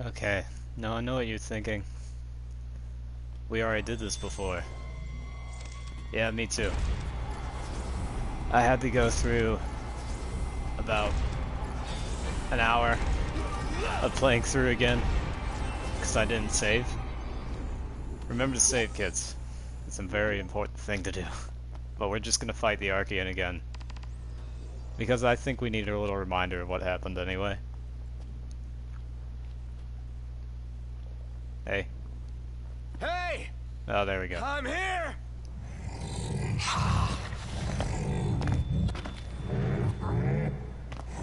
Okay, now I know what you're thinking. We already did this before. Yeah, me too. I had to go through about an hour of playing through again because I didn't save. Remember to save, kids. It's a very important thing to do. But we're just gonna fight the Archean again. Because I think we need a little reminder of what happened anyway. Hey. Hey! Oh, there we go. I'm here!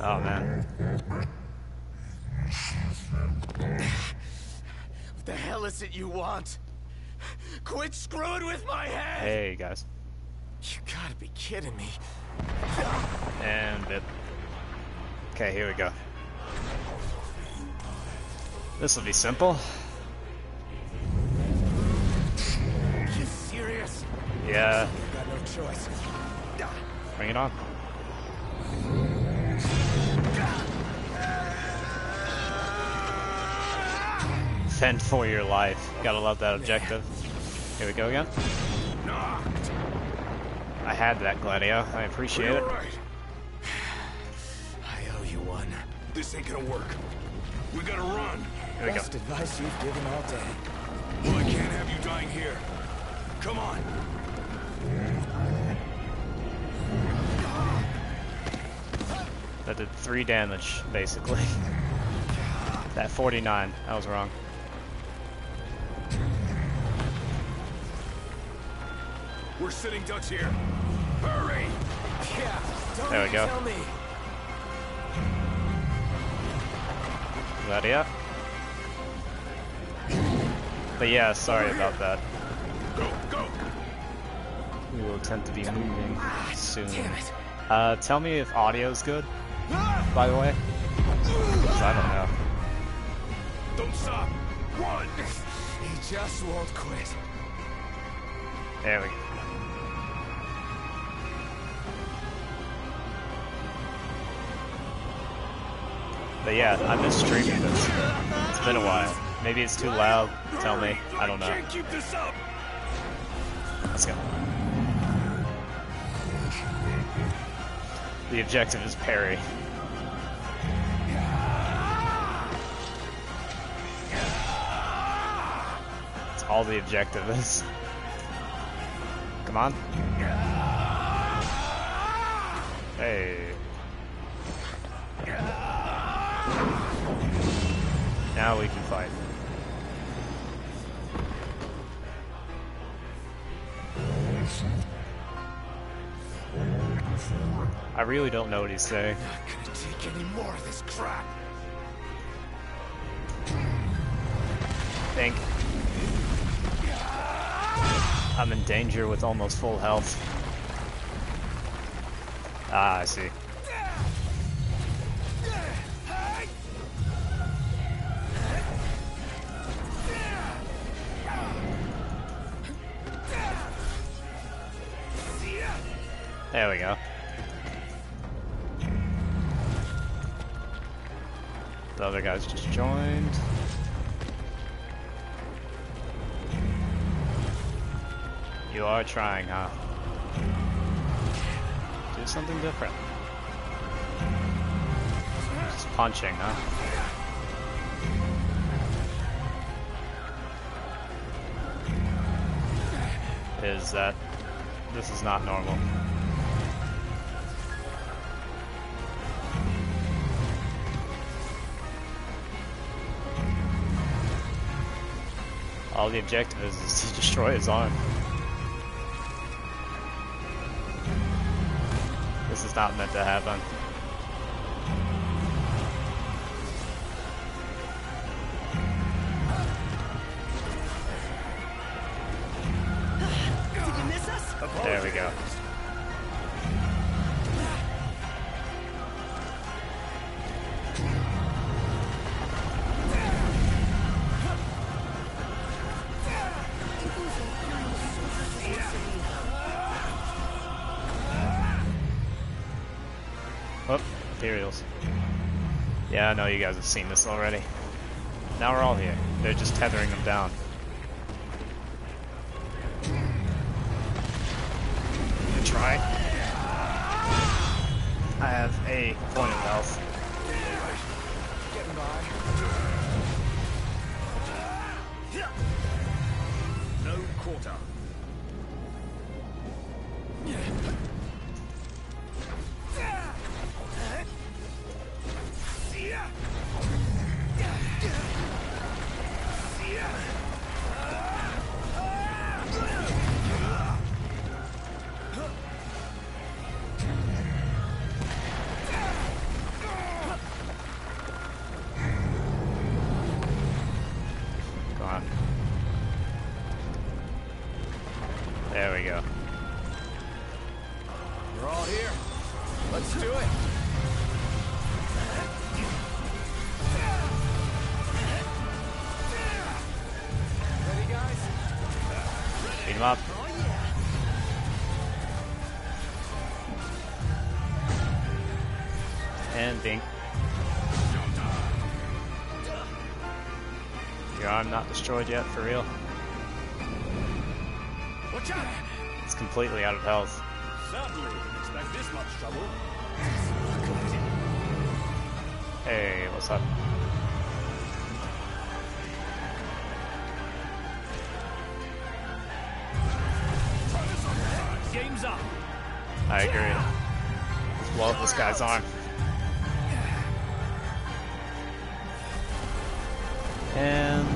Oh, man. What the hell is it you want? Quit screwing with my head! Hey, guys. You gotta be kidding me. And bit. Okay, here we go. This will be simple. You serious? Yeah. You got no choice. Bring it on. Fend for your life. Gotta love that objective. Here we go again. I had that, Gladio. I appreciate it. Right. I owe you one. This ain't gonna work. We gotta run. Here we go. Best advice you've given all day. Well, I can't have you dying here. Come on. That did 3 damage, basically. That 49. I was wrong. We're sitting ducks here. Hurry! Yeah, don't There we go. tell me. Gladio. But yeah, sorry about that. Go, go! We will attempt to be moving soon. Damn it. Tell me if audio's good, by the way. 'Cause I don't know. Don't stop! Run! He just won't quit. There we go. But yeah, I miss streaming this. It's been a while. Maybe it's too loud. Tell me. I don't know. Can't keep this up! Let's go. The objective is parry. That's all the objective is. Come on. Hey. Now we can fight. I really don't know what he's saying. Not gonna take any more of this crap. Think. I'm in danger with almost full health. Ah, I see. There we go. The other guys just joined. You are trying, huh? Do something different. Just punching, huh? This is not normal. All the objective is to destroy his arm. This is not meant to happen. Did you miss us? There we go. Oh, Imperials. Yeah, I know you guys have seen this already. Now we're all here. They're just tethering them down. Good try. I have a point of health. Getting by. No quarter. Come on. There we go. We're all here. Let's do it. Ready, guys? Beat him up. Oh, yeah. And dink. Your arm not destroyed yet, for real? Watch out! It's completely out of health. Certainly didn't expect this much trouble. Hey, what's up? Game's up. I agree. Just blow up this guy's arm. And...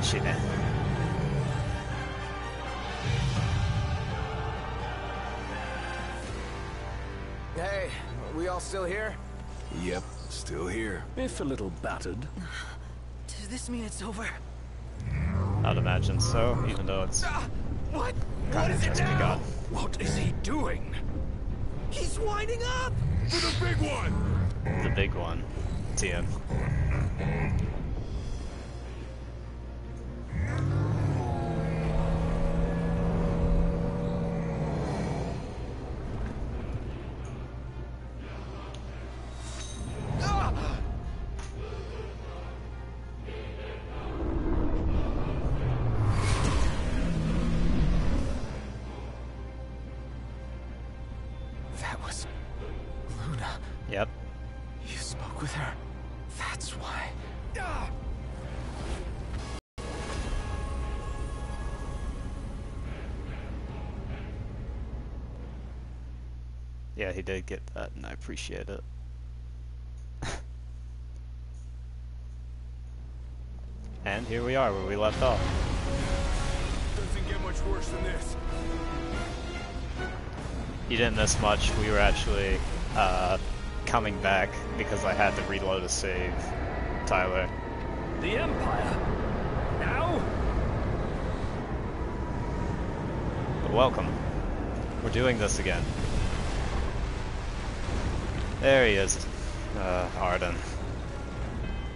shit. Hey, we all still here? Yep, still here. If a little battered. Does this mean it's over? I'd imagine so, even though it's What? What kind of is it just now? begun. What is he doing? He's winding up! For the big one! The big one. TM. That was Luna. Yep. You spoke with her. That's why. Yeah, he did get that, and I appreciate it. And here we are, where we left off. Doesn't get much worse than this. You didn't miss much. We were actually coming back because I had to reload a save, Tyler. The Empire? Now? But welcome. We're doing this again. There he is, Arden.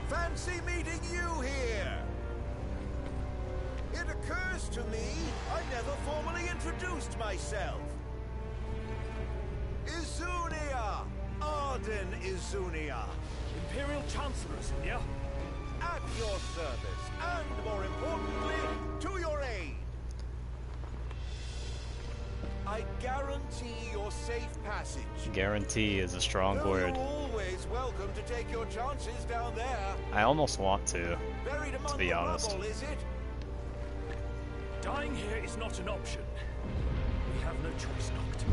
Fancy meeting you here! It occurs to me I never formally introduced myself. Izunia! Arden Izunia! Imperial Chancellor, Izunia. At your service, and more importantly, to your aid. I guarantee your safe passage. Guarantee is a strong Though word. you're always welcome to take your chances down there. I almost want to Buried among be the honest. rubble, is it? Dying here is not an option. We have no choice, Doctor.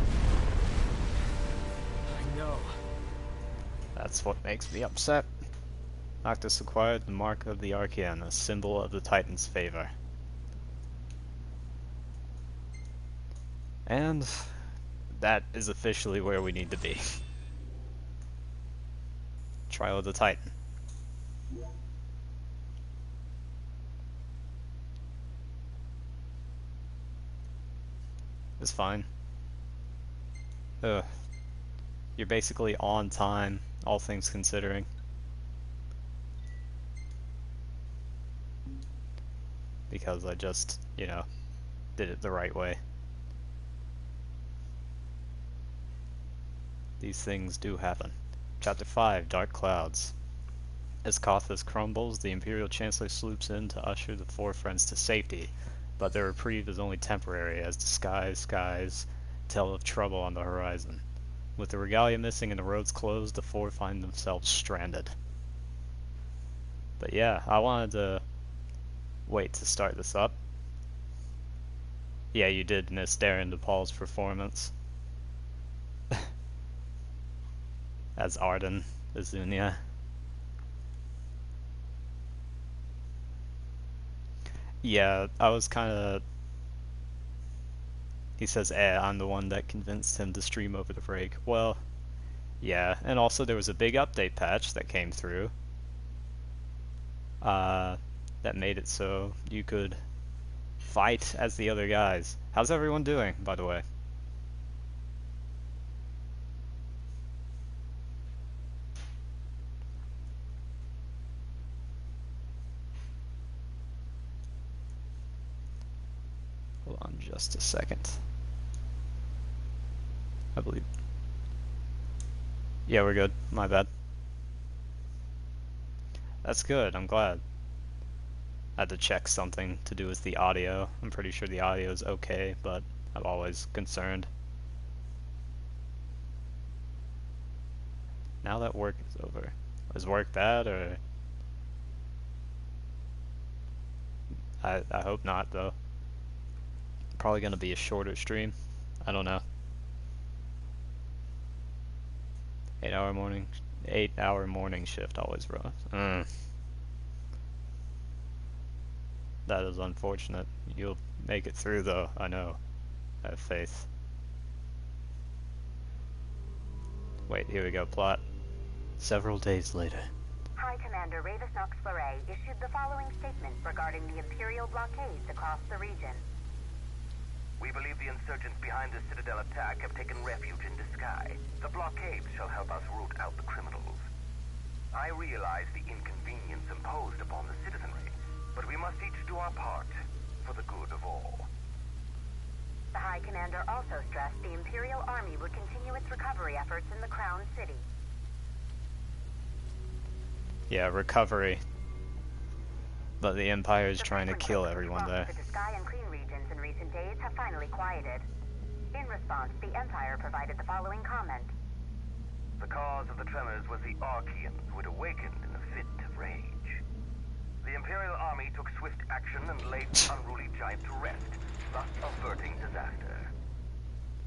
I know. That's what makes me upset. Noctis acquired the Mark of the Archean, a symbol of the Titan's favor. And that is officially where we need to be. Trial of the Titan. It's fine. Ugh. You're basically on time, all things considering. Because I just, you know, did it the right way. These things do happen. Chapter 5, Dark Clouds. As Kothis crumbles, the Imperial Chancellor swoops in to usher the four friends to safety, but their reprieve is only temporary as disguised skies tell of trouble on the horizon. With the regalia missing and the roads closed, the four find themselves stranded. But yeah, I wanted to wait to start this up. Yeah, you did miss Darren DePaul's performance as Arden Azunia. Yeah, I was kind of... He says, I'm the one that convinced him to stream over the break. Well, yeah, and also there was a big update patch that came through. That made it so you could fight as the other guys. How's everyone doing, by the way? Hold on just a second. I believe... Yeah, we're good. My bad. That's good, I'm glad. I had to check something to do with the audio. I'm pretty sure the audio is okay, but I'm always concerned. Now that work is over. Was work bad, or... I hope not, though. Probably gonna be a shorter stream. I don't know. 8-hour morning shift always rough. That is unfortunate. You'll make it through, though. I know. I have faith. Wait, here we go. Plot. Several days later. High Commander Ravis Nox Fleury issued the following statement regarding the Imperial blockades across the region. We believe the insurgents behind the Citadel attack have taken refuge in Disguise. The blockades shall help us root out the criminals. I realize the inconvenience imposed upon the citizenry, but we must each do our part for the good of all. The High Commander also stressed the Imperial Army would continue its recovery efforts in the Crown City. Yeah, recovery. But the Empire is trying to kill everyone there. The Disguise and Clean regions in recent days have finally quieted. In response, the Empire provided the following comment. The cause of the tremors was the Archeans who had awakened in a fit of rage. The Imperial Army took swift action and laid the unruly giant to rest, thus averting disaster.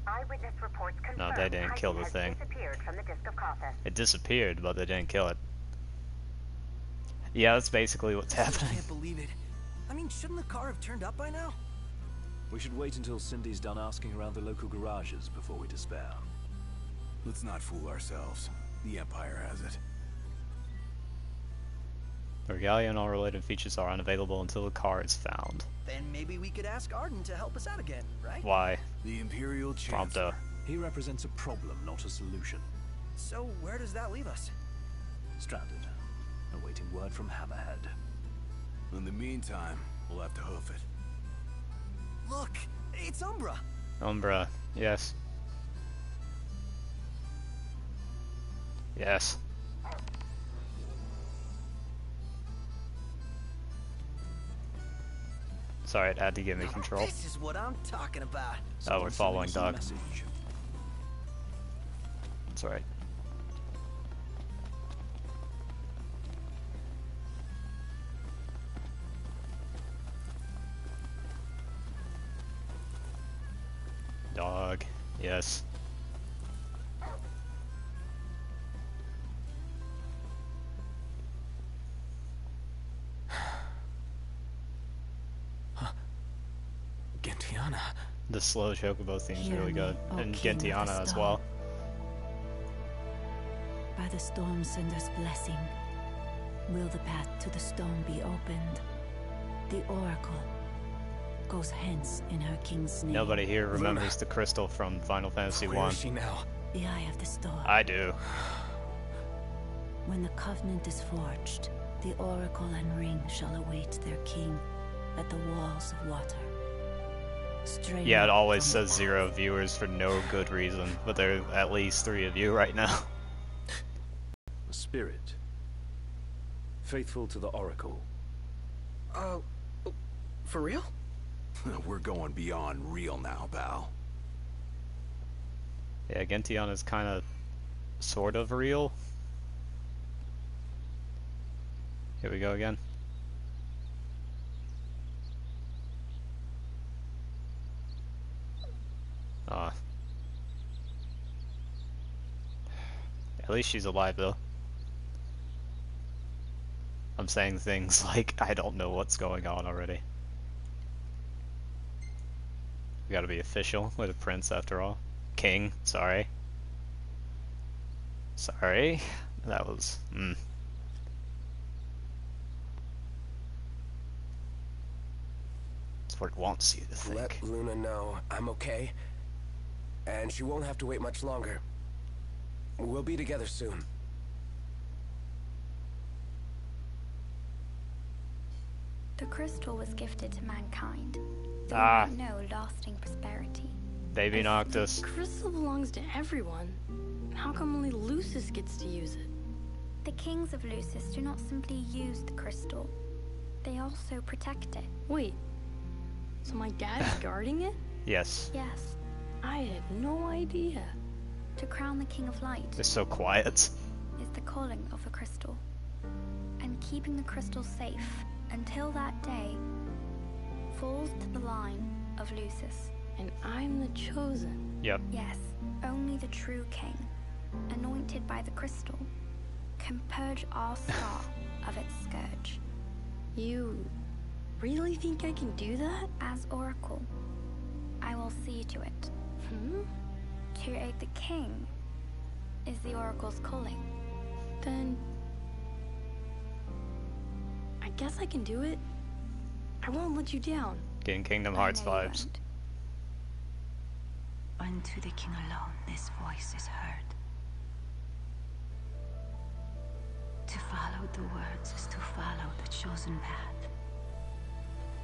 Eyewitness reports confirm No, they didn't kill the Titan thing. has disappeared from the Disk of Kothis. It disappeared, but they didn't kill it. Yeah, that's basically what's I happening. can't believe it. I mean, shouldn't the car have turned up by now? We should wait until Cindy's done asking around the local garages before we despair. Let's not fool ourselves. The Empire has it. The regalia and all related features are unavailable until the car is found. Then maybe we could ask Arden to help us out again, right? Why? The Imperial Chancellor. Prompto. He represents a problem, not a solution. So where does that leave us? Stranded, awaiting word from Hammerhead. In the meantime, we'll have to hoof it. Look, it's Umbra. Umbra, yes. Yes. Sorry, it had to give me control. This is what I'm talking about. Oh, we're following Doug. Message. That's alright. Dog, yes. Gentiana. The slow chocobo theme's Hear really me, good. O And King of the Gentiana as Storm. well. By the storm sender's blessing, will the path to the stone be opened? The oracle goes hence in her king's name. Nobody here remembers the crystal from Final Fantasy Where 1. is she now? The eye of the storm. I do. When the covenant is forged, the oracle and ring shall await their king at the walls of water. Straight Yeah, it up always from says the 0 viewers for no good reason, but there are at least 3 of you right now. The spirit Faithful to the Oracle. For real? We're going beyond real now, pal. Yeah, Gentian is kind of, sort of real. Here we go again. At least she's alive though. I'm saying things like I don't know what's going on already. We gotta be official with a prince after all. King, sorry. Sorry. That was... It's what it wants you to think. Let Luna know I'm okay, and she won't have to wait much longer. We'll be together soon. The crystal was gifted to mankind. They Ah. might know lasting prosperity. Baby Noctis. Crystal belongs to everyone. How come only Lucis gets to use it? The kings of Lucis do not simply use the crystal. They also protect it. Wait, so my dad's guarding it? Yes. Yes, I had no idea. to crown the King of Light They're so quiet. is the calling of the crystal. And keeping the crystal safe until that day falls to the line of Lucis. And I'm the chosen. Yep. Yes, only the true king, anointed by the crystal, can purge our star of its scourge. You really think I can do that? As Oracle, I will see to it. To aid the king is the Oracle's calling. Then I guess I can do it. I won't let you down. Getting Kingdom Hearts I know you vibes. won't. Unto the king alone this voice is heard. To follow the words is to follow the chosen path.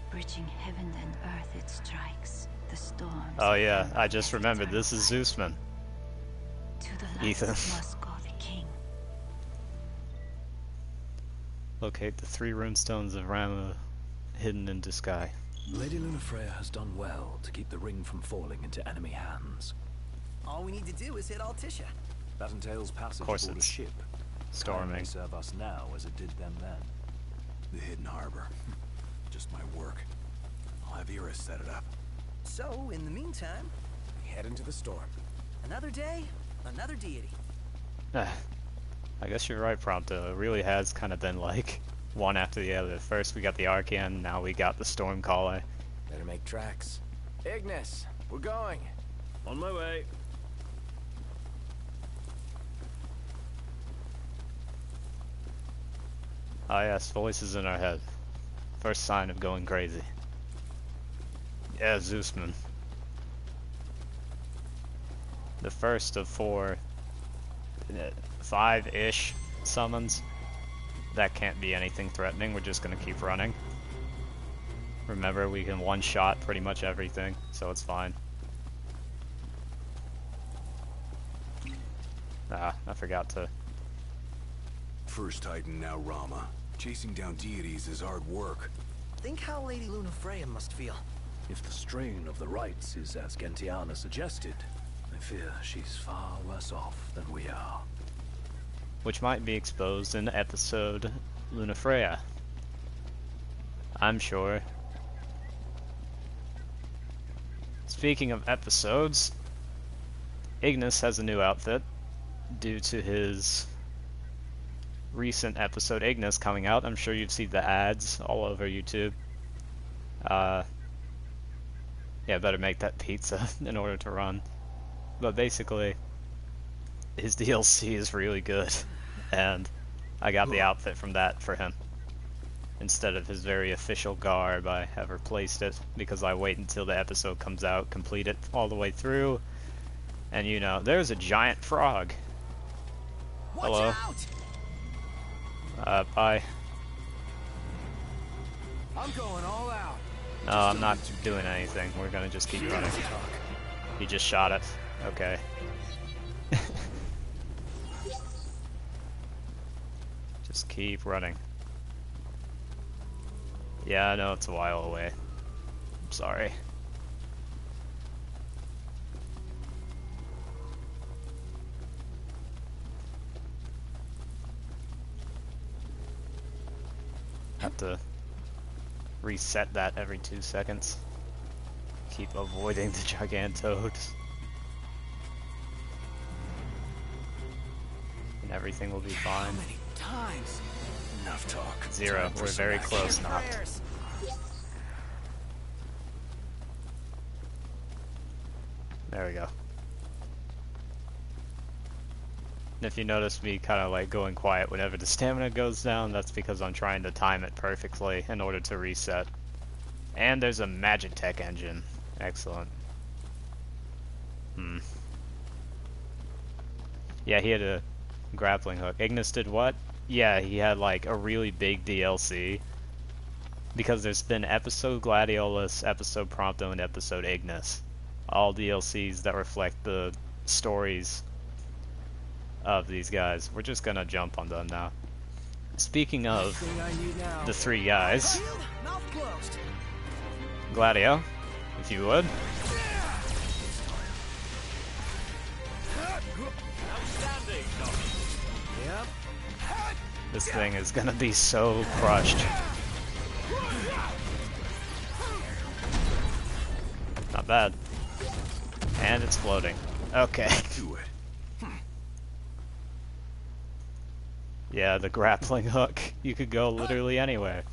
Bridging heaven and earth it strikes, the storms. Oh yeah, I just remembered this is Zeusman. To the light Ethan. must go the king. Locate the 3 runestones of Rama hidden in the sky. Lady Lunafreya has done well to keep the ring from falling into enemy hands. All we need to do is hit Altissia. That entails passage course aboard a it's ship. storming. May serve us now as it did them then. The hidden harbor. Just my work. I'll have Iris set it up. So, in the meantime, We head into the storm. another day, another deity. I guess you're right, Prompto. It really has kind of been like one after the other. First we got the Arcan, now we got the Stormcaller. Better make tracks. Ignis, we're going. On my way. Ah yes, voices in our head. First sign of going crazy. Yeah, Zeusman. The first of 4, 5-ish summons. That can't be anything threatening, we're just gonna keep running. Remember, we can one-shot pretty much everything, so it's fine. Ah, I forgot to... First Titan, now Rama. Chasing down deities is hard work. Think how Lady Lunafreya must feel. If the strain of the rites is as Gentiana suggested, I fear she's far worse off than we are. Which might be exposed in episode Lunafreya. I'm sure. Speaking of episodes, Ignis has a new outfit due to his recent episode Ignis coming out. I'm sure you've seen the ads all over YouTube. Yeah, better make that pizza in order to run. But basically, his DLC is really good, and I got the outfit from that for him. Instead of his very official garb, I have replaced it because I wait until the episode comes out, complete it all the way through, and you know, there's a giant frog. Watch Hello. out! Bye. I'm going all out. No, I'm not doing anything. We're gonna just keep running. He just shot it. Okay. Just keep running. Yeah, I know it's a while away. I'm sorry. Have to reset that every 2 seconds. Keep avoiding the Gigantoads. And everything will be fine. How many times? Enough talk. 0. We're very close, Noct. There we go. And if you notice me kind of like going quiet whenever the stamina goes down, that's because I'm trying to time it perfectly in order to reset. And there's a Magitech engine. Excellent. Yeah, he had a grappling hook. Ignis did what? Yeah, he had like a really big DLC. Because there's been episode Gladiolus, episode Prompto, and episode Ignis. All DLCs that reflect the stories of these guys. We're just gonna jump on them now. Speaking of the 3 guys, Gladio, if you would. This thing is gonna be so crushed. Not bad. And it's floating. Okay. Yeah, the grappling hook. You could go literally anywhere.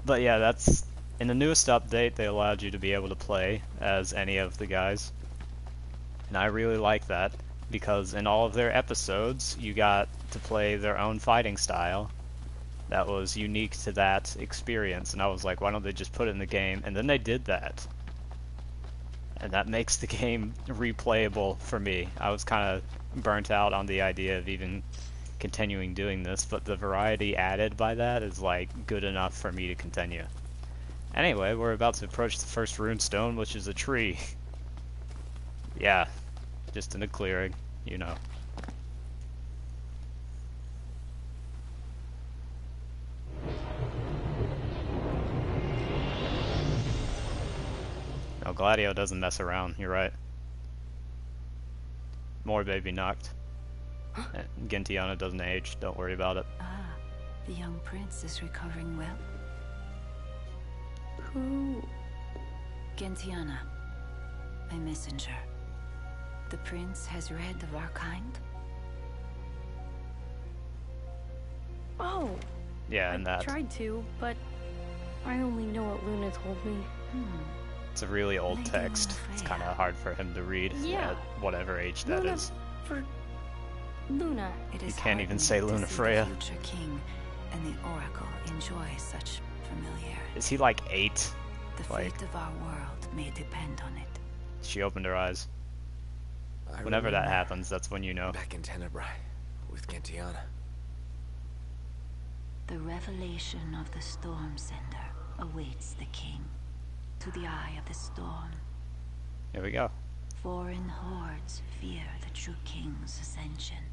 But yeah, that's... In the newest update, they allowed you to be able to play as any of the guys. And I really like that, because in all of their episodes, you got to play their own fighting style that was unique to that experience. And I was like, why don't they just put it in the game? And then they did that. And that makes the game replayable for me. I was kind of burnt out on the idea of even continuing doing this, but the variety added by that is like good enough for me to continue. Anyway, we're about to approach the first runestone, which is a tree. Yeah, just in a clearing, you know. No, Gladio doesn't mess around, you're right. More baby Noct. Gentiana doesn't age, don't worry about it. Ah, the young prince is recovering well. Who? Gentiana, a messenger. The prince has read of our kind. Oh. Yeah, and I that. tried to, but I only know what Luna told me. It's a really old text. It's kind of hard for him to read at whatever age that Luna is. For Luna. You can't even say Luna Freya. The future king and the oracle enjoy such familiarity. Is he like 8? The fate of our world may depend on it. She opened her eyes. Whenever that happens, that's when you know. Back in Tenebrae with Gentiana. The revelation of the Storm Sender awaits the king. To the eye of the storm. Here we go. Foreign hordes fear the true king's ascension.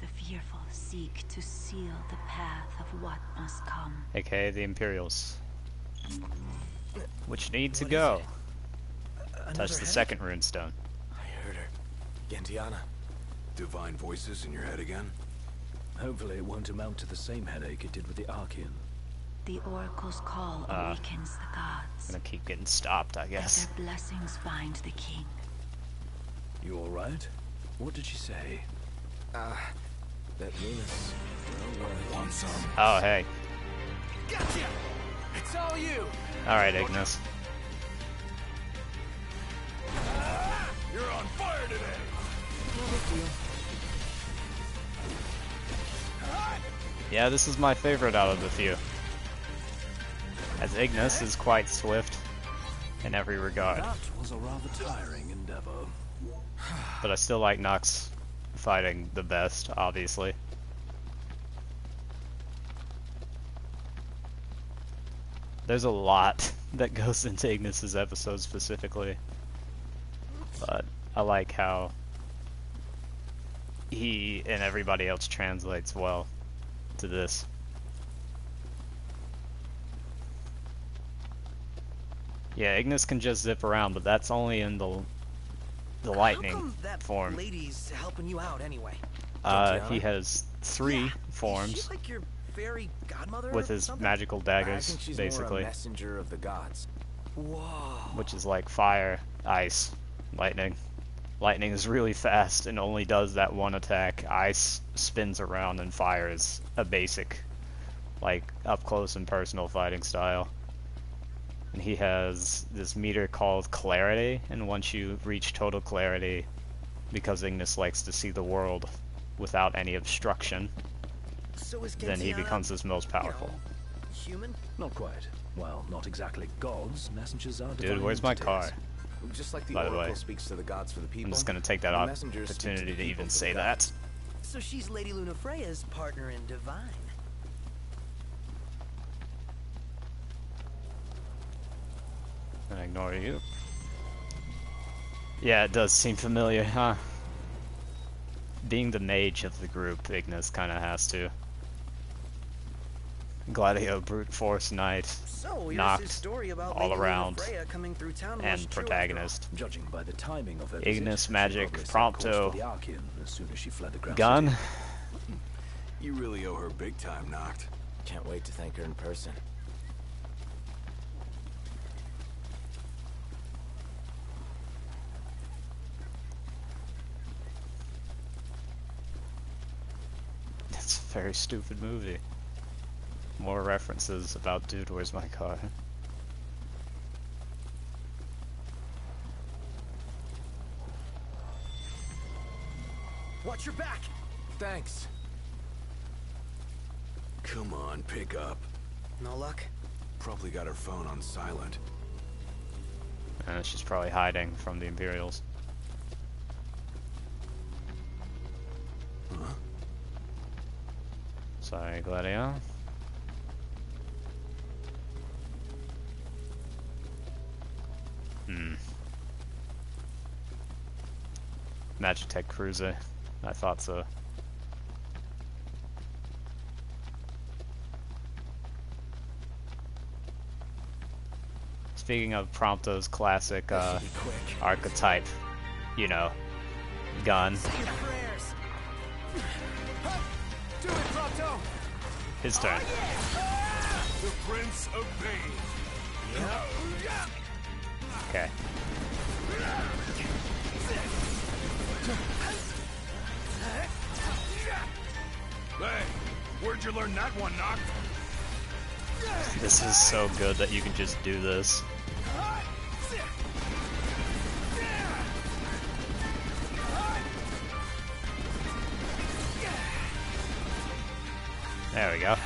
The fearful seek to seal the path of what must come. AKA the Imperials. Which need to go. Touch the second runestone. I heard her. Gentiana. Divine voices in your head again? Hopefully it won't amount to the same headache it did with the Archean. The oracle's call awakens the gods. Gonna keep getting stopped, I guess. Their blessings bind the king. You alright? What did she say? That Luna's Want some? Oh, hey. Gotcha! It's all you! Alright, Ignis. You're on fire today! Yeah, this is my favorite out of the few. As Ignis is quite swift in every regard. That was a rather tiring endeavor. But I still like Nox fighting the best, obviously. There's a lot that goes into Ignis's episode specifically. But I like how he and everybody else translates well to this. Yeah, Ignis can just zip around, but that's only in the lightning How come that form. lady's helping you out anyway? He has 3 forms. Is she like your fairy godmother with or his something? magical I daggers, think she's basically. more a messenger of the gods. Whoa. Which is like fire, ice, lightning. Lightning is really fast and only does that one attack. Ice spins around, and fire is a basic, like, up close and personal fighting style. And he has this meter called Clarity, and once you reach total clarity, because Ignis likes to see the world without any obstruction, So is then he Gentiana, becomes his most powerful. you know, human? Not quite. Well, not exactly gods. Messengers are Dude, divine where's my entities. car? Just like the By the Oracle way, speaks to the gods for the people. I'm just gonna take that the messengers speak opportunity the to people even for the say gods. that. So she's Lady Lunafreya's partner in divine. I ignore you. Yeah, it does seem familiar, huh? Being the mage of the group, Ignis kinda has to. Gladio, brute force knight, So here's knocked his story about all Lady around, Lunafreya coming through town was and true protagonist. Judging by the timing of her Ignis, visit, magic, she probably set course prompto, for the Archean as soon as she fled the Ground gun. City. You really owe her big time, Noct. Can't wait to thank her in person. It's a very stupid movie. More references about Dude, Where's My Car? Watch your back! Thanks. Come on, pick up. No luck? Probably got her phone on silent. She's probably hiding from the Imperials. Huh? Sorry, Gladio. Magitech Cruiser. I thought so. Speaking of Prompto's classic archetype, you know, gun. Do it, Prompto! His turn. The Prince of Pain. Okay. Hey, where'd you learn that one, Noct? This is so good that you can just do this. There we go.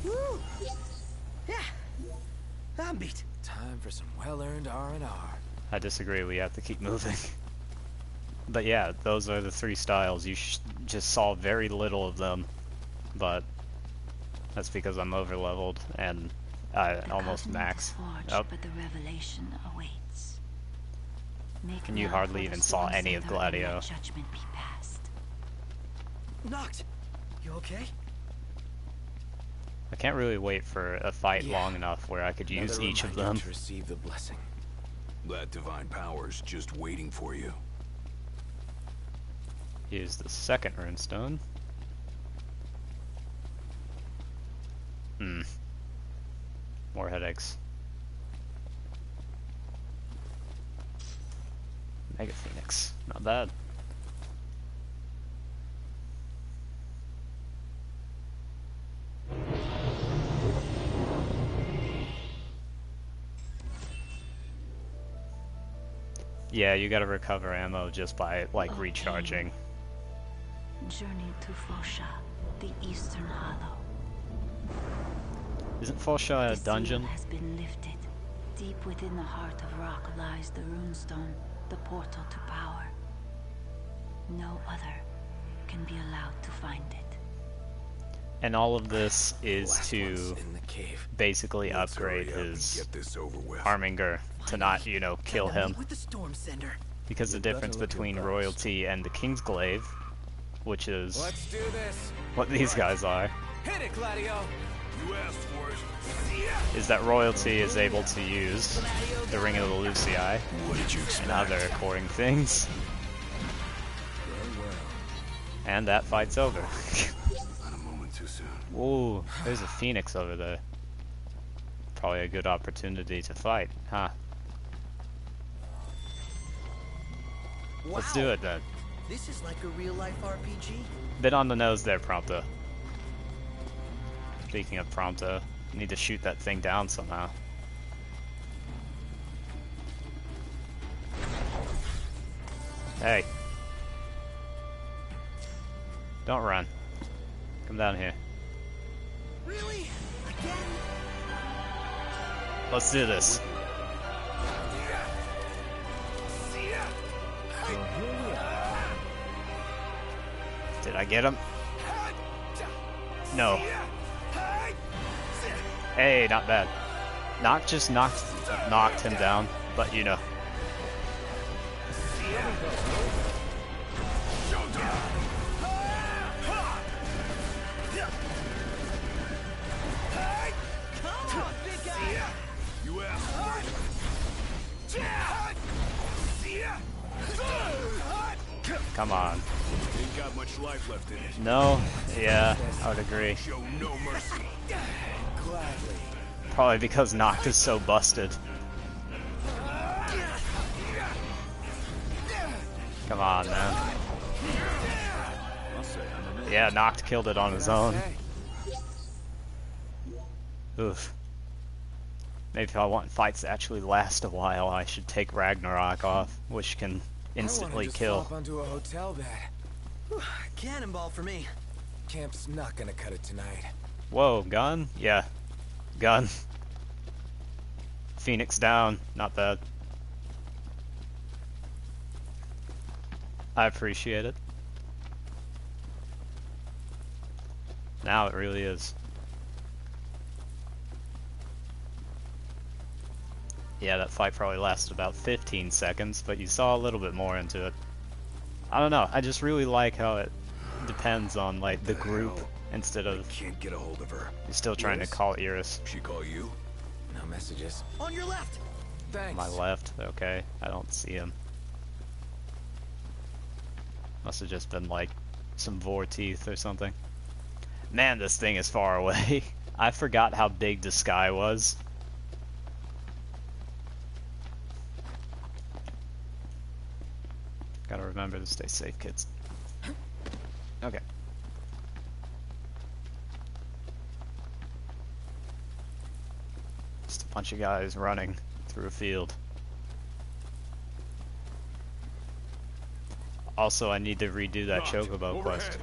Woo! Yeah. I'm beat. Time for some well-earned R&R. I disagree, we have to keep moving. But yeah, those are the 3 styles. You just saw very little of them, but that's because I'm overleveled and almost max. Forged, but the revelation awaits. Make And you now hardly for the even saw storm any of center and Gladio. let judgment be passed. Noct! You okay? I can't really wait for a fight Yeah. long enough where I could use Another each of reminder them. to receive the blessing. That divine power's just waiting for you. Use the second runestone. More headaches. Mega Phoenix. Not bad. Yeah, you gotta recover ammo just by, like, recharging. Journey to Fosha, the Eastern Hollow. Isn't Fosha a The dungeon? seal has been lifted. Deep within the heart of rock lies the runestone, the portal to power. No other can be allowed to find it. And all of this is Last to one's in the cave. basically Let's upgrade hurry up and his get this over with. Harminger to not, you know, kill Time to him. meet with the Storm Sender. Because the You'd better difference look your between best. royalty and the Kingsglaive, which is Let's do this. what these guys are, Hit it, Gladio. You asked for it. is that royalty is able to use the Ring of the Lucii and other according things. And that fight's over. Not a moment too soon. Ooh, there's a phoenix over there. Probably a good opportunity to fight, huh? Wow. Let's do it then. This is like a real-life RPG. Bit on the nose there, Prompto. Speaking of Prompto, need to shoot that thing down somehow. Hey. Don't run. Come down here. Really? Again? Let's do this. Did I get him? No. Hey, not bad. Noct just knocked him down, but you know. Come on. Ain't got much life left in it. No? Yeah, I would agree. Show no mercy. Gladly. Probably because Noct is so busted. Come on, man. Yeah, Noct killed it on his own. Oof. Maybe if I want fights to actually last a while, I should take Ragnarok off, which can instantly kill. Flop onto a hotel bed. Cannonball for me. Camp's not gonna cut it tonight. Whoa, gun? Yeah. Gun. Phoenix down. Not bad. I appreciate it. Now it really is. Yeah, that fight probably lasted about 15 seconds, but you saw a little bit more into it. I don't know, I just really like how it depends on like the group instead of Can't get a hold of her. you're still trying to call Iris. She call you? No messages. On your left. Thanks. My left, okay, I don't see him. Must have just been like some vor teeth or something. Man, this thing is far away. I forgot how big the sky was. Gotta remember to stay safe, kids. Okay. Just a bunch of guys running through a field. Also, I need to redo that Chocobo quest.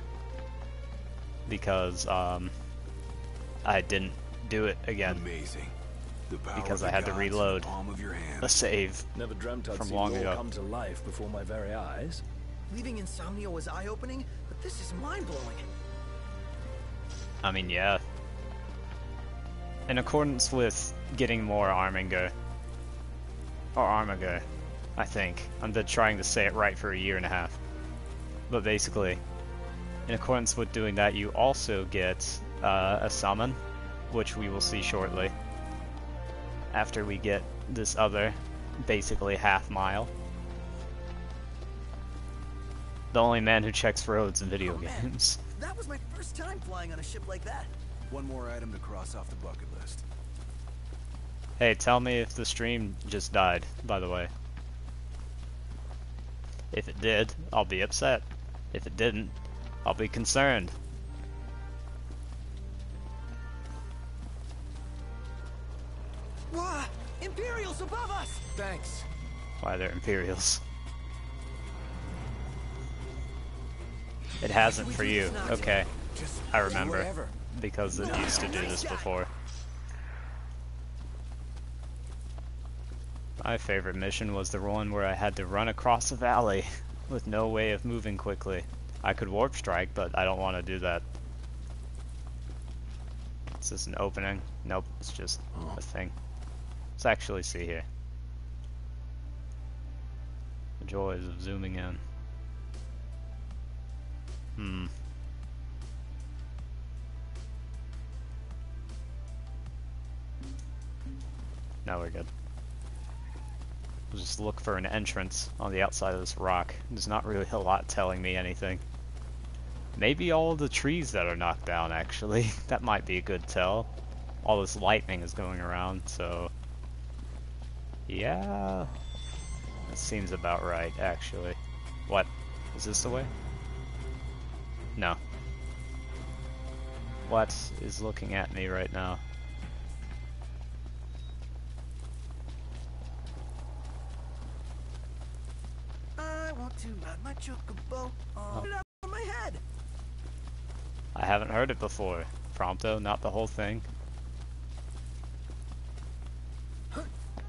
Because, I didn't do it again. Amazing. The power Because of I had the to gods in the reload palm of your hand. a save Never dreamt I'd from see long it all ago. come to life before my very eyes. Leaving Insomnia was eye-opening, but this is mind-blowing. I mean, yeah. In accordance with getting more Arminger, or Armiger, I think. I've been trying to say it right for a year and a half. But basically, in accordance with doing that, you also get a summon, which we will see shortly. After we get this other, basically half-mile. The only man who checks roads in video games. That was my first time flying on a ship like that. One more item to cross off the bucket list. Hey, tell me if the stream just died, by the way. If it did, I'll be upset. If it didn't, I'll be concerned. Whoa! Imperials above us! Thanks. Why they're Imperials. It hasn't for you. Okay. I remember. Whatever. Because it used to do this before. My favorite mission was the one where I had to run across a valley with no way of moving quickly. I could warp strike, but I don't want to do that. Is this an opening? Nope, it's just a thing. Let's actually see here. The joys of zooming in. Now we're good. We'll just look for an entrance on the outside of this rock. There's not really a lot telling me anything. Maybe all of the trees that are knocked down, actually. That might be a good tell. All this lightning is going around, so... yeah... that seems about right, actually. What? Is this the way? No. What is looking at me right now? I want to ride my chocobo on my head. I haven't heard it before. Prompto, not the whole thing.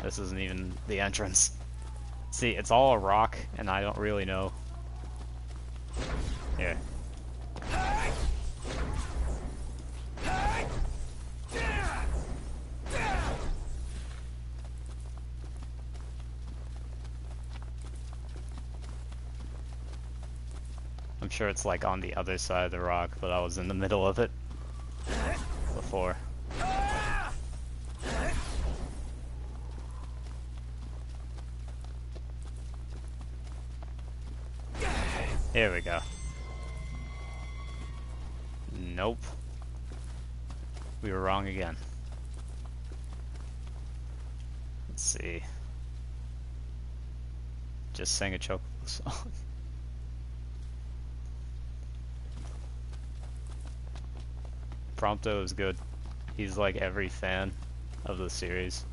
This isn't even the entrance. See, it's all a rock, and I don't really know. Here. I'm sure it's like on the other side of the rock, but I was in the middle of it before. Here we go. Nope. We were wrong again. Let's see. Just sang a chocobo song. Prompto is good. He's like every fan of the series.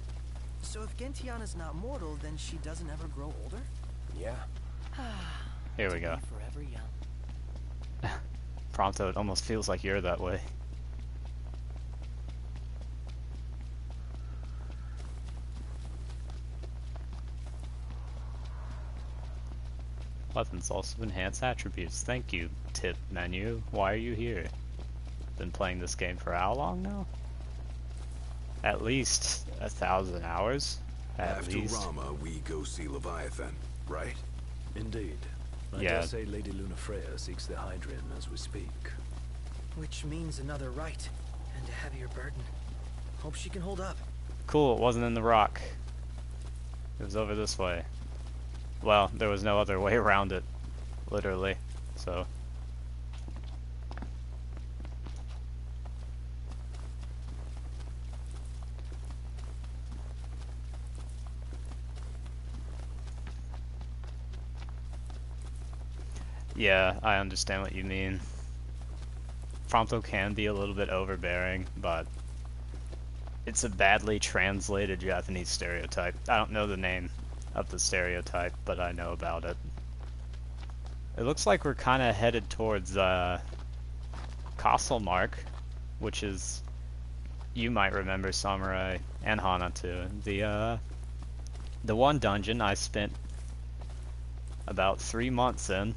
So if Gentiana's not mortal, then she doesn't ever grow older? Yeah. Here we go. Forever young. Prompto, it almost feels like you're that way. Weapons also enhance attributes. Thank you, tip menu. Why are you here? Been playing this game for how long now? At least 1,000 hours. After Rama, we go see Leviathan, right? Indeed. I Yeah. dare say Lady Lunafreya seeks the Hydrian as we speak. Which means another rite, and a heavier burden. Hope she can hold up. Cool, it wasn't in the rock. It was over this way. Well, there was no other way around it, literally, so... yeah, I understand what you mean. Prompto can be a little bit overbearing, but it's a badly translated Japanese stereotype. I don't know the name of the stereotype, but I know about it. It looks like we're kind of headed towards Castle Mark, which is, you might remember Samurai and Hana too. The one dungeon I spent about 3 months in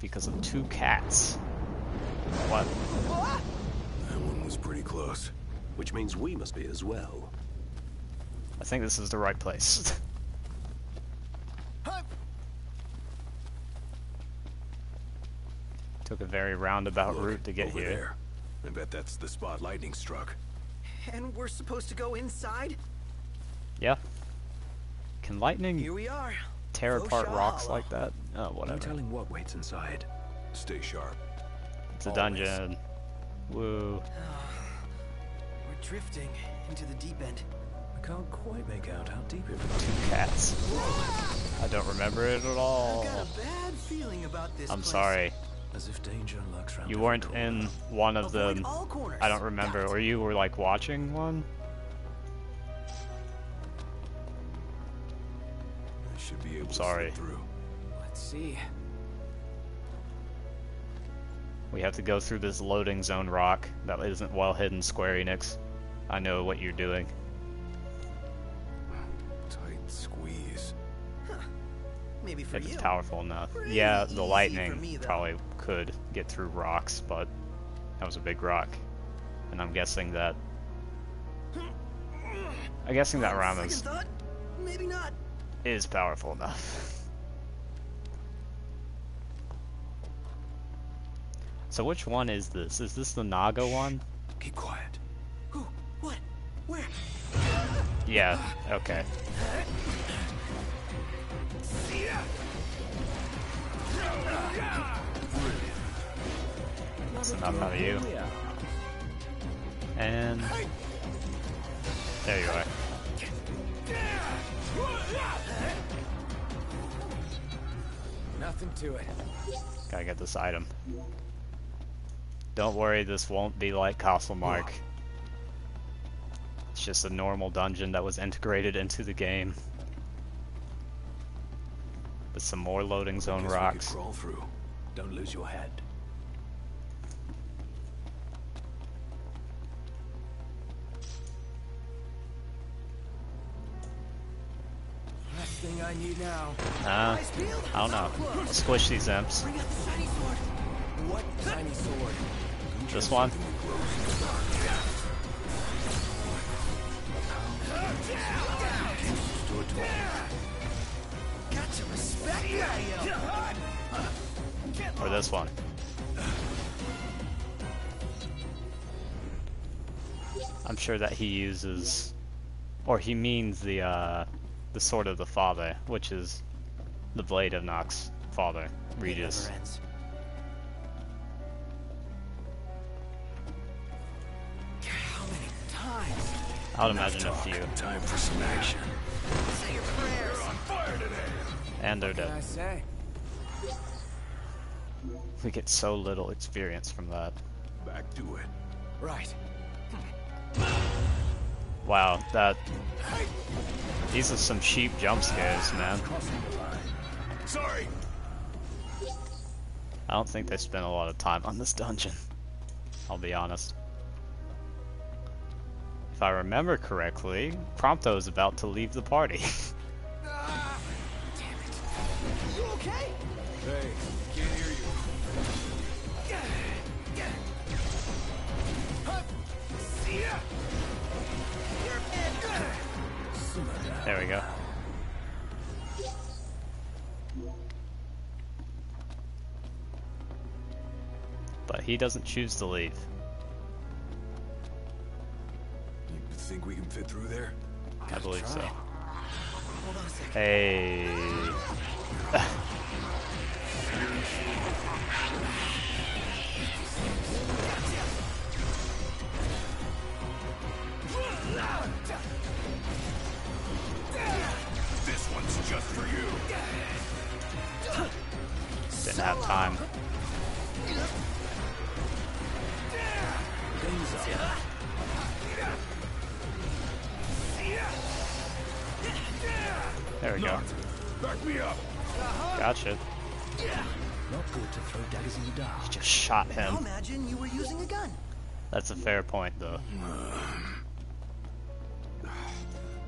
because of 2 cats. What? That one was pretty close. Which means we must be as well. I think this is the right place. Took a very roundabout route to get over here. There. I bet that's the spot lightning struck. And we're supposed to go inside? Yeah. Can lightning Here we are. tear apart Fosha rocks Hollow. like that? Oh, whatever. No telling what waits inside. Stay sharp. It's a Always. dungeon. Woo. We're drifting into the deep end. I can't quite make out how deep it is. 2 cats. I don't remember it at all. I've got a bad feeling about this I'm place. sorry. As if danger lurks round You every weren't corner. in one of Avoid them. all corners. I don't remember. Got it. Or you were like watching one? I should be able to Sorry. slip through. Let's see. We have to go through this loading zone rock that isn't well hidden, Square Enix. I know what you're doing. Tight squeeze. Maybe for If it's you. powerful enough. Pretty Yeah, easy the for lightning me, though. probably could get through rocks, but that was a big rock. And I'm guessing that... Second Rama's thought, maybe not. is powerful enough. So which one is this? Is this the Naga one? Keep quiet. Who? What? Where? Yeah, okay. That's enough out of you. And there you are. Nothing to it. Gotta get this item. Don't worry, this won't be like Castle Mark. It's just a normal dungeon that was integrated into the game. With some more loading zone rocks. Crawl through. Don't lose your head. Last thing I need now. I don't know. I'll squish these imps. Bring out the shiny sword. What tiny sword? This one? Got to respect that, Or this one? I'm sure that he uses, or he means the sword of the father, which is the blade of Nox's father, Regis. How many times? I would imagine a few. Time for some action. Say your prayers. On fire today. And they're What can I dead. say? We get so little experience from that. Back to it. Right. Wow, that... These are some cheap jump scares, man. Sorry. I don't think they spent a lot of time on this dungeon. I'll be honest. If I remember correctly, Prompto is about to leave the party. Damn it. You okay? Hey, can't hear you. There we go. But he doesn't choose to leave. You think we can fit through there? I believe so. Hold on a second. Hey. This one's just for you. Didn't have time. There we go. Back me up. Gotcha. Not good to throw daggers in the dark. Just shot Now him. imagine you were using a gun. That's a fair point, though.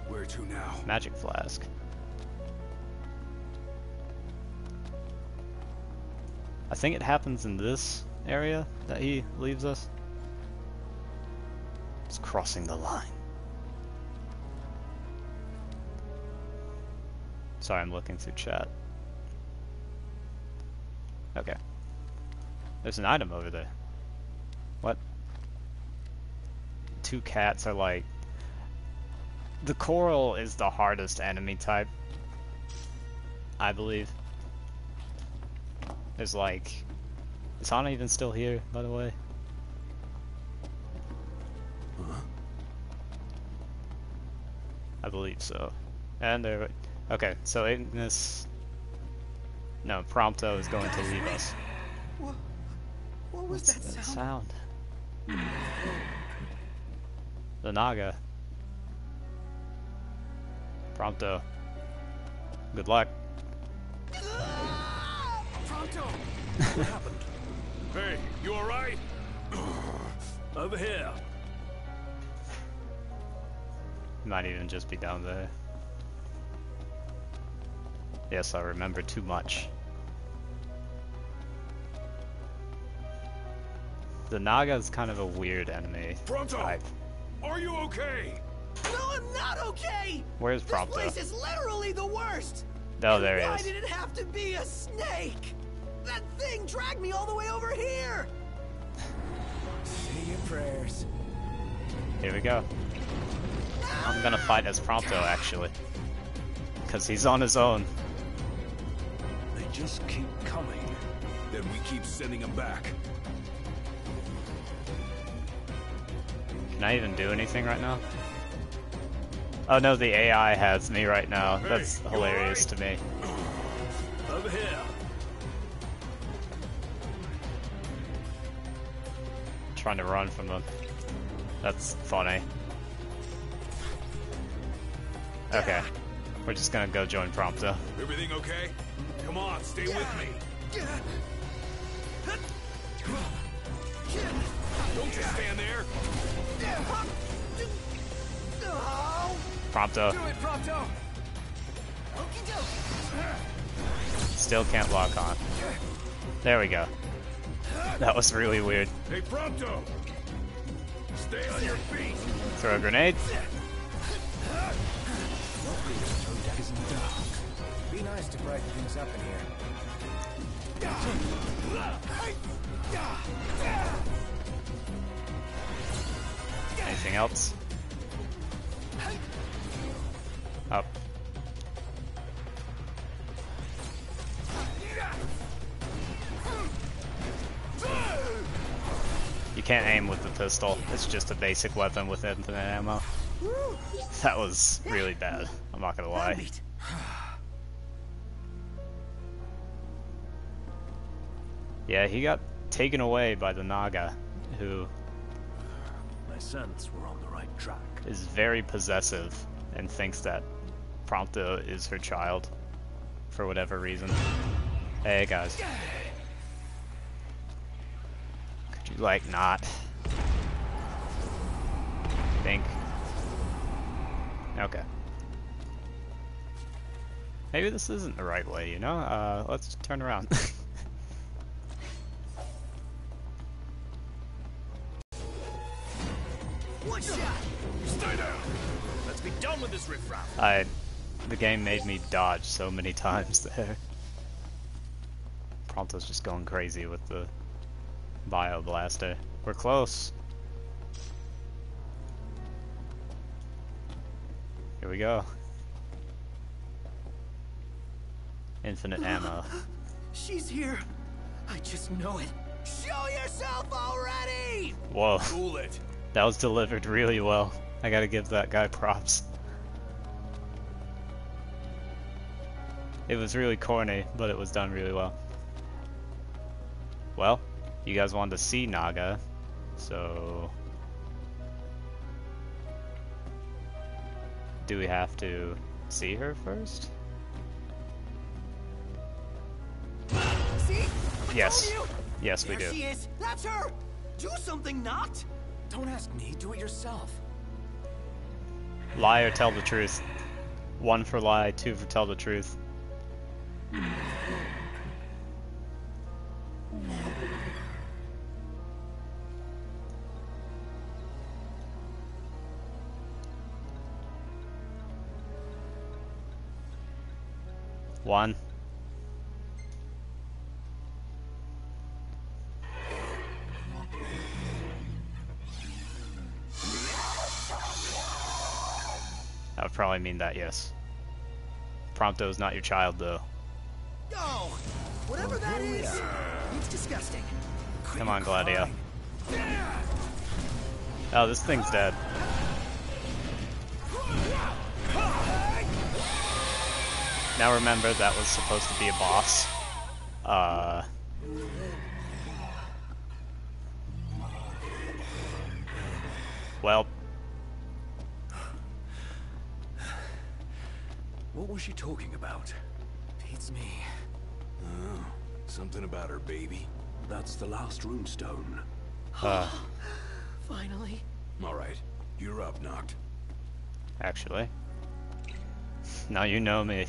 Where to now? Magic flask. I think it happens in this area that he leaves us. It's crossing the line. Sorry, I'm looking through chat. Okay. There's an item over there. What? Two cats are like... The coral is the hardest enemy type, I believe. There's like... Is Hana even still here, by the way? Huh? I believe so. And there... Okay, so Ignis... No, Prompto is going to leave us. What was What's that sound? The Naga. Prompto. Good luck. Pronto! What happened? Hey, you alright? Over here. Might even just be down there. Yes, I remember too much. The Naga is kind of a weird enemy Pronto! type. Are you okay? No, I'm not okay! Where's This Prompto? place is literally the worst! Oh, there Why he is. did it have to be a snake? That thing dragged me all the way over here! Say your prayers. Here we go. I'm gonna fight as Prompto, actually. Because he's on his own. They just keep coming. Then we keep sending them back. Can I even do anything right now? Oh no, the AI has me right now. That's hilarious to me. Over here. Trying to run from them. That's funny. Okay. We're just gonna go join Prompto. Everything okay? Come on, stay with me. Don't just stand there. Prompto. Do it, Prompto. Still can't lock on. There we go. That was really weird. Hey, Prompto! Stay on your feet! Throw a grenade. Be nice to brighten things up in here. Anything else? Up. You can't aim with the pistol. It's just a basic weapon with infinite ammo. That was really bad. I'm not gonna lie. Yeah, he got taken away by the Naga, who My sense we're on the right track. is very possessive and thinks that Prompto is her child for whatever reason. Hey guys. Could you like not? Think. Okay. Maybe this isn't the right way, you know? Let's turn around. One shot. Stay down! Let's be done with this riffraff. The game made me dodge so many times there. Prompto's just going crazy with the Bio Blaster. We're close. Here we go. Infinite ammo. She's here. I just know it. Show yourself already! Whoa. Cool it. That was delivered really well. I gotta give that guy props. It was really corny, but it was done really well. Well, you guys wanted to see Naga, so... do we have to see her first? See? Yes. Yes, we There do. she is. That's her. Do something, not. Don't ask me, do it yourself. Lie or tell the truth. 1 for lie, 2 for tell the truth. One. That would probably mean that, yes. Prompto's not your child, though. Oh, whatever that is, it's disgusting. Come on, Gladio. Oh, this thing's dead. Now remember, that was supposed to be a boss. Well. What was she talking about? Beats me. Oh, something about her baby. That's the last runestone. Finally. Alright, you're up, Noct. Actually. Now you know me.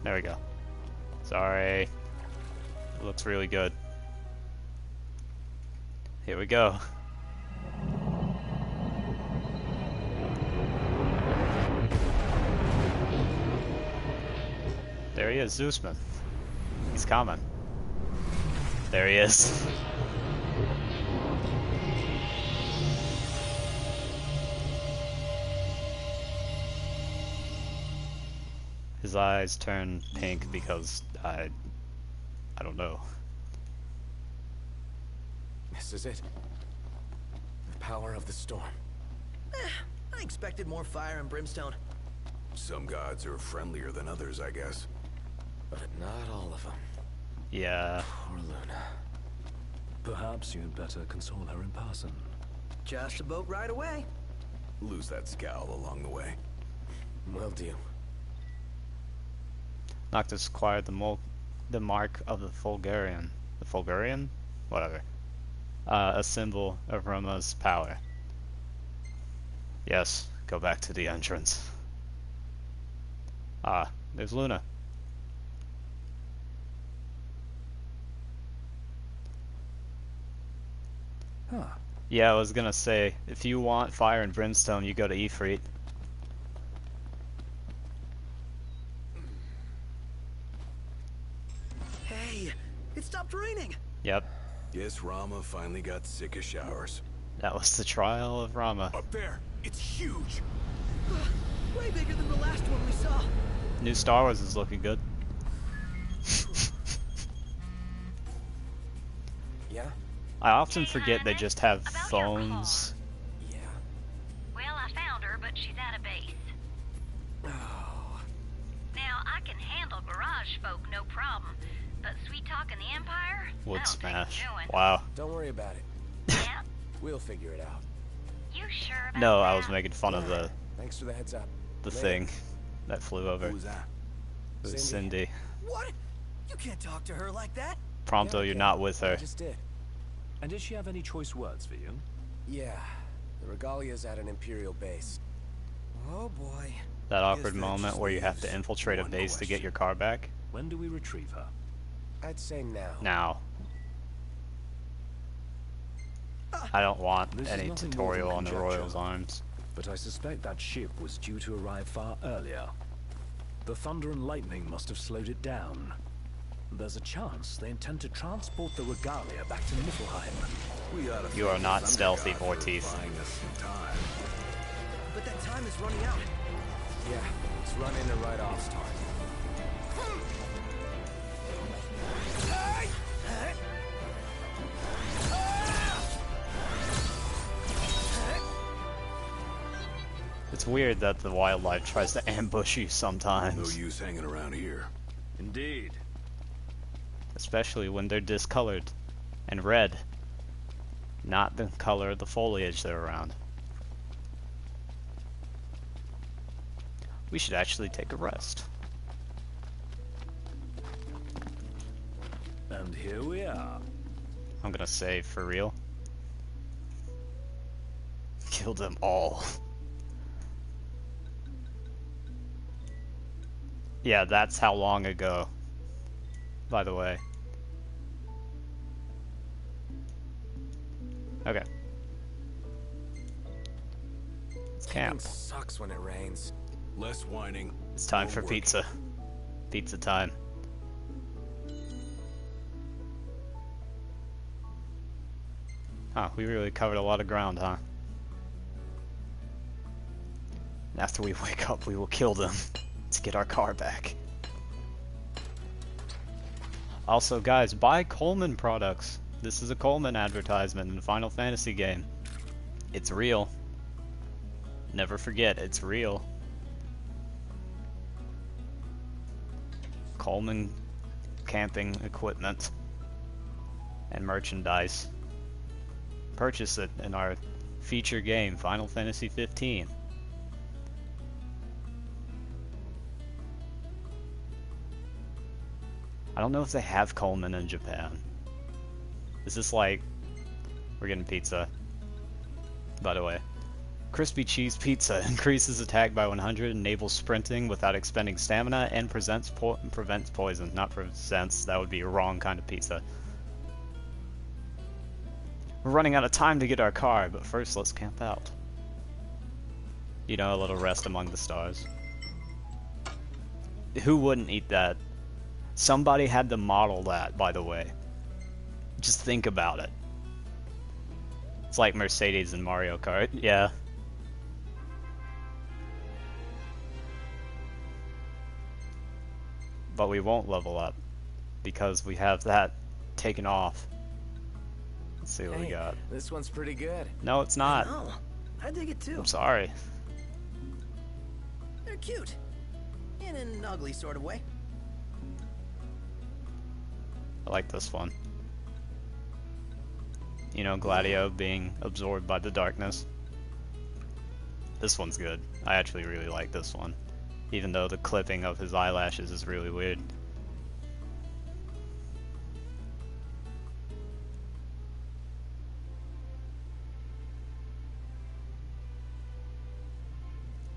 There we go. Sorry. It looks really good. Here we go. There he is, Zeusman. He's coming. There he is. His eyes turn pink because I don't know. This is it. The power of the storm. I expected more fire and brimstone. Some gods are friendlier than others, I guess. But not all of them. Yeah. Poor Luna. Perhaps you'd better console her in person. Just a boat ride away. Lose that scowl along the way. Will do. Noctis acquired the mark of the Fulgurian. The Fulgurian? Whatever. A symbol of Roma's power. Yes, go back to the entrance. Ah, there's Luna. Huh. Yeah, I was gonna say, if you want fire and brimstone, you go to Ifrit. Hey, it stopped raining. Yep, Yes, Rama finally got sick of showers. that was the trial of Rama. Up there! It's huge! Way bigger than the last one we saw. New Star Wars is looking good. Yeah? I often forget they just have phones. Yeah. Well, I found her, but she's out of base. Oh. Now, I can handle barrage folk, no problem. But sweet talking the Empire? Would That'll take smash. doing. Wow. Don't worry about it. Yeah? We'll figure it out. You sure about No, that? I was making fun of the Thanks for the heads up. Later. thing that flew over. Who was that? It was Cindy. Cindy. What? You can't talk to her like that. Prompto, Yeah, you're okay. not with I her. just did. And did she have any choice words for you? Yeah. The Regalia's at an Imperial base. Oh boy. That awkward that moment just where you have to leaves infiltrate a one base to get question. your car back. When do we retrieve her? I'd say now. Now. I don't want This is any nothing more tutorial than on the conjecture. Royals' arms. But I suspect that ship was due to arrive far earlier. The thunder and lightning must have slowed it down. There's a chance they intend to transport the Regalia back to Niflheim. We ought to You thank are the not Thunder stealthy, God for Vorteeth. buying us some time. But that time is running out. Yeah, it's running the right off time. It's weird that the wildlife tries to ambush you No sometimes. use hanging around here. Indeed. Especially when they're discolored and red. Not the color of the foliage they're around. We should actually take a rest. And here we are. I'm gonna say, for real. Kill them all. Yeah, that's how long ago. By the way. Okay. Let's camp. Camping sucks when it rains. Less whining. It's time more for working. pizza. Pizza time. Huh, we really covered a lot of ground, huh? And after we wake up, we will kill them to get our car back. Also, guys, buy Coleman products. This is a Coleman advertisement in a Final Fantasy game. It's real. Never forget, it's real. Coleman camping equipment and merchandise. Purchase it in our feature game, Final Fantasy 15. I don't know if they have Coleman in Japan. Is this like... We're getting pizza. By the way. Crispy cheese pizza increases attack by 100, enables sprinting without expending stamina, and prevents poison. Not presents, that would be a wrong kind of pizza. We're running out of time to get our car, but first let's camp out. You know, a little rest among the stars. Who wouldn't eat that Somebody had to model that, by the way. Just think about it. It's like Mercedes and Mario Kart, yeah. But we won't level up because we have that taken off. Let's see what we got. This one's pretty good. No, it's not. Oh, I dig it too. I'm sorry. They're cute. In an ugly sort of way. I like this one. You know, Gladio being absorbed by the darkness. This one's good. I actually really like this one. Even though the clipping of his eyelashes is really weird.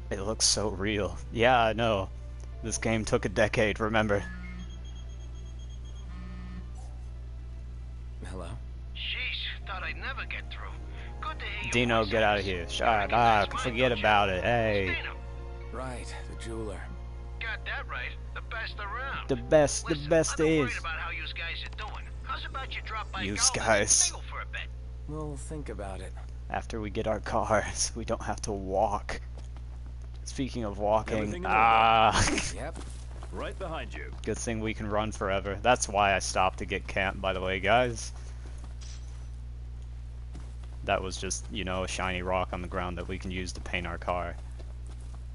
It looks so real. Yeah, I know. This game took a decade, remember? Hello? Sheesh, thought I'd never get through. Good to hear you. Dino, get out of here. Shut up. Forget about it. Hey. Right, the jeweler. Got that right. The best around. The best Listen, is. I'm not worried about how you guys are doing. How's about you drop by You Galvin guys. and mingle for a bit? We'll think about it. After we get our cars, we don't have to walk. Speaking of walking, Everything in Yep. Right behind you. good thing we can run forever. That's why I stopped to get camped, by the way, guys. That was just, you know, a shiny rock on the ground that we can use to paint our car.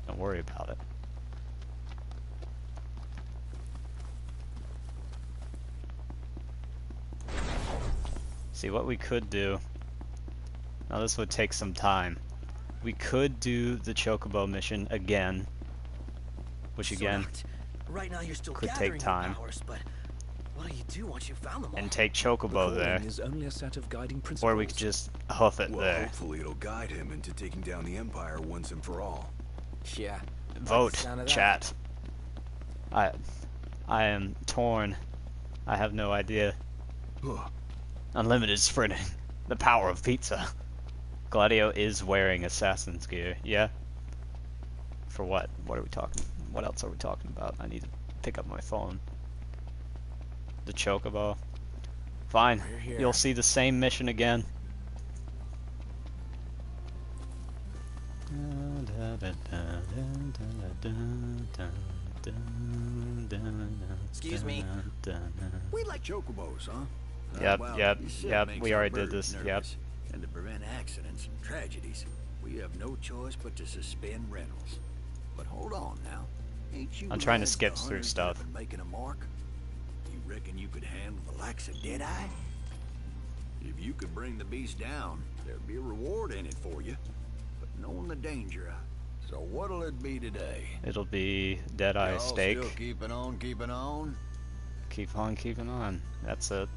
Don't worry about it. See, what we could do... Now this would take some time. We could do the Chocobo mission again. Which again... Right now you're still could gathering take time. Powers, but what do you do once you've found them all? And take Chocobo there. Is only a set of guiding principles. Or we could just hoof it Well, there. hopefully it'll guide him into taking down the Empire once and for all. Yeah. Vote, sound of that. chat. I am torn. I have no idea. Unlimited sprinting. The power of pizza. Gladio is wearing assassin's gear, yeah? For what? What are we talking? What else are we talking about? I need to pick up my phone. The Chocobo. Fine. You'll see the same mission again. Excuse me. We like chocobos, huh? Yep, Well, yep, you said it yep, makes we our already did birds this, yep. nervous. And to prevent accidents and tragedies, we have no choice but to suspend rentals. But hold on now. Ain't you I'm trying to lads skip the through hunters that have stuff. been making a mark? You reckon you could handle the likes of Deadeye? If you could bring the beast down, there'd be a reward in it for you. But knowing the danger, so what'll it be today? It'll be Deadeye Y'all steak. still keeping on, keeping on? Keep on keeping on. That's it.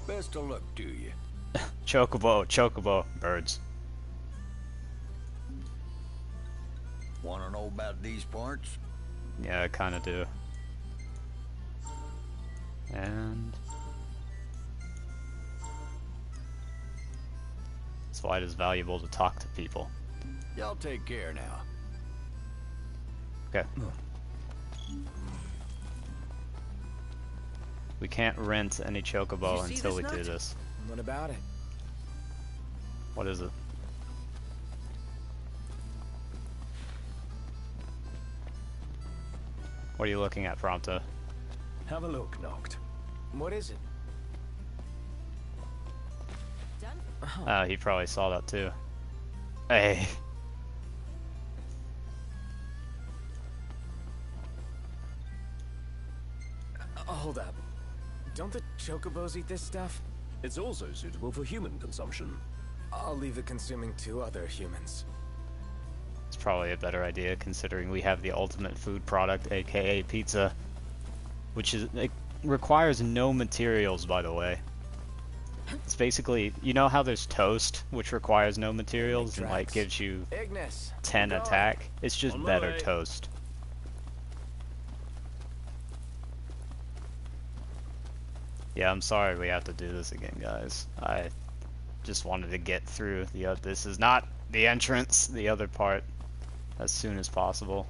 Best of luck to you. Chocobo, Chocobo, birds. Wanna know about these parts? Yeah, I kinda do. And... that's why it is valuable to talk to people. Y'all take care now. Okay. We can't rent any Chocobo until we do this. What about it? What is it? What are you looking at, Prompto? Have a look, Noct. What is it? Oh, he probably saw that too. Hey. Hold up. Don't the chocobos eat this stuff? It's also suitable for human consumption. I'll leave it consuming 2 other humans. It's probably a better idea considering we have the ultimate food product, aka pizza. Which is, it requires no materials, by the way. It's basically, you know how there's toast, which requires no materials and like gives you 10 attack? It's just better toast. Yeah, I'm sorry we have to do this again, guys. I just wanted to get through the this is not the entrance, the other part. as soon as possible.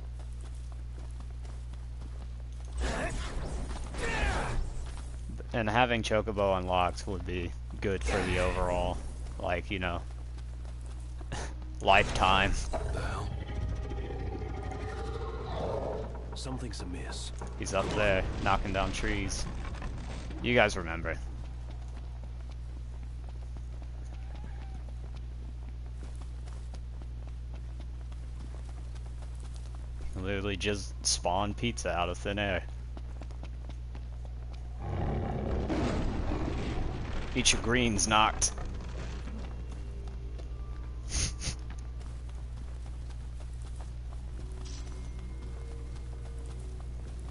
And having Chocobo unlocked would be good for the overall, like, you know, lifetime. What the hell? Something's amiss. He's up there, knocking down trees. You guys remember. Literally just spawn pizza out of thin air. Eat your greens, knocked.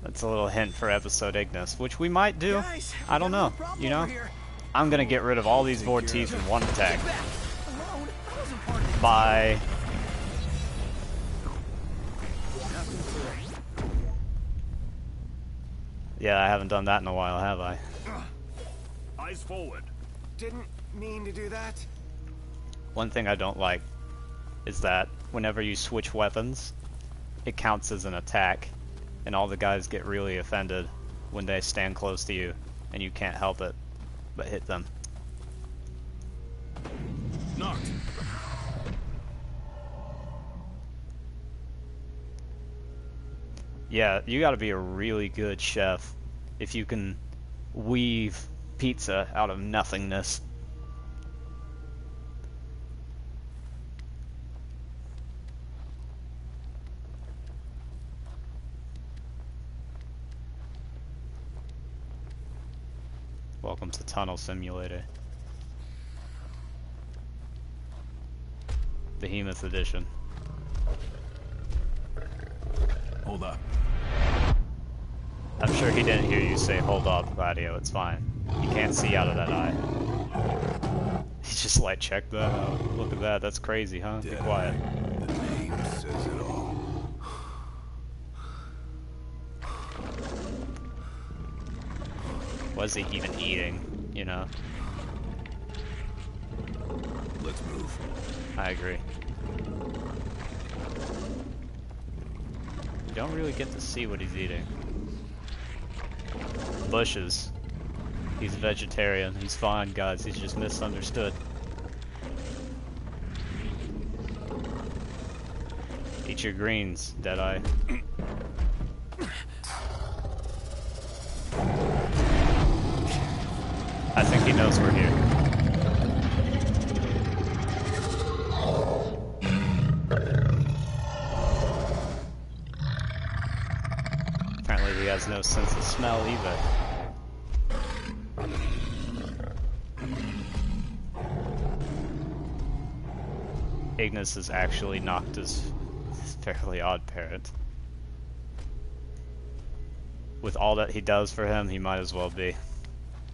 That's a little hint for episode Ignis, which we might do. Guys, I don't know, you know? I'm gonna get rid of all these Vorteeth in one attack. Bye. Yeah, I haven't done that in a while, have I? Eyes forward. Didn't mean to do that. One thing I don't like is that whenever you switch weapons, it counts as an attack, and all the guys get really offended when they stand close to you, and you can't help it but hit them. Knocked. Yeah, you gotta be a really good chef if you can weave pizza out of nothingness. Welcome to Tunnel Simulator. Behemoth Edition. Hold up. I'm sure he didn't hear you say hold up, Gladio, it's fine. You can't see out of that eye. He's just like, check that out. Look at that, that's crazy, huh? Be quiet. The name says it all. Was he even eating, you know? Let's move. I agree. You don't really get to see what he's eating. Bushes. He's a vegetarian. He's fine, guys. He's just misunderstood. Eat your greens, Deadeye. I think he knows we're here. Apparently he has no sense of smell either. Ignis is actually Noctis' Fairly Odd Parent. With all that he does for him, he might as well be,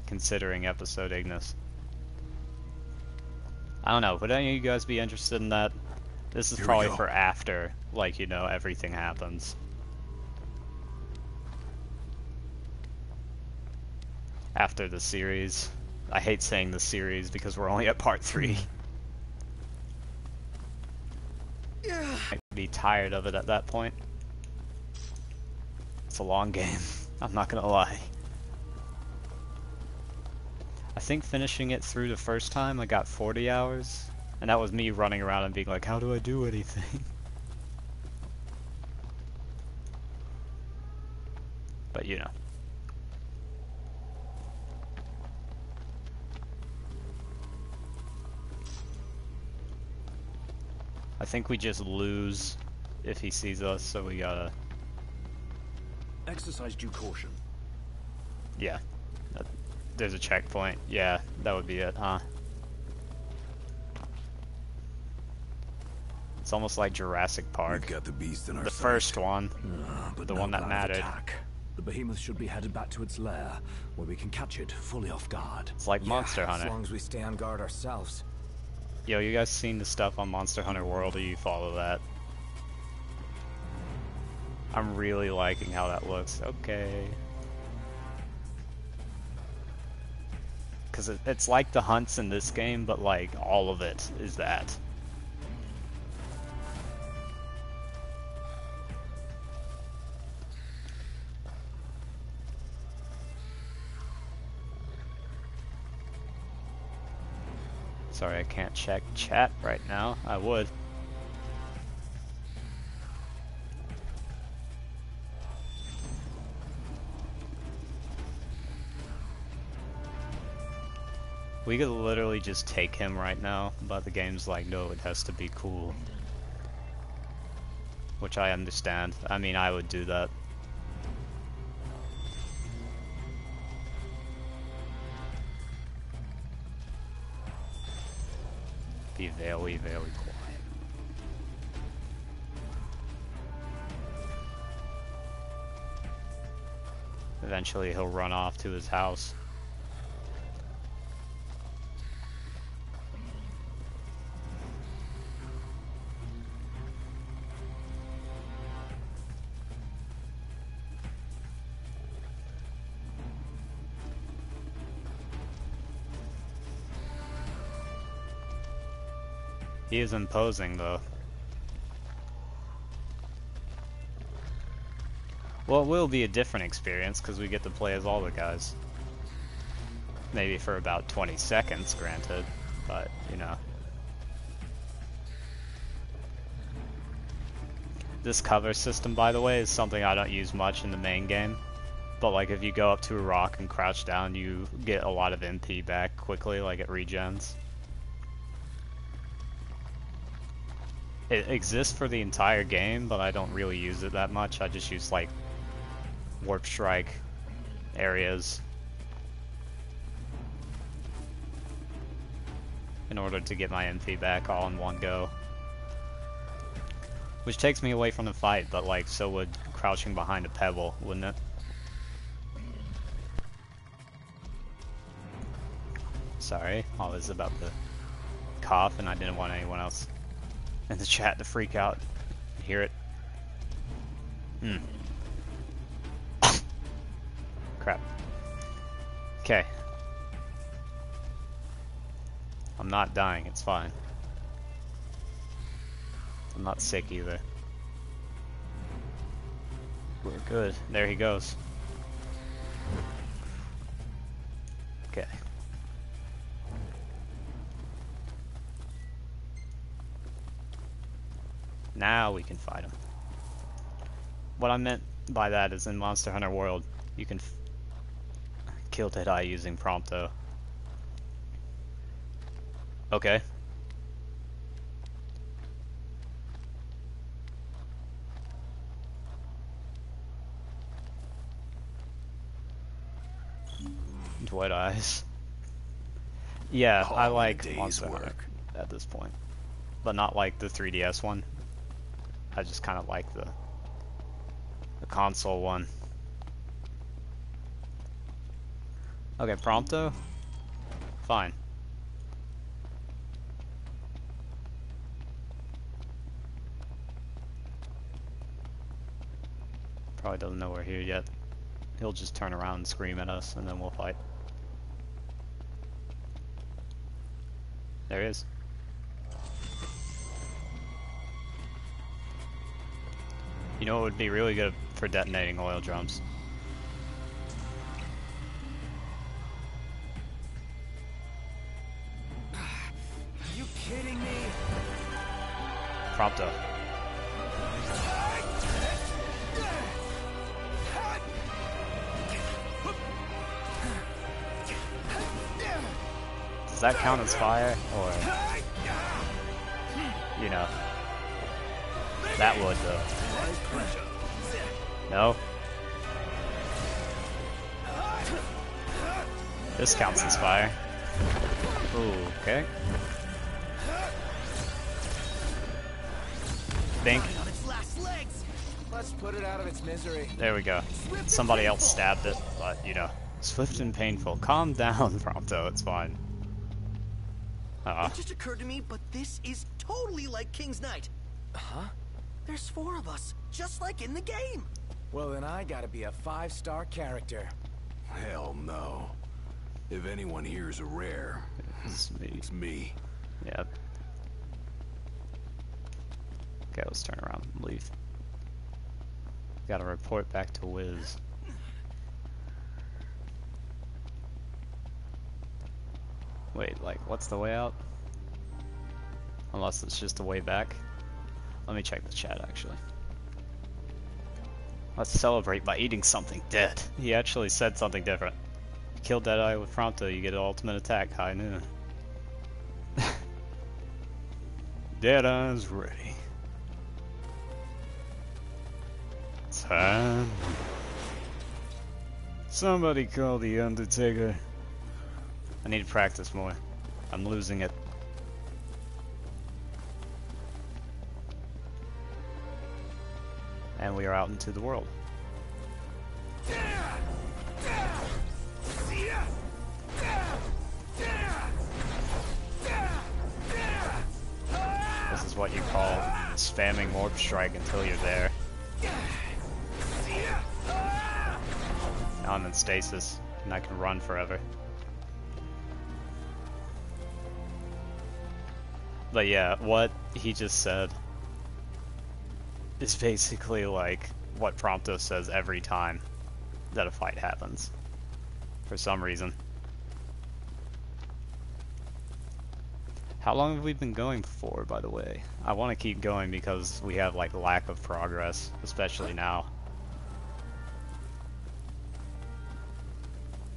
considering episode Ignis. I don't know, would any of you guys be interested in that? This is probably for after, like, you know, everything happens. After the series. I hate saying the series because we're only at part 3. I'd be tired of it at that point. It's a long game, I'm not gonna lie. I think finishing it through the first time I got 40 hours, and that was me running around and being like, how do I do anything? But you know. I think we just lose if he sees us, so we gotta... Exercise due caution. Yeah. There's a checkpoint. Yeah, that would be it, huh? It's almost like Jurassic Park. We've got the beast in our the sight. first one. But the no one that plan of mattered. attack. The behemoth should be headed back to its lair, where we can catch it fully off guard. It's like Monster Hunter. As long as we stay on guard ourselves. Yo, you guys seen the stuff on Monster Hunter World, or you follow that? I'm really liking how that looks. Okay. Because it's like the hunts in this game, but like all of it is that. Sorry, I can't check chat right now. I would. We could literally just take him right now, but the game's like, no, it has to be cool. Which I understand. I mean, I would do that. Be very, very quiet. Eventually he'll run off to his house. He is imposing, though. Well, it will be a different experience, because we get to play as all the guys. Maybe for about 20 seconds, granted, but, you know. This cover system, by the way, is something I don't use much in the main game. But, like, if you go up to a rock and crouch down, you get a lot of MP back quickly, like it regens. It exists for the entire game, but I don't really use it that much. I just use, like, warp strike areas in order to get my MP back all in one go. Which takes me away from the fight, but, like, so would crouching behind a pebble, wouldn't it? Sorry, I was about to cough and I didn't want anyone else in the chat to freak out and hear it. Crap. Okay. I'm not dying, it's fine. I'm not sick either. We're good. There he goes. Okay. Now we can fight him. What I meant by that is in Monster Hunter World, you can kill Deadeye using Prompto. Okay. White eyes. Yeah, I like Monster Hunter at this point, but not like the 3DS one. I just kind of like the console one. Okay, Prompto? Fine. Probably doesn't know we're here yet. He'll just turn around and scream at us, and then we'll fight. There he is. You know what would be really good for detonating oil drums? Are you kidding me? Prompto. Does that count as fire, or, you know, that would though. No? This counts as fire. Ooh, okay. Think. Let's put it out of its misery. There we go. Somebody else stabbed it, but, you know, swift and painful. Calm down, Prompto, it's fine. It just occurred to me, but this is totally like King's Knight. Huh? There's 4 of us, just like in the game. Well, then I gotta be a 5-star character. Hell no. If anyone here is a rare, it's me. Yep. Okay, let's turn around and leave. Gotta report back to Wiz. Wait, like, what's the way out? Unless it's just a way back. Let me check the chat, actually. Let's celebrate by eating something dead. He actually said something different. You kill Deadeye with Prompto, you get an ultimate attack, high noon. Deadeye's ready. Time. Somebody call the Undertaker. I need to practice more. I'm losing it. And we are out into the world. This is what you call spamming Warp Strike until you're there. Now I'm in stasis, and I can run forever. But yeah, what he just said is basically like what Prompto says every time that a fight happens, for some reason. How long have we been going for, by the way? I want to keep going because we have like lack of progress, especially now.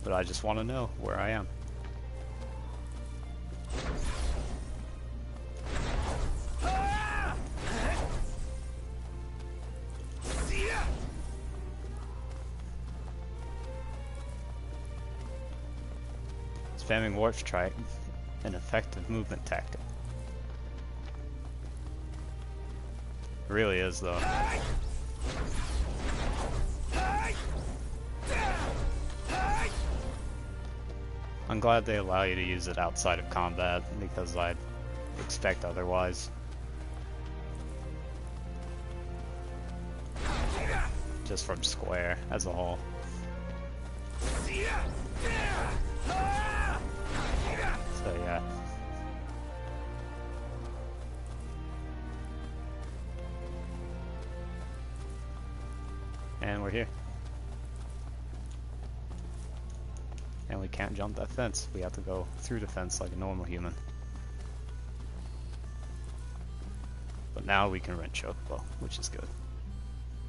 But I just want to know where I am. Spamming Warp Strike, an effective movement tactic. It really is, though. I'm glad they allow you to use it outside of combat, because I'd expect otherwise. Just from Square as a whole. So yeah. And we're here. And we can't jump that fence. We have to go through the fence like a normal human. But now we can rent Chocobo, which is good.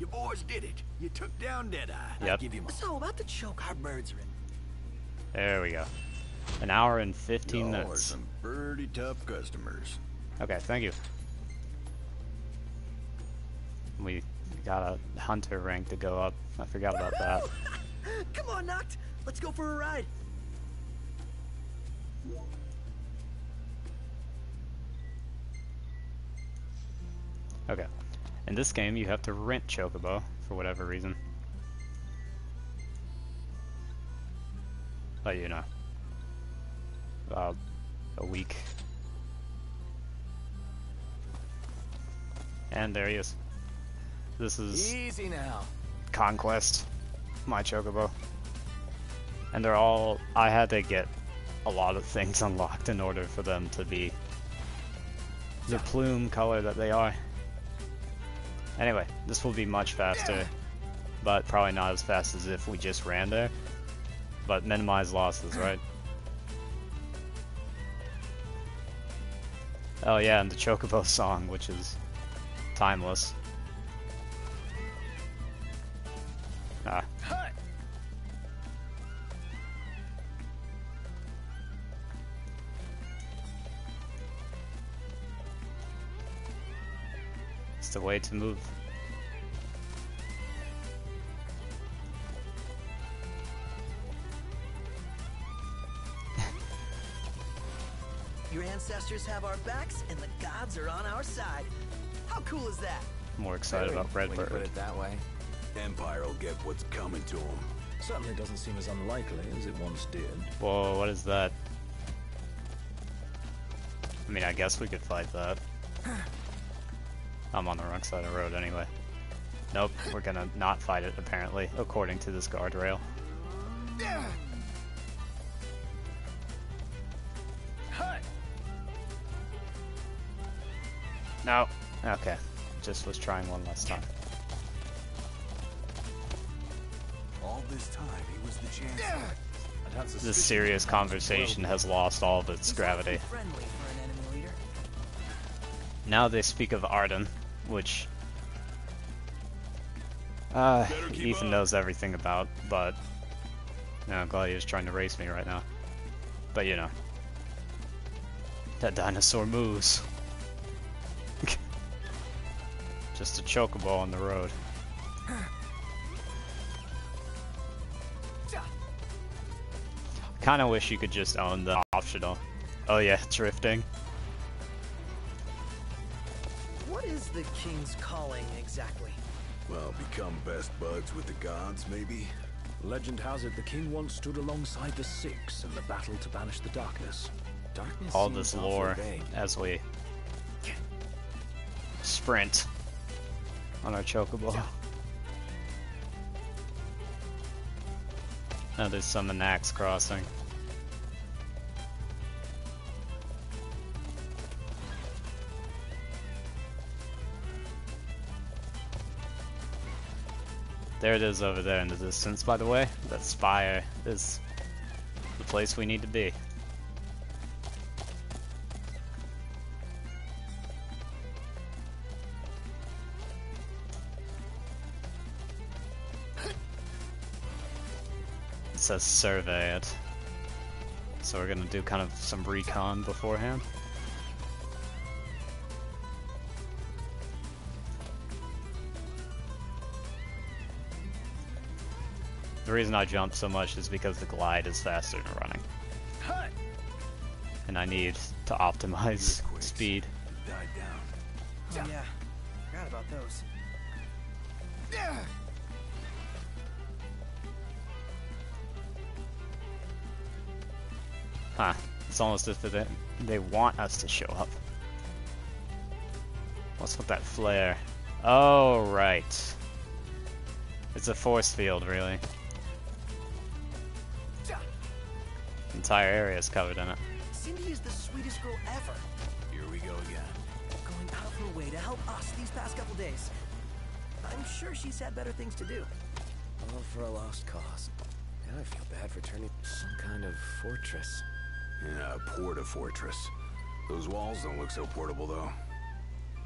You boys did it. You took down Deadeye. Yep. I give you my... So about the choke, our birds are in. There we go. An hour and 15 Y'all minutes. are some pretty tough customers. Okay, thank you. We got a hunter rank to go up. I forgot about that. Come on, Noct. Let's go for a ride. Okay. In this game, you have to rent Chocobo for whatever reason. But you know. About a week. And there he is. This is easy now. Conquest, my Chocobo. And they're all, I had to get a lot of things unlocked in order for them to be the plume color that they are. Anyway, this will be much faster, but probably not as fast as if we just ran there. But minimize losses, right? Oh yeah, and the Chocobo song, which is timeless. Ah. It's the way to move. Your ancestors have our backs, and the gods are on our side. How cool is that? More excited about When you put Redbird. it that way. Empire will get what's coming to them. Certainly doesn't seem as unlikely as it once did. Whoa, what is that? I mean, I guess we could fight that. I'm on the wrong side of the road anyway. Nope, we're gonna not fight it apparently, according to this guardrail. No. Okay. Just was trying one last time. All this time, he was the chance. This serious conversation has lost all of its gravity. Friendly for an enemy leader. Now they speak of Arden, which Ethan knows everything about, but no, Gladiator's trying to race me right now. But you know, that dinosaur moves. Just a chocobo on the road. Kinda wish you could just own the optional. Oh yeah, drifting. What is the King's calling exactly? Well, become best buds with the gods, maybe? Legend has it the king once stood alongside the Six in the battle to banish the darkness. Darkness All this lore as we sprint on our chocobo. Now there's some Axe crossing. There it is over there in the distance, by the way. That spire is the place we need to be. It says survey it. So we're gonna do kind of some recon beforehand. The reason I jump so much is because the glide is faster than running. And I need to optimize speed. Died down. Oh yeah, forgot about those. Huh. It's almost as if they want us to show up. What's with that flare? Oh, right. It's a force field, really. Entire area is covered in it. Cindy is the sweetest girl ever. Here we go again. Going out of her way to help us these past couple days. I'm sure she's had better things to do. All for a lost cause. Now I feel bad for turning some kind of fortress. Yeah, a porta-fortress. Those walls don't look so portable, though.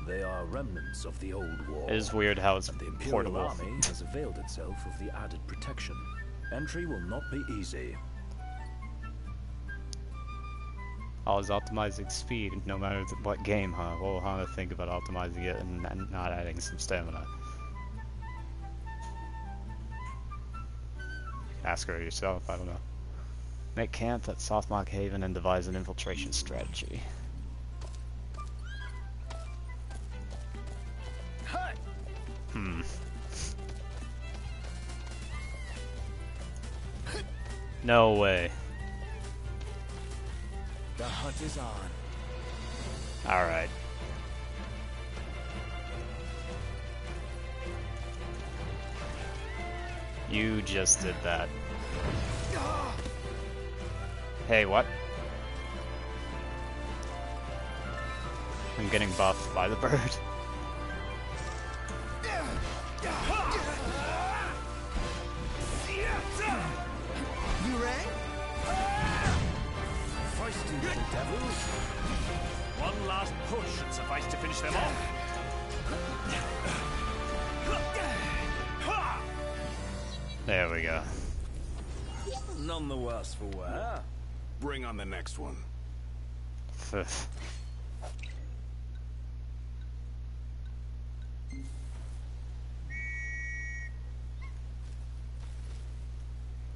They are remnants of the old wall. It is weird how it's and the Imperial portable. army has availed itself of the added protection. Entry will not be easy. Always optimizing speed, no matter what game, huh? Well, how to think about optimizing it and not adding some stamina. Ask her yourself, I don't know. Make camp at Softmark Haven and devise an infiltration strategy. No way. The hunt is on. Alright. You just did that. Hey, what? I'm getting buffed by the bird. You rang? Feisty little devils. One last push should suffice to finish them off. There we go. None the worse for wear. Bring on the next one.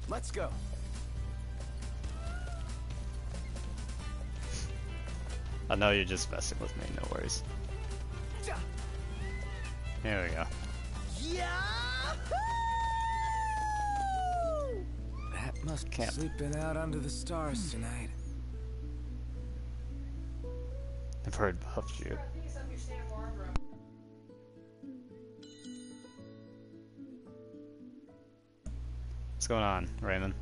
Let's go. I know you're just messing with me, no worries. Here we go. Yeah! That must Camp. sleeping out under the stars tonight. The bird buffed you. What's going on, Raymond?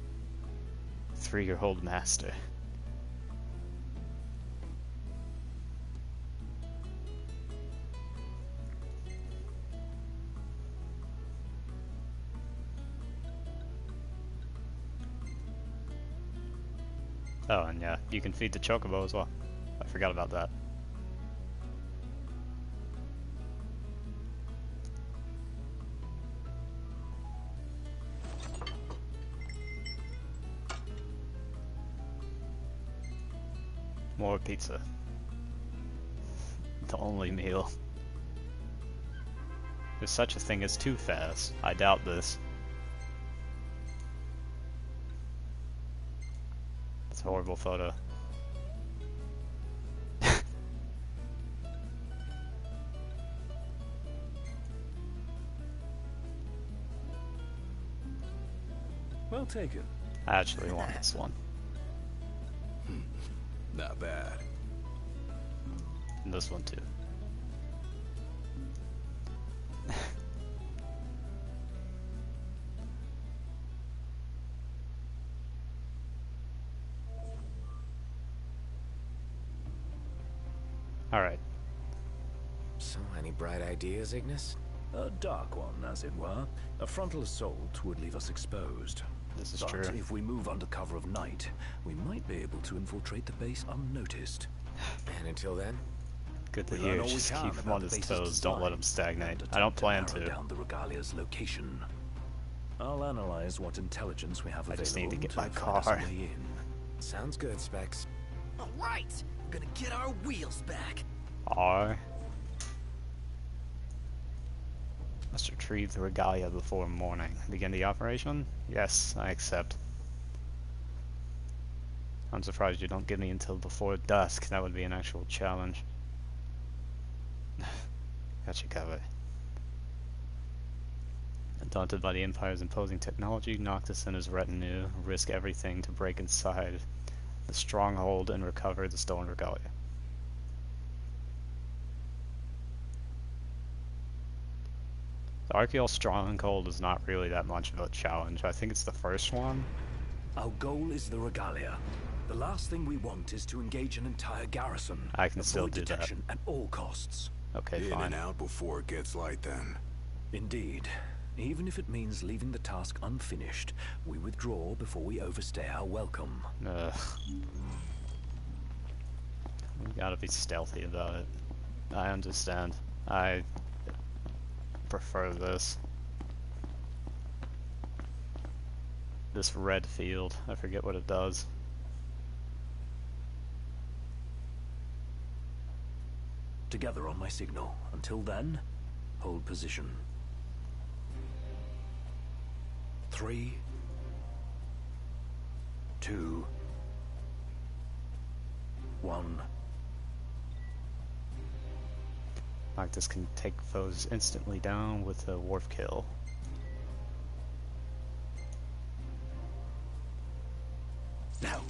3-year-old master. Oh, and yeah, you can feed the chocobo as well. I forgot about that. More pizza. The only meal. There's such a thing as too fast. I doubt this. It's a horrible photo. Well taken. I actually want this one. Not bad. And this one too. Alright. So, any bright ideas, Ignis? A dark one, as it were. A frontal assault would leave us exposed. This is but true. If we move under cover of night, we might be able to infiltrate the base unnoticed. And until then? Good to We hear. learn all we Just can keep him about on the his base's toes. Don't let design him stagnate. and I don't attempt plan narrow to. down the regalia's location. I'll analyze what intelligence we have I available just need to get my find us car. a way in. Sounds good, Specs. All right, we're gonna get our wheels back. R. Must retrieve the regalia before morning. Begin the operation? Yes, I accept. I'm surprised you don't give me until before dusk. That would be an actual challenge. Got you covered. Daunted by the Empire's imposing technology, Noctis and his retinue risk everything to break inside the stronghold and recover the stolen regalia. The Archaeal Stronghold is not really that much of a challenge. I think it's the first one. Our goal is the regalia. The last thing we want is to engage an entire garrison. I can still Avoid do that. detection at all costs. Okay, In fine. and out before it gets light, then. Indeed. Even if it means leaving the task unfinished, we withdraw before we overstay our welcome. Ugh. We gotta be stealthy about it. I understand. I prefer this. This red field. I forget what it does. Together on my signal. Until then, hold position. 3, 2, 1. Noctis can take foes instantly down with a warp kill. Now.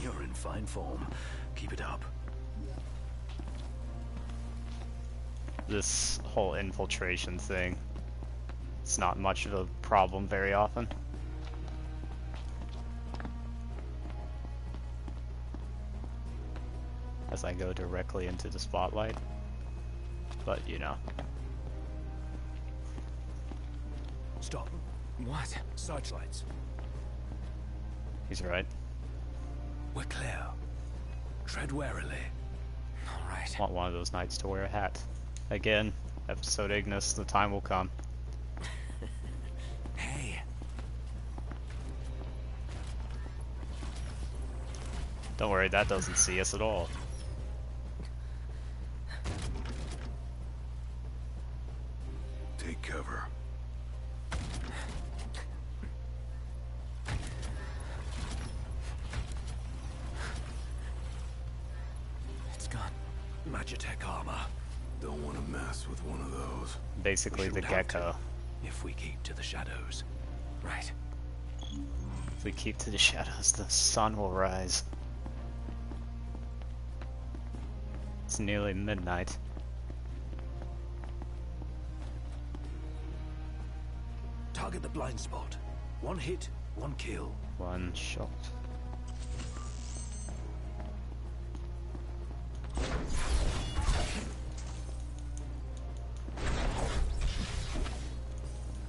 You're in fine form. Keep it up. This whole infiltration thing, it's not much of a problem very often. As I go directly into the spotlight. But, you know. Stop. What? Searchlights. He's right. We're clear. Tread warily. All right. Want one of those knights to wear a hat. Again, episode Ignis, the time will come. Hey. Don't worry, that doesn't see us at all. Take cover. It's gone. Magitech armor. Don't want to mess with one of those. Basically the We shouldn't have gecko. to, if we keep to the shadows. Right. If we keep to the shadows, the sun will rise. It's nearly midnight. Target the blind spot. One hit, one kill. One shot.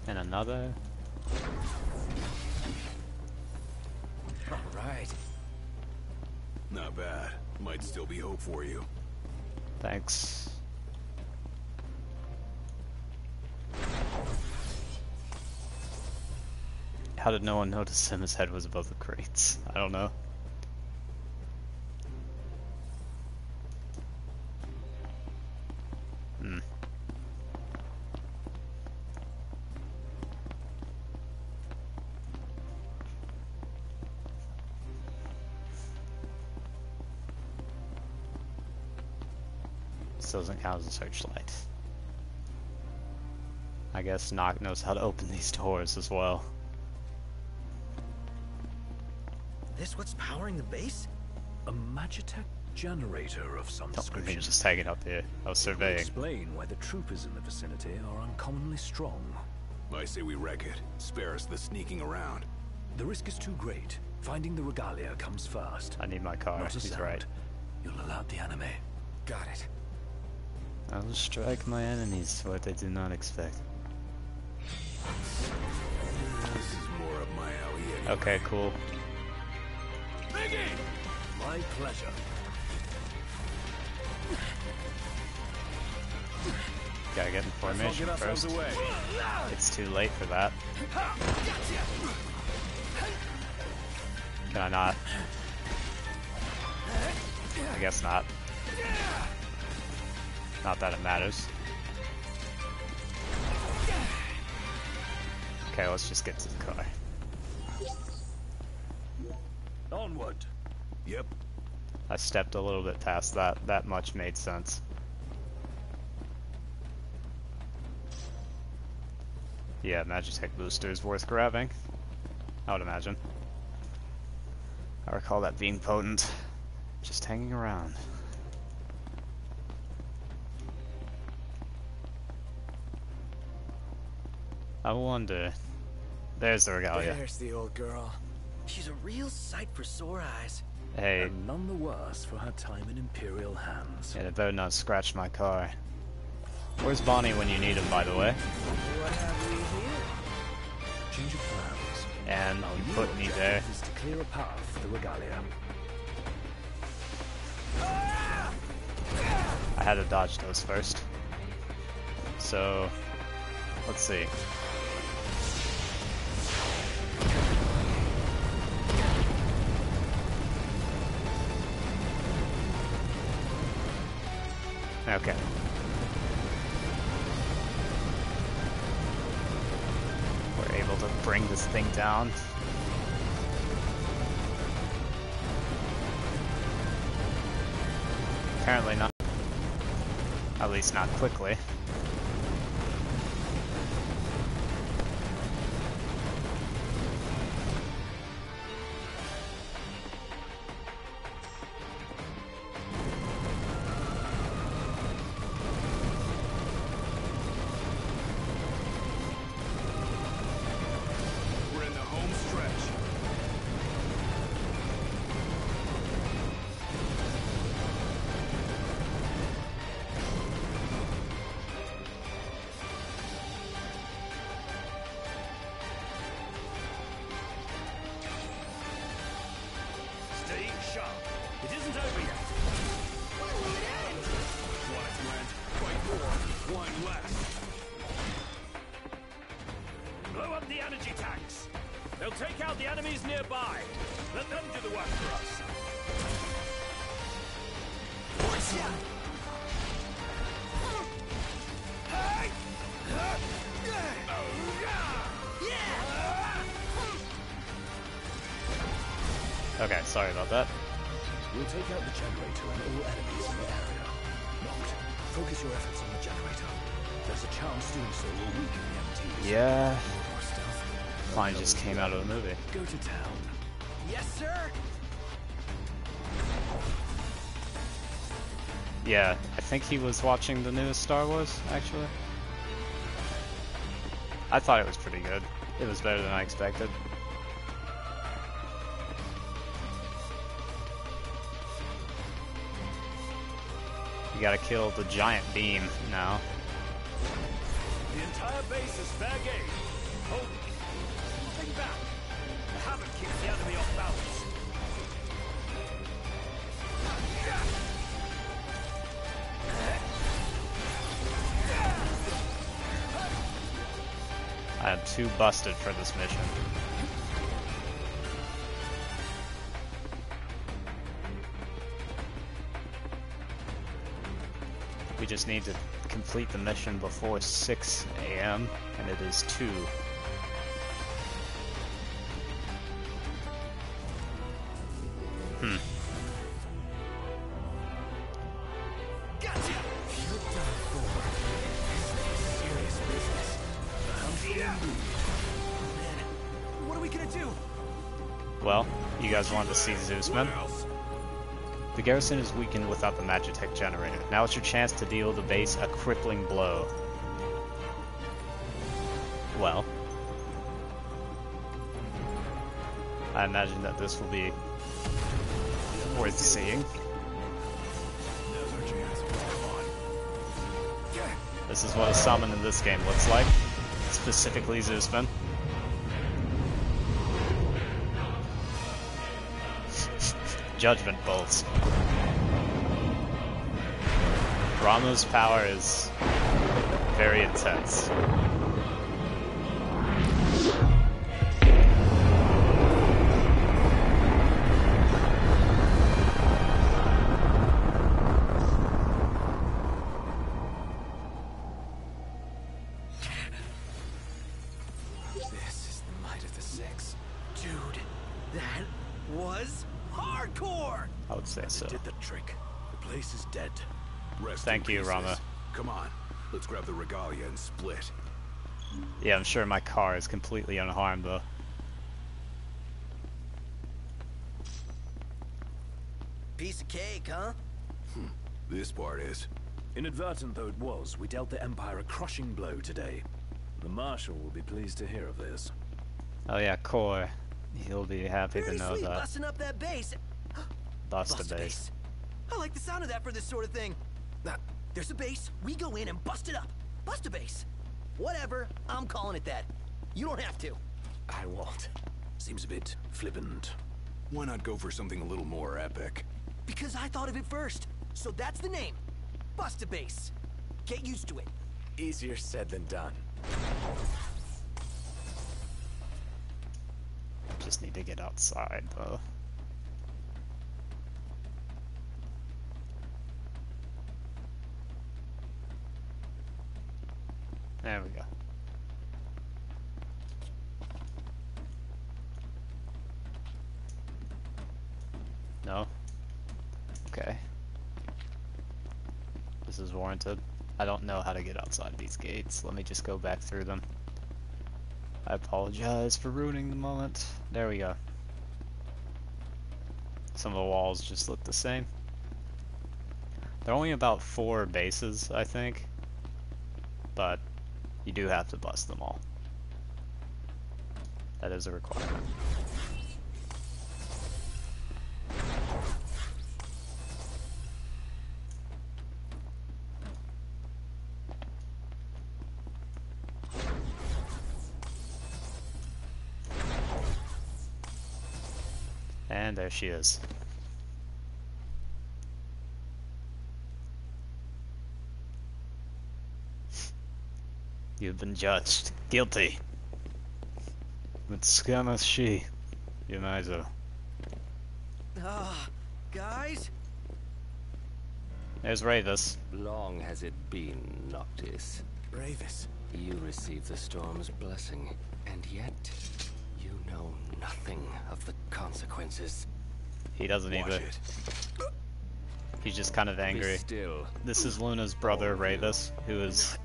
And another. All right. Not bad. Might still be hope for you. Thanks. How did no one notice him? His head was above the crates. I don't know. This doesn't count as a searchlight. I guess Nock knows how to open these doors as well. This what's powering the base? A Magitech generator of some description. Just hanging up here. I was surveying. Explain why the troopers in the vicinity are uncommonly strong. I say we wreck it. Spare us the sneaking around. The risk is too great. Finding the regalia comes first. I need my car. Not a He's sound. right. You'll alert the enemy. Got it. I will strike my enemies what they do not expect. This is more up my alley anyway. Okay, cool. Biggie! My pleasure. Gotta get in formation first. It's too late for that. Can I not? I guess not. Not that it matters. Okay, let's just get to the car. Onward. Yep. I stepped a little bit past that. That much made sense. Yeah, Magitech booster is worth grabbing. I would imagine. I recall that being potent. Just hanging around. I wonder. There's the regalia. There's the old girl. She's a real sight for sore eyes. Hey. And none the worse for her time in Imperial hands. Yeah, they better not scratch my car. Where's Bonnie when you need him, by the way? What have we here? Change of plans. And you put me there. Is to clear a path for the regalia. I had to dodge those first. So, let's see. Okay. We're able to bring this thing down. Apparently not. At least not quickly. We're in the home stretch. Stay sharp. It isn't over yet. One went. Fight more. One less. Blow up the energy tanks. They'll take out the enemies nearby. Let them do the work for us. Okay, sorry about that. We'll take out the generator and all enemies in the area. Noct, focus your efforts on the generator. There's a chance doing so will weaken the MTs. Yeah. More stuff. Mine just came out of the movie. Go to town. Yes, sir. Yeah, I think he was watching the newest Star Wars, actually. I thought it was pretty good. It was better than I expected. You gotta kill the giant beam now. The entire base is fair game. Hold it. Think back. The havoc keeps the enemy off balance. I am too busted for this mission. We just need to complete the mission before 6 a.m. and it is 2. Gotcha! You're done for. Serious business. Man, what are we gonna do? Well, you guys wanted to see Zeusman. The garrison is weakened without the Magitech generator. Now it's your chance to deal the base a crippling blow. Well, I imagine that this will be worth seeing. This is what a summon in this game looks like, specifically Zeusman. Judgment bolts. Rama's power is very intense. This is the might of the Six. Dude, that was hardcore! I would say so. Did the trick. The place is dead. Thank you, Rama. Come on, let's grab the regalia and split. Yeah, I'm sure my car is completely unharmed though. Piece of cake, huh? This part is. Inadvertent though it was, we dealt the Empire a crushing blow today. The Marshal will be pleased to hear of this. Oh yeah, Core. He'll be happy to know Sweet, that. busting up that base. Bust a base. I like the sound of that for this sort of thing. There's a base, we go in and bust it up. Bust a base. Whatever, I'm calling it that. You don't have to. I won't. Seems a bit flippant. Why not go for something a little more epic? Because I thought of it first. So that's the name. Bust a base. Get used to it. Easier said than done. Just need to get outside though. There we go. No? Okay. This is warranted. I don't know how to get outside these gates. Let me just go back through them. I apologize for ruining the moment. There we go. Some of the walls just look the same. There are only about 4 bases, I think. But you do have to bust them all. That is a requirement. And there she is. You've been judged. Guilty. Mit scammers she. Unizo. Guys? There's Ravis. Long has it been, Noctis. Ravis. You received the storm's blessing, and yet you know nothing of the consequences. He doesn't either. He's just kind of angry. This is Luna's brother, Ravis, who is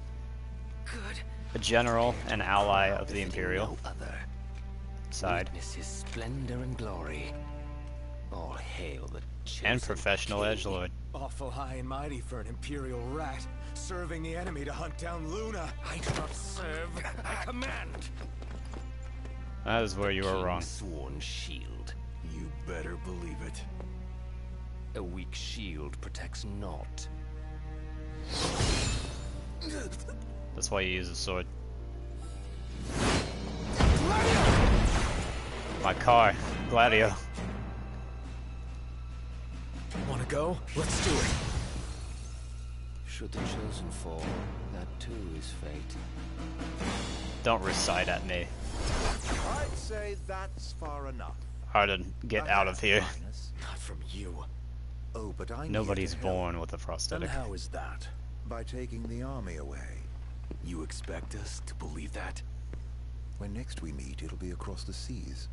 a general and ally of the Imperial side. Witness his splendor and glory. All hail the and professional edgelord. Awful high and mighty for an Imperial rat, serving the enemy to hunt down Luna. I do not serve, I command. That is where you are wrong. Sworn shield. You better believe it. A weak shield protects naught. That's why you use a sword. My car, Gladio. Wanna go? Let's do it. Should the chosen fall, that too is fate. Don't recite at me. I'd say that's far enough. Arden, get out of here. Not from you. Oh, but I Nobody's born with a prosthetic. And how is that? by taking the army away. You expect us to believe that? When next we meet, it'll be across the seas.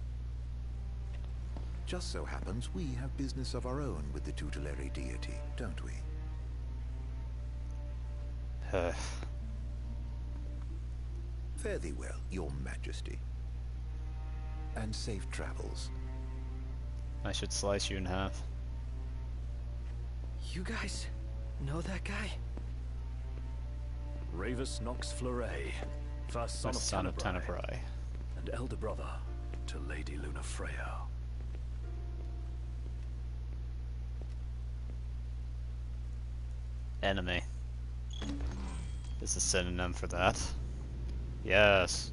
Just so happens we have business of our own with the tutelary deity, don't we? Fare thee well, your majesty. And safe travels. I should slice you in half. You guys know that guy? Ravus Nox Fleuret, first son of Tenebrae, and elder brother to Lady Luna Freya. Enemy. Is a synonym for that. Yes.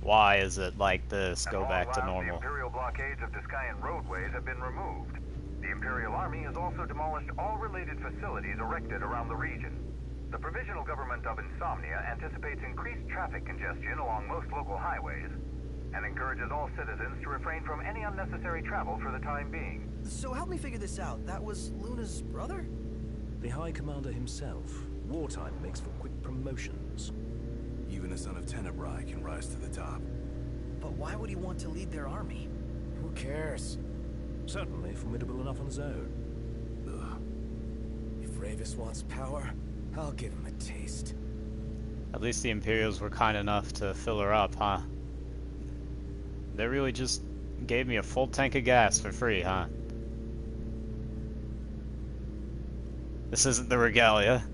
Why is it like this? Go back to normal. The Imperial blockades of Discayan roadways have been removed. The Imperial Army has also demolished all related facilities erected around the region. The Provisional Government of Insomnia anticipates increased traffic congestion along most local highways, and encourages all citizens to refrain from any unnecessary travel for the time being. So help me figure this out. That was Luna's brother? The High Commander himself. Wartime makes for quick promotions. Even a son of Tenebrae can rise to the top. But why would he want to lead their army? Who cares? Certainly formidable enough on his own. If Ravus wants power, I'll give him a taste. At least the Imperials were kind enough to fill her up, huh? They really just gave me a full tank of gas for free, huh? This isn't the regalia.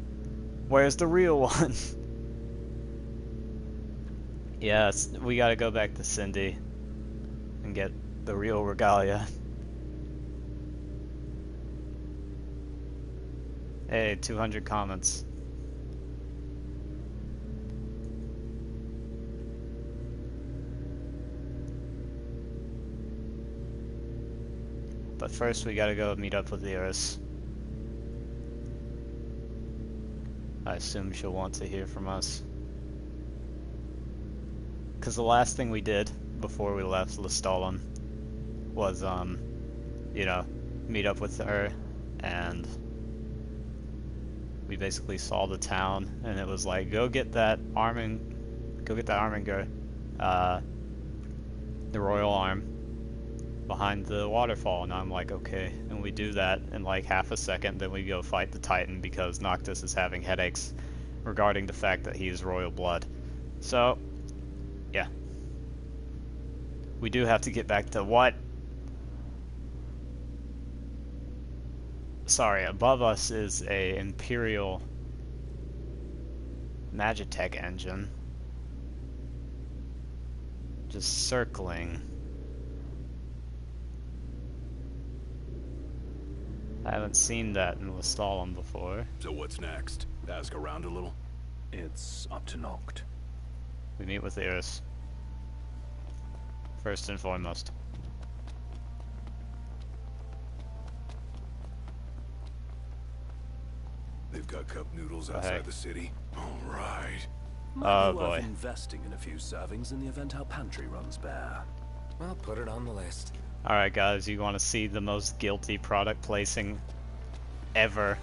Where's the real one? Yes, we gotta go back to Cindy and get the real regalia. Hey, 200 comments. But first we gotta go meet up with Iris. I assume she'll want to hear from us. Because the last thing we did before we left Lestalem was, you know, meet up with her, and we basically saw the town, and it was like, go get that Arminger, the Royal Arm, behind the waterfall, and I'm like, okay, and we do that in like half a second, then we go fight the Titan because Noctis is having headaches regarding the fact that he is royal blood. So, yeah. We do have to get back to what? Sorry, above us is a Imperial Magitech engine. Just circling. I haven't seen that in Lestalem before. So what's next? Ask around a little? It's up to Noct. We meet with Iris. First and foremost. They've got cup noodles outside the city. All right. Might be worth investing in a few servings in the event our pantry runs bare. I'll put it on the list. Alright guys, you want to see the most guilty product placing ever.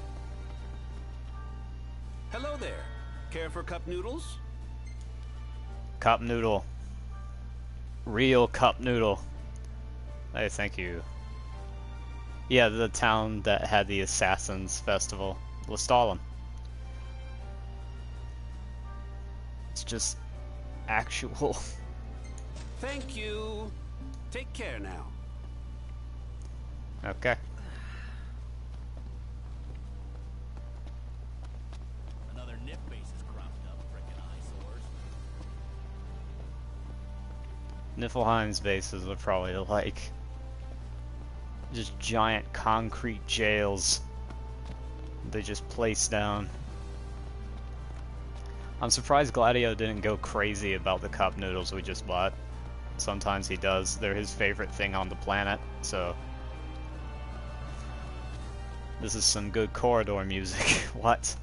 Hello there. Care for cup noodles? Cup noodle. Real cup noodle. Hey, thank you. Yeah, the town that had the Assassins Festival. Lestalem. It's just actual. Thank you. Take care now. Okay. Another nip base is cropped up, frickin' eyesores. Niflheim's bases are probably like just giant concrete jails they just place down. I'm surprised Gladio didn't go crazy about the cup noodles we just bought. Sometimes he does. They're his favorite thing on the planet, so this is some good corridor music. What?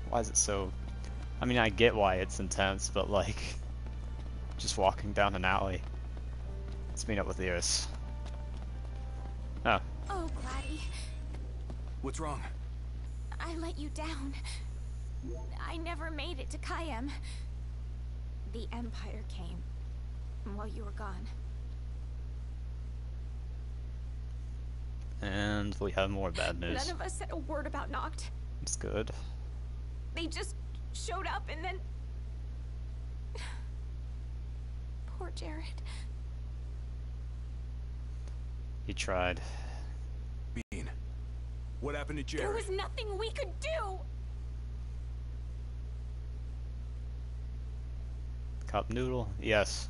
Why is it so... I mean, I get why it's intense, but like, just walking down an alley. Let's meet up with Iris. Oh. Oh, Gladdy. What's wrong? I let you down. I never made it to Kayem. The Empire came while you were gone. And we have more bad news. None of us said a word about Noct. It's good. They just showed up and then... Poor Jared. He tried. Bean, what happened to Jared? There was nothing we could do! Cup noodle? Yes.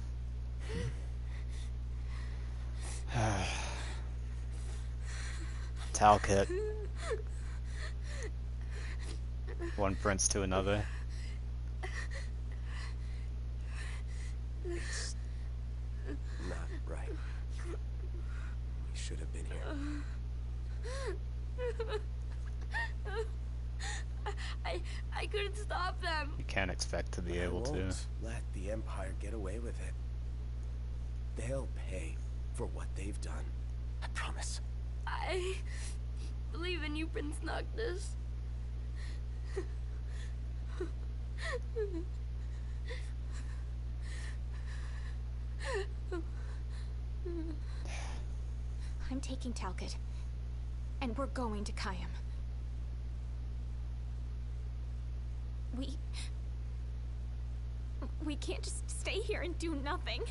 Talcott. One prince to another. It's not right. We should have been here. I couldn't stop them. You can't expect to be able to. I won't let the Empire get away with it. They'll pay for what they've done. I promise. I believe in you, Prince Noctis. I'm taking Talcott, and we're going to Kayem. We can't just stay here and do nothing.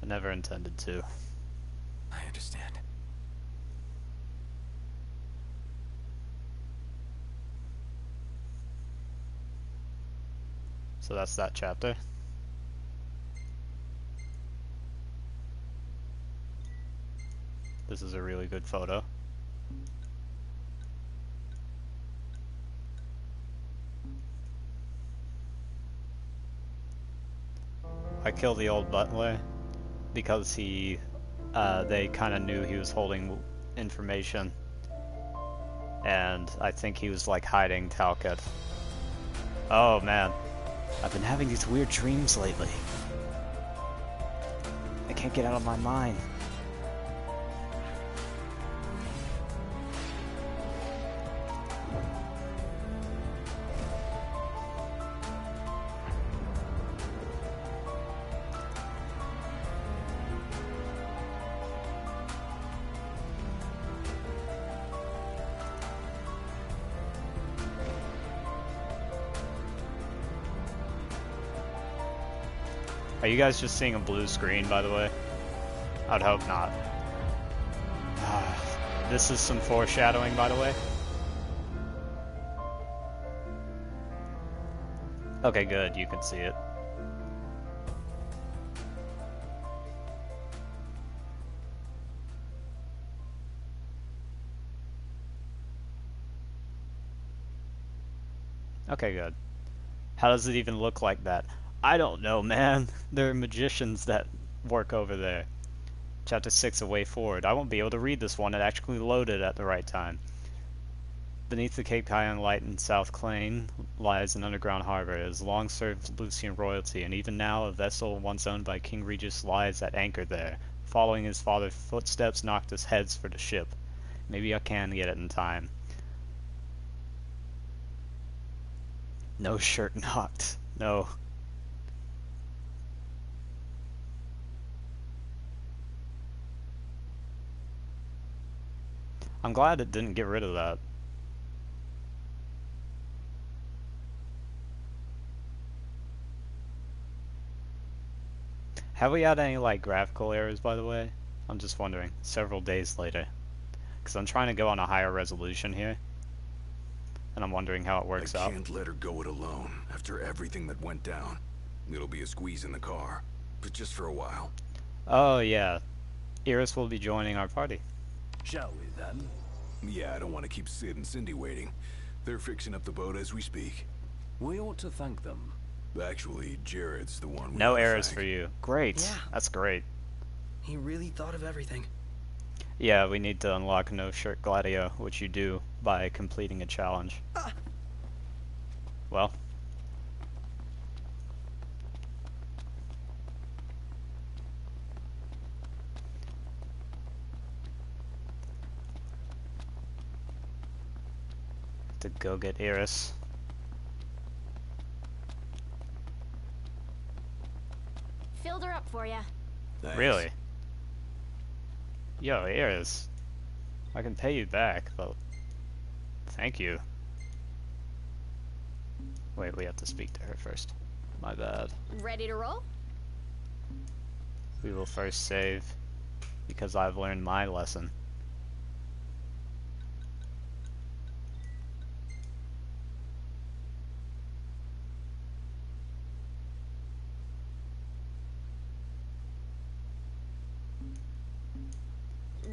I never intended to. I understand. So that's that chapter. This is a really good photo. I killed the old butler because they kind of knew he was holding information, and I think he was like hiding Talcott. Oh man, I've been having these weird dreams lately. I can't get out of my mind. Are you guys just seeing a blue screen, by the way? I'd hope not. This is some foreshadowing, by the way. Okay, good, you can see it. Okay, good. How does it even look like that? I don't know, man. There are magicians that work over there. Chapter 6, A Way Forward. I won't be able to read this one. It actually loaded at the right time. Beneath the Cape Hyon Light in South Clane lies an underground harbor. It has long served Lucian royalty, and even now a vessel once owned by King Regis lies at anchor there. Following his father's footsteps, Noctis heads for the ship. Maybe I can get it in time. No shirt knocked. No. I'm glad it didn't get rid of that. Have we had any, like, graphical errors, by the way? I'm just wondering. Several days later. Because I'm trying to go on a higher resolution here. And I'm wondering how it works out. I can't let her go it alone. After everything that went down. It'll be a squeeze in the car. But just for a while. Oh, yeah. Iris will be joining our party. Shall we then? Yeah, I don't want to keep Sid and Cindy waiting. They're fixing up the boat as we speak. We ought to thank them. Actually, Jared's the one we No gotta errors thank. for you. Great. Yeah. That's great. He really thought of everything. Yeah, we need to unlock No Shirt Gladio, which you do by completing a challenge. Well. to go get Iris. Filled her up for you. Thanks. Really? Yo, Iris. I can pay you back, but thank you. Wait, we have to speak to her first. My bad. Ready to roll? We will first save, because I've learned my lesson.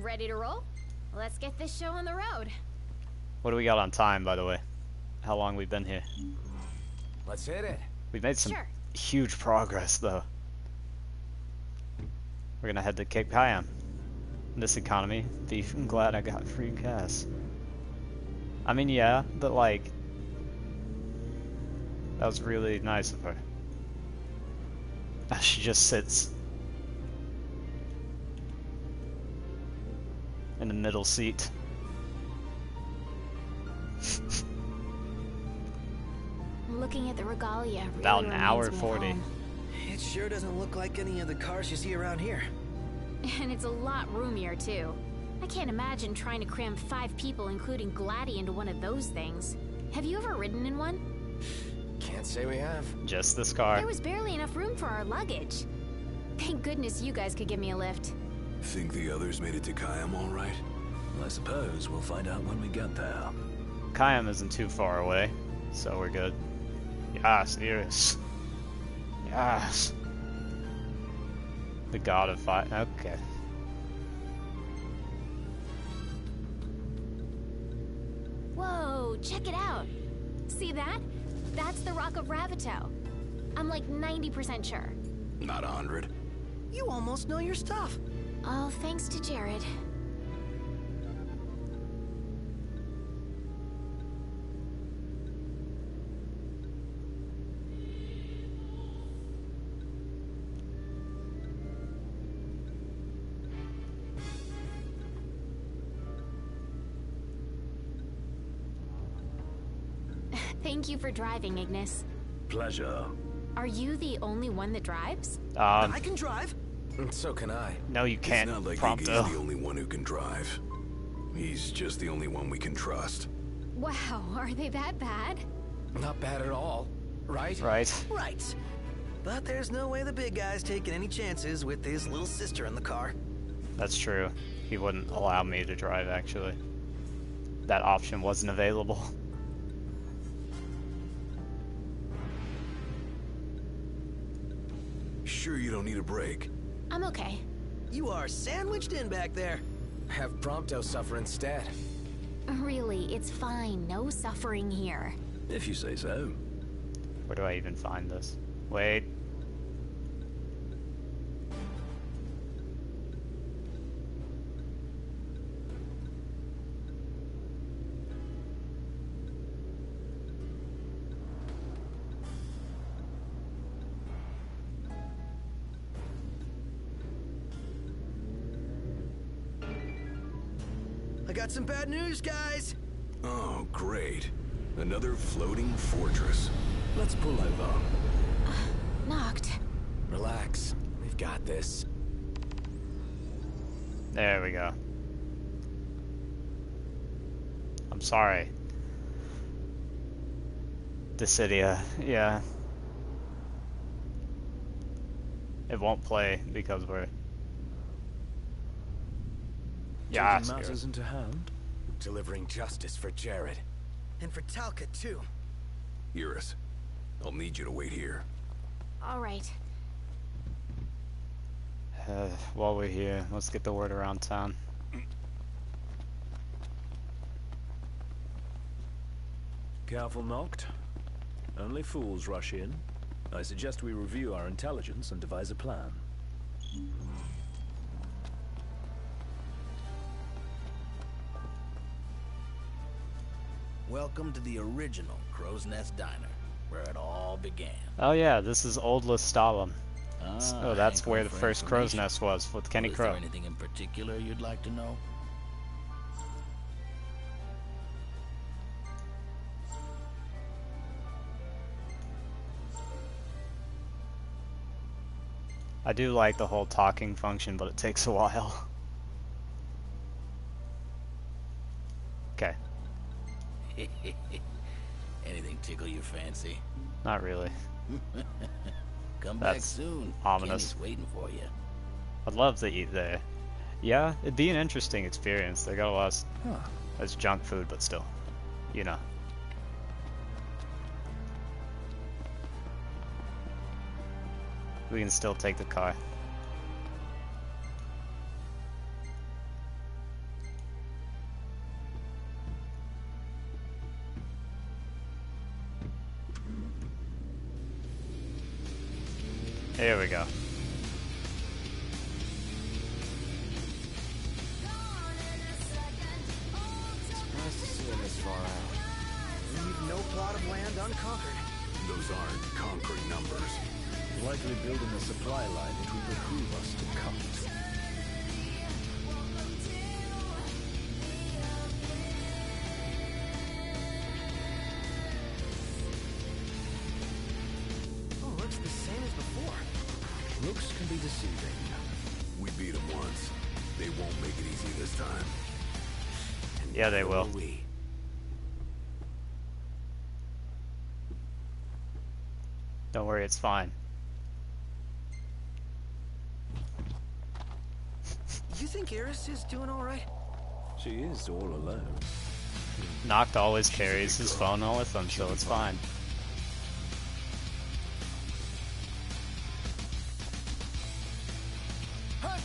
Ready to roll? Let's get this show on the road. What do we got on time, by the way? How long we've been here? Let's hit it. We've made some huge progress, though. We're gonna head to Cape Cayam. This economy, beef, I'm glad I got free gas. I mean, yeah, but like, that was really nice of her. She just sits in the middle seat. Looking at the regalia really About an hour reminds me of 40. home. It sure doesn't look like any of the cars you see around here. And it's a lot roomier, too. I can't imagine trying to cram 5 people, including Gladdy, into one of those things. Have you ever ridden in one? Can't say we have. Just this car. There was barely enough room for our luggage. Thank goodness you guys could give me a lift. Think the others made it to Kayam all right? I suppose we'll find out when we get there. Kayam isn't too far away, so we're good. Yes, Iris. Yes. The god of fire. Okay. Whoa, check it out. See that? That's the Rock of Ravito. I'm like 90% sure. Not 100. You almost know your stuff. All thanks to Jared. Thank you for driving, Ignis. Pleasure. Are you the only one that drives? I can drive. So can I. No, you can't. It's not like Prompto. Iggy's the only one who can drive. He's just the only one we can trust. Wow, are they that bad? Not bad at all, right? Right. Right. But there's no way the big guy's taking any chances with his little sister in the car. That's true. He wouldn't allow me to drive, actually. That option wasn't available. Sure you don't need a break? I'm okay. You are sandwiched in back there. Have Prompto suffer instead. Really, it's fine. No suffering here. If you say so. Where do I even find this? Wait. I got some bad news, guys. Oh, great. Another floating fortress. Let's pull over. Knocked. Relax. We've got this. There we go. I'm sorry. Dissidia, yeah. It won't play because we're... Yeah, Taking matters into hand. Delivering justice for Jared. And for Talca, too. Iris, I'll need you to wait here. All right. While we're here, let's get the word around town. Careful, Noct. Only fools rush in. I suggest we review our intelligence and devise a plan. Welcome to the original Crow's Nest Diner, where it all began. Oh yeah, this is Old Lestalem. Oh, that's Hank, where our the friend first from crow's Asia. nest was, with Kenny Is Crow. there anything in particular you'd like to know? I do like the whole talking function, but it takes a while. Okay. Anything tickle your fancy? Not really. Come back That's soon. ominous. Kenny's waiting for you. I'd love to eat there. Yeah, it'd be an interesting experience. They got a lot of... It's junk food, but still. You know. We can still take the car. Here we go. Surprised to see him this far out. Leave no plot of land unconquered. Those aren't concrete numbers. Likely building a supply line it would behoove us to cut. Oh, looks the same as before. Looks can be deceiving. We beat them once. They won't make it easy this time. Yeah, they will. Don't worry, it's fine. You think Eris is doing all right? She is all alone. Noct always carries his phone all with him, so it's fine.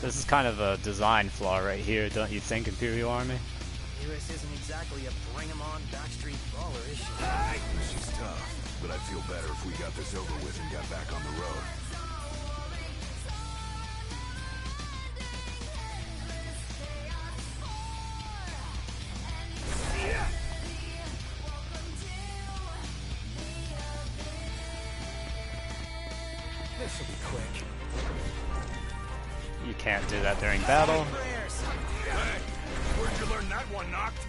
This is kind of a design flaw right here, don't you think, Imperial Army? Eris isn't exactly a bring-em-on backstreet brawler, is she? She's tough, but I'd feel better if we got this over with and got back on the road. This'll be quick. You can't do that during battle. Hey, where'd you learn that one, Noct?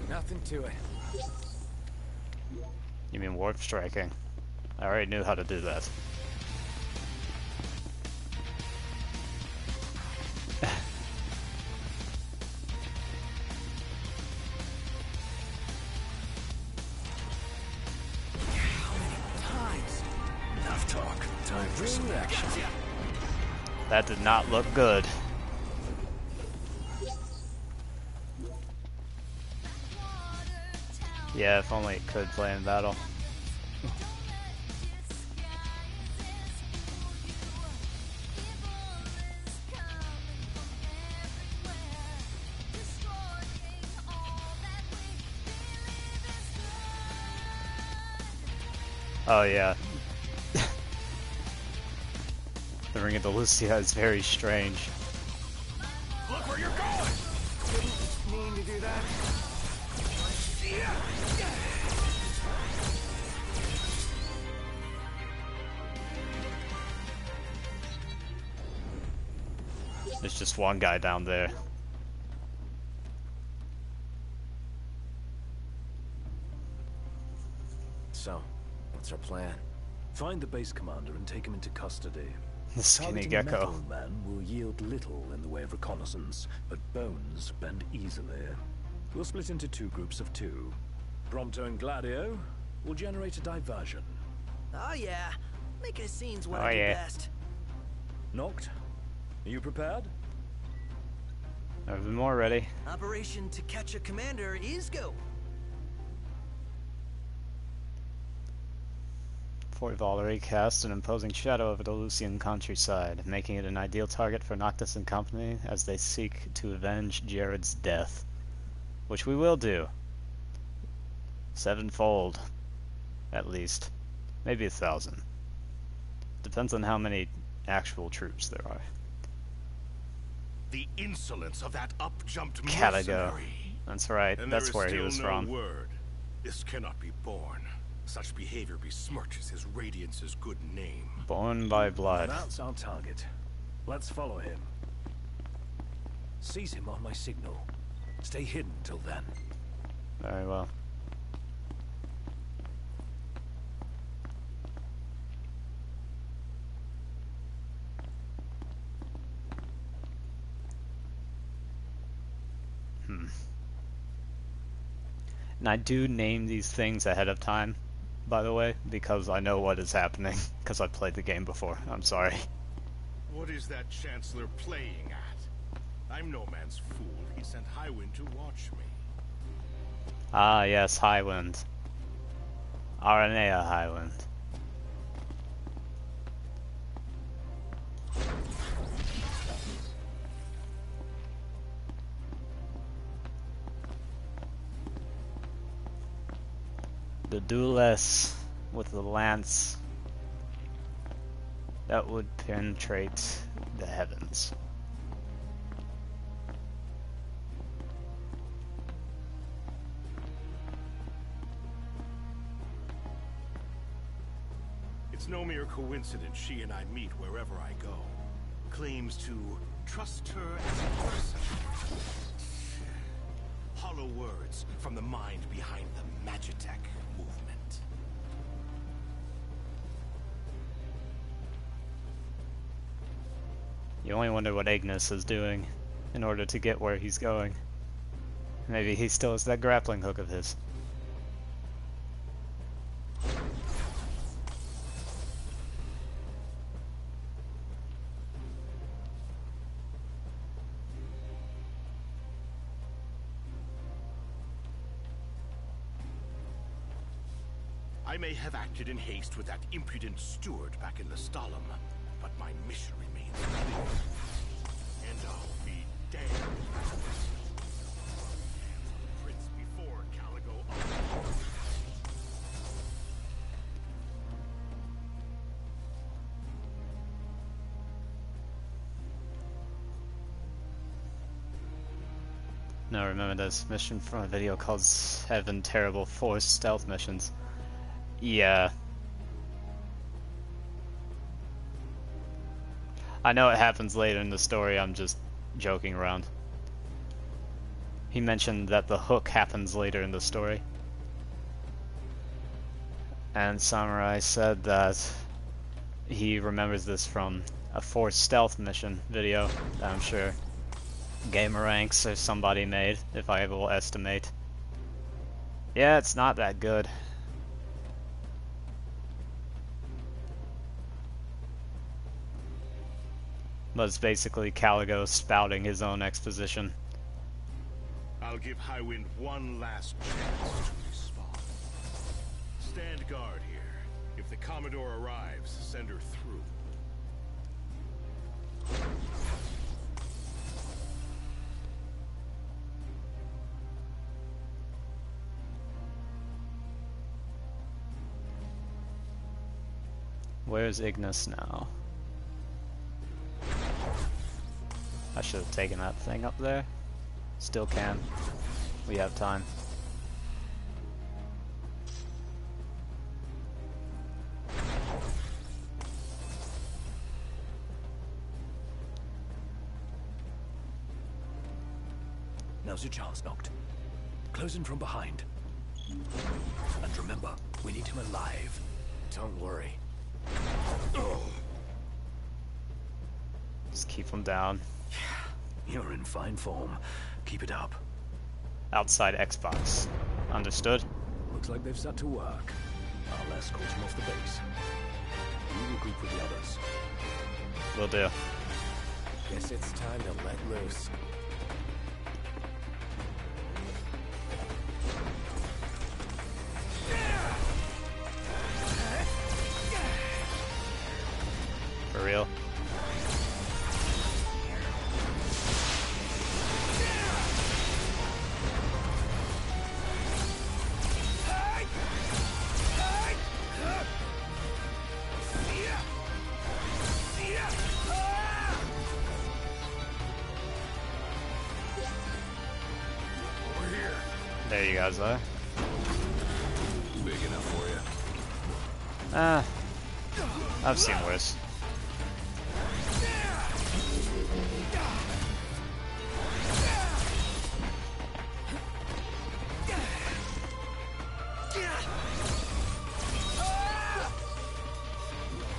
Nothing to it. You mean warp striking? I already knew how to do that. Enough talk. Time for some action. That did not look good. Yeah, if only it could play in battle. Oh yeah. The Ring of the Lucia is very strange. Look where you're going! Didn't mean to do that. There's just one guy down there. So, what's our plan? Find the base commander and take him into custody. The skinny Targeting gecko. Metal Man will yield little in the way of reconnaissance, but bones bend easily. We'll split into 2 groups of 2. Prompto and Gladio will generate a diversion. Oh yeah, making a scene's what Oh, I do yeah. best. Noct, are you prepared? I've been more ready. Operation To Catch a Commander is go. Fort Valerie casts an imposing shadow over the Lucian countryside, making it an ideal target for Noctis and company as they seek to avenge Jared's death. Which we will do. 7-fold. At least. Maybe 1,000. Depends on how many actual troops there are. The insolence of that up-jumped Catago. mercenary. That's right, And that's there is where he still was no from. word. This cannot be borne. Such behavior besmirches his Radiance's good name. Born by blood. That's our target. Let's follow him. Seize him on my signal. Stay hidden till then. Very well. And I do name these things ahead of time, by the way, because I know what is happening, because I played the game before. I'm sorry. What is that Chancellor playing at? I'm no man's fool. He sent Highwind to watch me. Ah, yes, Highwind. Aranea Highwind. The duelist with the lance that would penetrate the heavens. It's no mere coincidence she and I meet wherever I go. Claims to trust her as a person. Hollow words from the mind behind the Magitech movement. You only wonder what Ignis is doing in order to get where he's going. Maybe he still has that grappling hook of his. I may have acted in haste with that impudent steward back in the Stalem, but my mission remains clear. And I'll be damned. Prince before Caligo. Now remember this mission from a video called 7 Terrible Forced Stealth Missions. Yeah. I know it happens later in the story, I'm just joking around. He mentioned that the hook happens later in the story. And Samurai said that he remembers this from a Forced Stealth mission video that I'm sure Gameranks or somebody made, if I will estimate. Yeah, it's not that good. But it's basically Caligo spouting his own exposition. I'll give Highwind one last chance to respawn. Stand guard here. If the Commodore arrives, send her through. Where's Ignis now? I should have taken that thing up there. Still can. We have time. Now's your chance, Noct. Close in from behind. And remember, we need him alive. Don't worry. Just keep him down. You're in fine form. Keep it up. Outside Xbox. Understood? Looks like they've set to work. I'll escort him off the base. You regroup with the others. Will do. Guess it's time to let loose. For real? There you guys are. Big enough for you? I've seen worse.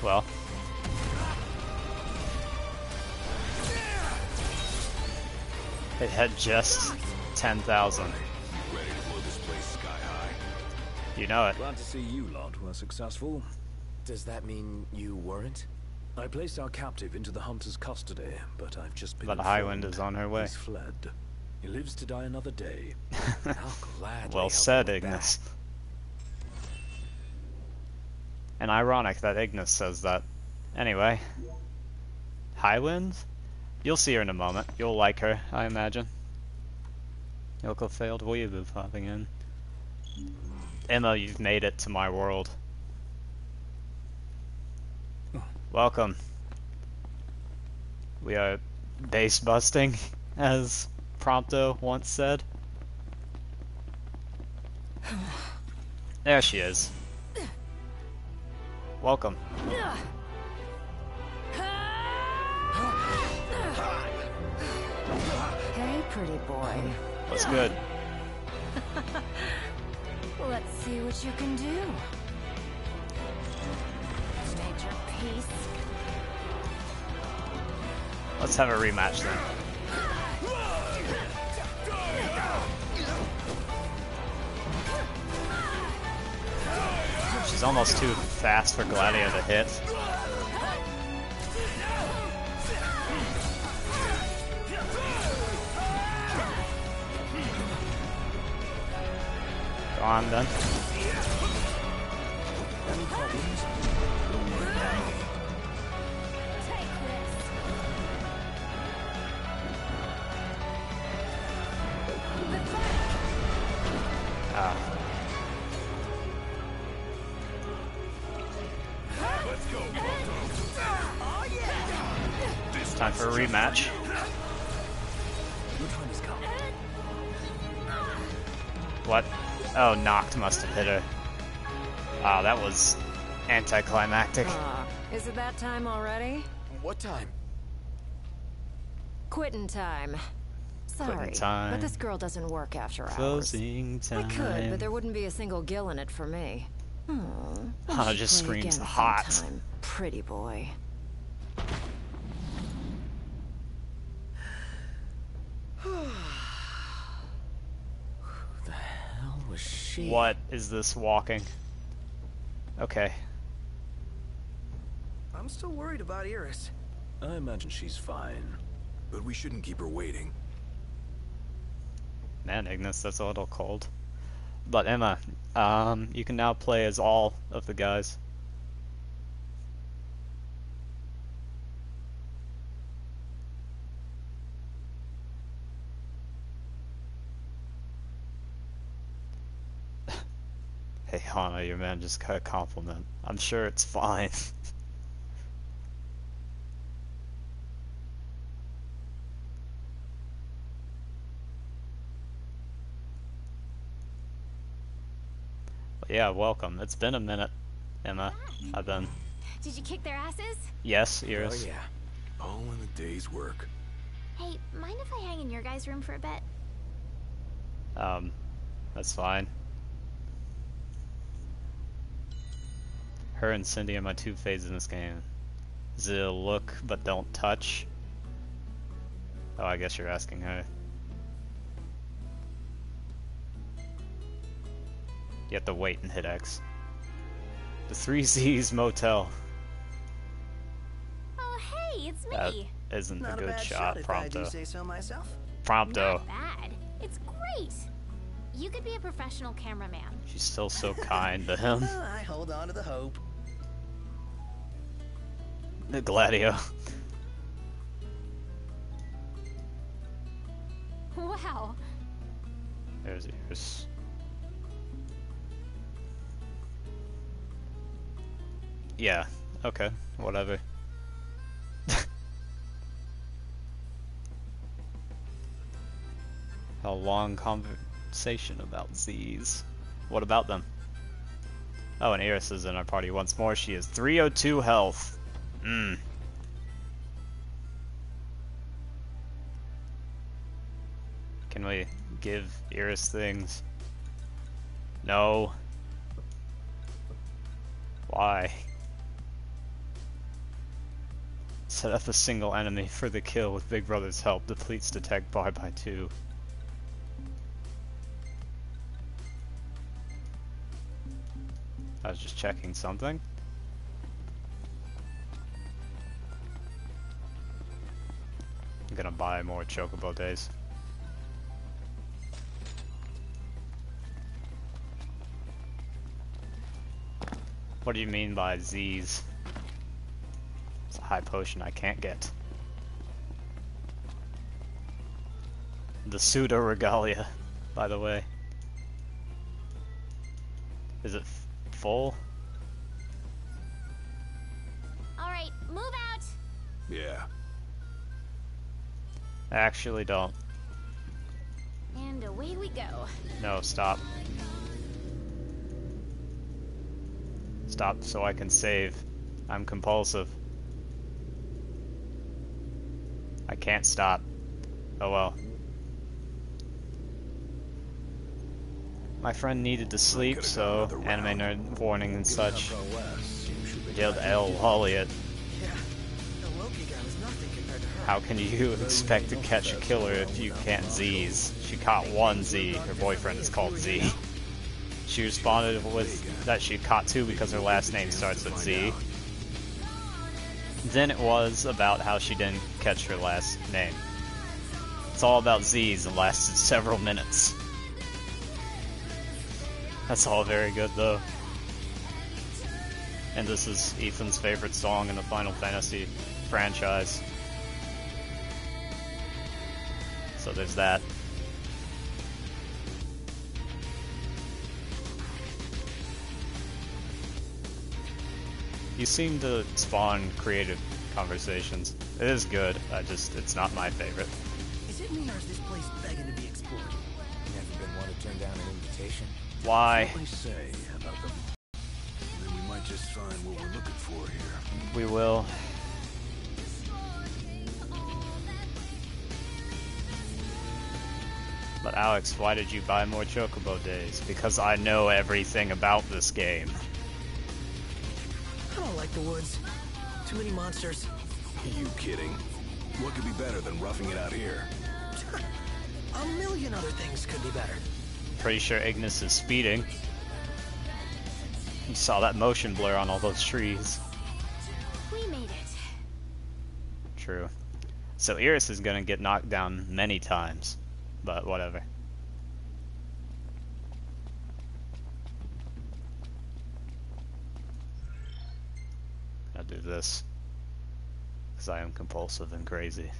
Well. It had just 10,000. Ready to blow this place sky You know it. Glad to see you lot were successful. Does that mean you weren't? I placed our captive into the hunter's custody, but I've just been But Highwind is on her way. He's fled. He lives to die another day. Well said, Ignis. And ironic that Ignis says that. Anyway, Highwind? You'll see her in a moment. You'll like her, I imagine. Yoko failed weeaboo popping in. Emma, you've made it to my world. Welcome. We are base busting, as Prompto once said. There she is. Welcome. Hey, pretty boy. What's good? Let's see what you can do. Made your peace. Let's have a rematch then. She's almost too fast for Gladio to hit. Go on then. Time for a rematch. What? Oh, Noct must have hit her. Wow, that was anticlimactic. Is it that time already? What time? Quitting time. Sorry, Quitting time. but this girl doesn't work after Closing hours. time. I could, but there wouldn't be a single gill in it for me. Oh, it just screams hot. Sometime, pretty boy. The hell was she? What is this walking? Okay. I'm still worried about Iris. I imagine she's fine. But we shouldn't keep her waiting. Man, Ignis, that's a little cold. But Emma, you can now play as all of the guys. Hey Hana, your man just got a compliment. I'm sure it's fine. Yeah, welcome. It's been a minute, Emma. I've been... Did you kick their asses? Yes, Iris. Oh yeah. All in a day's work. Hey, mind if I hang in your guys' room for a bit? That's fine. Her and Cindy are my two faves in this game. They'll look, but don't touch. Oh, I guess you're asking her. You have to wait and hit X. The 3Z's Motel. Oh, hey, it's me. That isn't Not a good bad shot, if I do Prompto. say so myself. Prompto. Not bad. It's great. You could be a professional cameraman. She's still so kind to him. I hold on to the hope. The Gladio. Wow. There's Iris. Yeah, okay, whatever. A long conversation about Z's. What about them? Oh, and Iris is in our party once more. She is 302 health. Can we give Iris things? No. Why? Set up a single enemy for the kill with Big Brother's help. Depletes detect bar by 2. I was just checking something. I'm gonna buy more chocobo days. What do you mean by Z's? It's a high potion I can't get. The pseudo regalia, by the way. Is it full? Alright, move out! Yeah. I actually don't. And away we go. No, stop. Stop so I can save. I'm compulsive. I can't stop. Oh well. My friend needed to sleep, so anime nerd warning and such. Jailed L. Holliot. How can you expect to catch a killer if you can't Z's? She caught one Z. Her boyfriend is called Z. She responded with that she caught two because her last name starts with Z. Then it was about how she didn't catch her last name. It's all about Z's and lasted several minutes. That's all very good though. And this is Ethan's favorite song in the Final Fantasy franchise. So there's that. You seem to spawn creative conversations. It is good, it's not my favorite. Is it me or is this place begging to be explored? Never been one to turn down an invitation? Why? What they say about them. Then we might just find what we're looking for here. We will. But Alex, why did you buy more chocobo days? Because I know everything about this game. I don't like the woods. Too many monsters. Are you kidding? What could be better than roughing it out here? A million other things could be better. Pretty sure Ignis is speeding. You saw that motion blur on all those trees. We made it. True. So Iris is gonna get knocked down many times. But whatever. I'll do this. Because I am compulsive and crazy.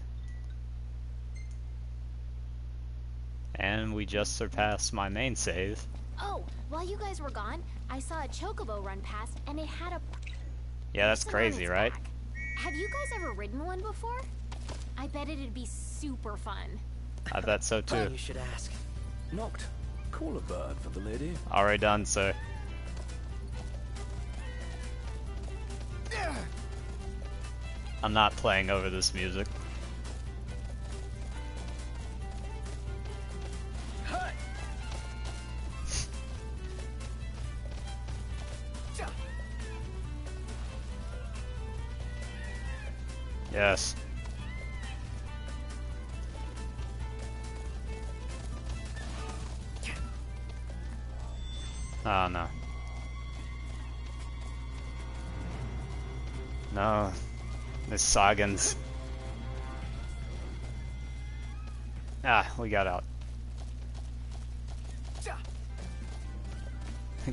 And we just surpassed my main save. Oh, while you guys were gone, I saw a chocobo run past and it had a... Yeah, that's crazy, right? Back. Have you guys ever ridden one before? I bet it'd be super fun. I bet so too. You should ask. Knocked. Call a bird for the lady. Already done, sir. I'm not playing over this music. Yes. Oh no. No. Miss Sagan's. Ah, we got out.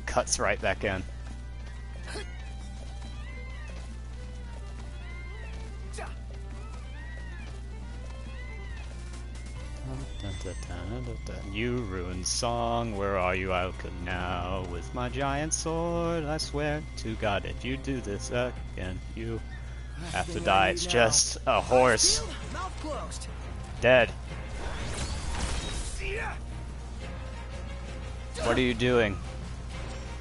Cuts right back in. You ruined song, where are you? I'll come now with my giant sword. I swear to God, if you do this again, you have to die. It's just a horse. Dead. What are you doing?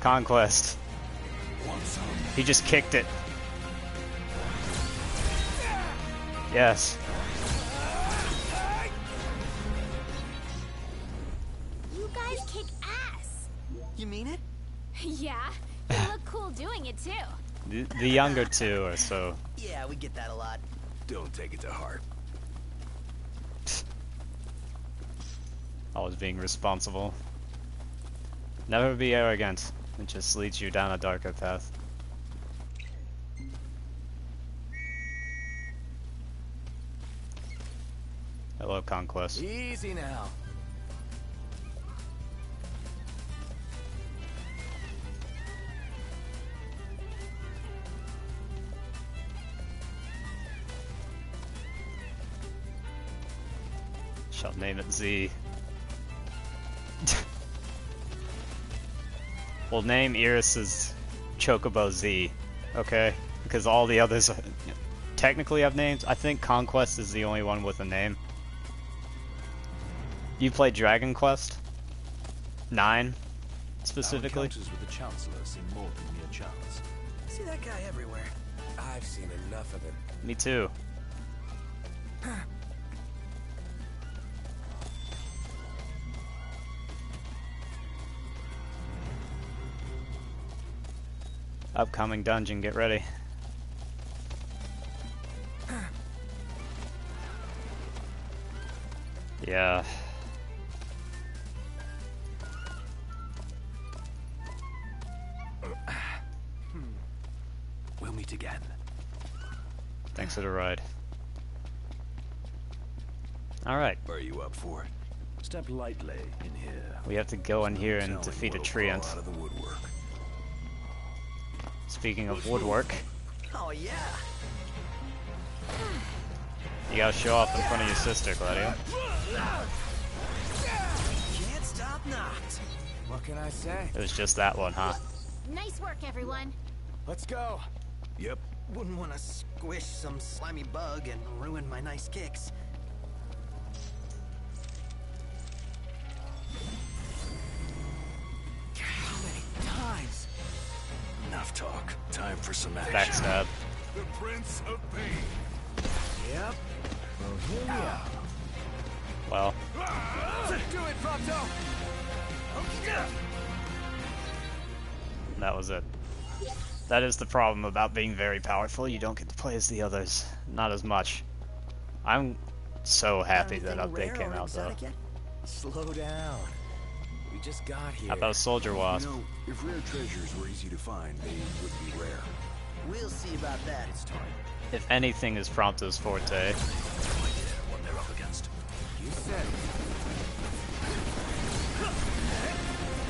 Conquest. He just kicked it. Yes. You guys kick ass. You mean it? Yeah. You look cool doing it too. The younger two or so. Yeah, we get that a lot. Don't take it to heart. Always being responsible. Never be arrogant. It just leads you down a darker path. Hello, Conquest. Easy now. Shall name it Z. We'll name Iris's Chocobo Z, okay? Because all the others technically have names. I think Conquest is the only one with a name. You played Dragon Quest? 9, specifically? Our encounters with the Chancellor seem more than mere chance. See that guy everywhere. I've seen enough of him. Me too. Upcoming dungeon, get ready. Yeah. We'll meet again. Thanks for the ride. Alright. Are you up for it? Step lightly in here. We have to go in here and defeat a treant. Out of the woodwork. Speaking of woodwork, Oh yeah. you gotta show off in front of your sister, Gladio. Can't stop knocked. What can I say? It was just that one, huh? Nice work, everyone. Let's go. Yep. Wouldn't want to squish some slimy bug and ruin my nice kicks. How many times? Enough talk. Time for some action. Backstab. The Prince of Pain. Yep. Well, here we are. Well, Do it, Prompto! that was it. That is the problem about being very powerful. You don't get to play as the others. Not as much. I'm so happy that update came out, though. Slow down. We just got here. How about Soldier Wasp? You know, if rare treasures were easy to find, they would be rare. We'll see about that. It's time. If anything is Prompto's forte. What they're up against. You said it.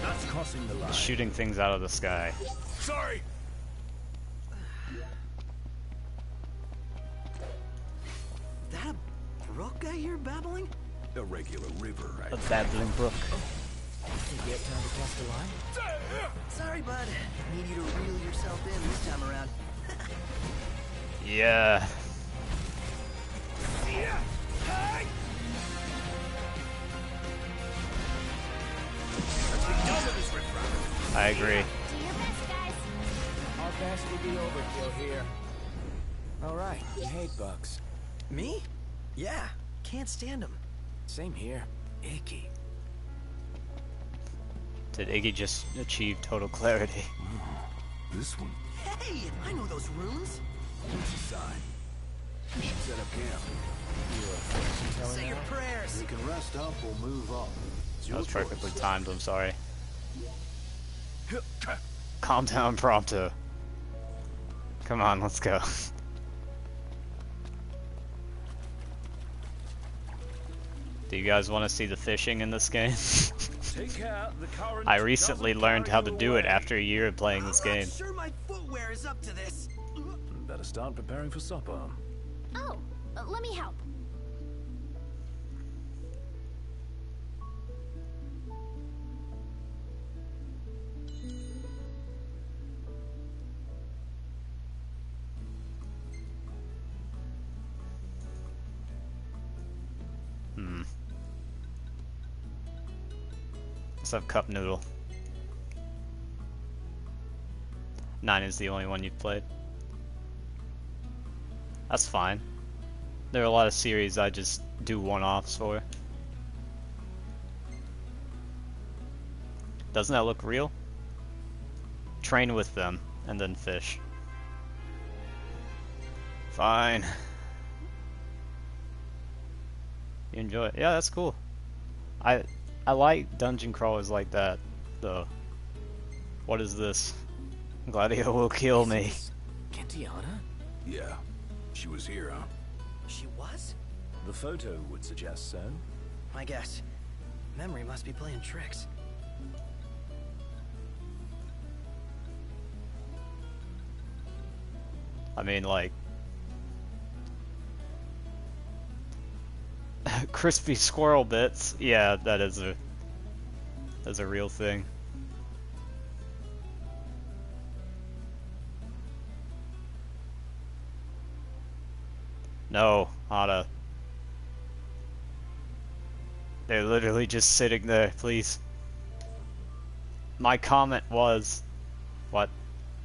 That's crossing the line. Shooting things out of the sky. Sorry. That a brook I hear babbling? A regular river, right? A babbling brook. Think you have time to cross the line? Sorry, bud. Need you to reel yourself in this time around. Yeah. I agree. Do your best, guys. Our best will be overkill here. Alright, you hate bugs. Me? Yeah. Can't stand them. Same here. Icky. Did Iggy just achieve total clarity? This one. Hey, I know those runes. What's the sign? We should set up camp. Say your prayers. You can rest up or move on. It's That your was choice. perfectly timed, I'm sorry. Calm down, Prompto. Come on, let's go. Do you guys want to see the fishing in this game? Take care, the current I recently doesn't learned how to carry do you it away. after a year of playing this game. Sure, my footwear is up to this. Better start preparing for supper. Oh, let me help. Let's have Cup Noodle. 9 is the only one you've played. That's fine. There are a lot of series I just do one-offs for. Doesn't that look real? Train with them, and then fish. Fine. You enjoy it? Yeah, that's cool. I like dungeon crawlers like that, though. What is this? Gladio will kill me. Kentiana? Yeah. She was here, huh? She was? The photo would suggest so. I guess. Memory must be playing tricks. I mean, like... crispy squirrel bits. Yeah, that is a real thing. No, Hana. They're literally just sitting there, please. My comment was, what?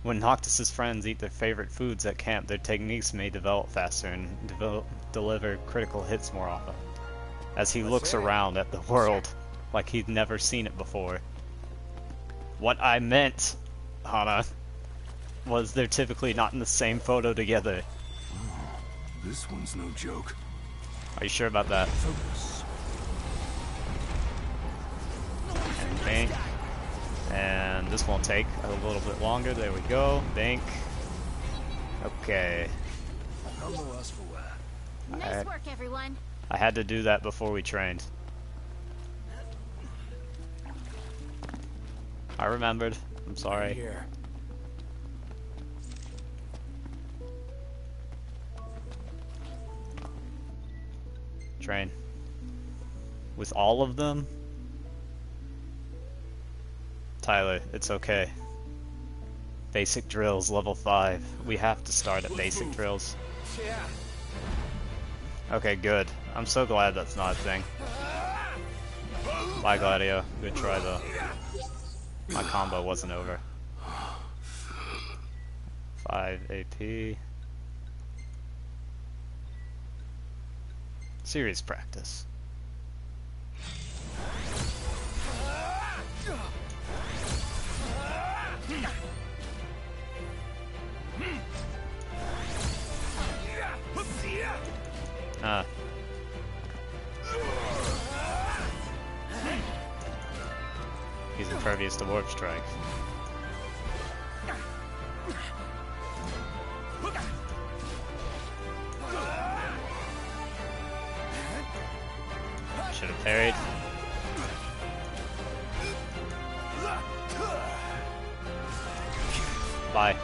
When Noctis's friends eat their favorite foods at camp, their techniques may develop faster and deliver critical hits more often. As he looks around at the world, like he'd never seen it before. What I meant, Hana, was they're typically not in the same photo together. This one's no joke. Are you sure about that? Focus. And bank. And this won't take a little bit longer. There we go. Bank. Okay. Nice work, everyone. I had to do that before we trained. I remembered. I'm sorry. Here. Train. With all of them? Tyler, it's okay. Basic drills, level 5. We have to start at basic drills. Okay, good. I'm so glad that's not a thing. Bye, Gladio. Good try, though. My combo wasn't over. 5 AP. Serious practice. He's impervious to warp strike. Should have parried. Bye.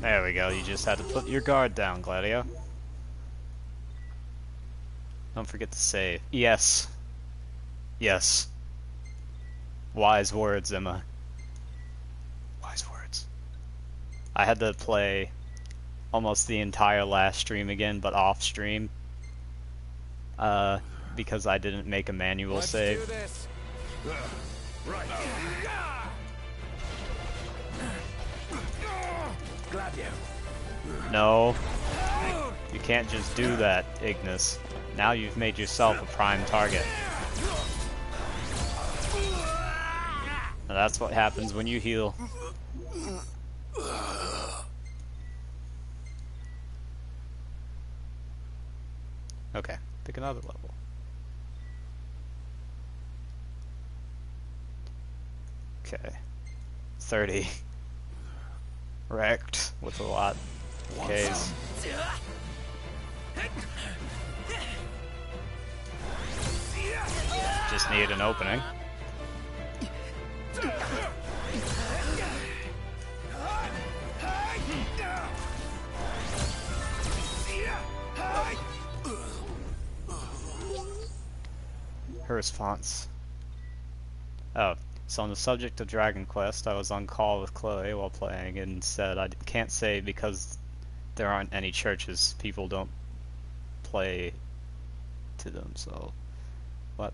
There we go, you just had to put your guard down, Gladio. Don't forget to save. Yes. Yes. Wise words, Emma. Wise words. I had to play almost the entire last stream again, but off stream. Because I didn't make a manual save. Do this. Right. Gladio. No. You can't just do that, Ignis. Now you've made yourself a prime target. Now that's what happens when you heal. Okay, pick another level. Okay. 30. Wrecked with a lot of Ks. Just need an opening. Her response. Oh, so on the subject of Dragon Quest, I was on call with Chloe while playing and said I can't say because there aren't any churches, people don't play to them, so... What?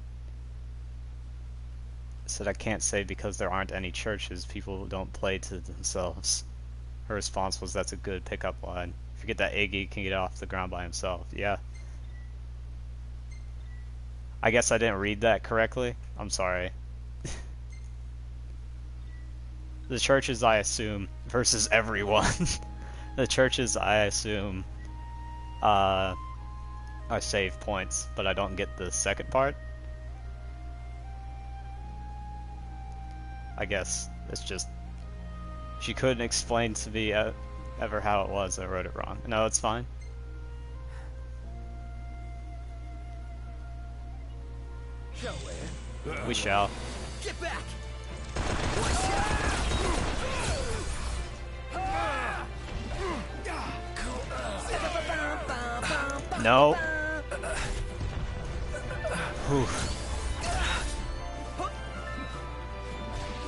I said I can't say because there aren't any churches, people don't play to themselves. Her response was, that's a good pickup line. Forget that Iggy can get off the ground by himself. Yeah. I guess I didn't read that correctly. I'm sorry. The churches, I assume, versus everyone. The churches, I assume, I save points, but I don't get the second part. I guess it's just she couldn't explain to me ever how it was. I wrote it wrong. No, it's fine. We shall. Get back! No. Whew.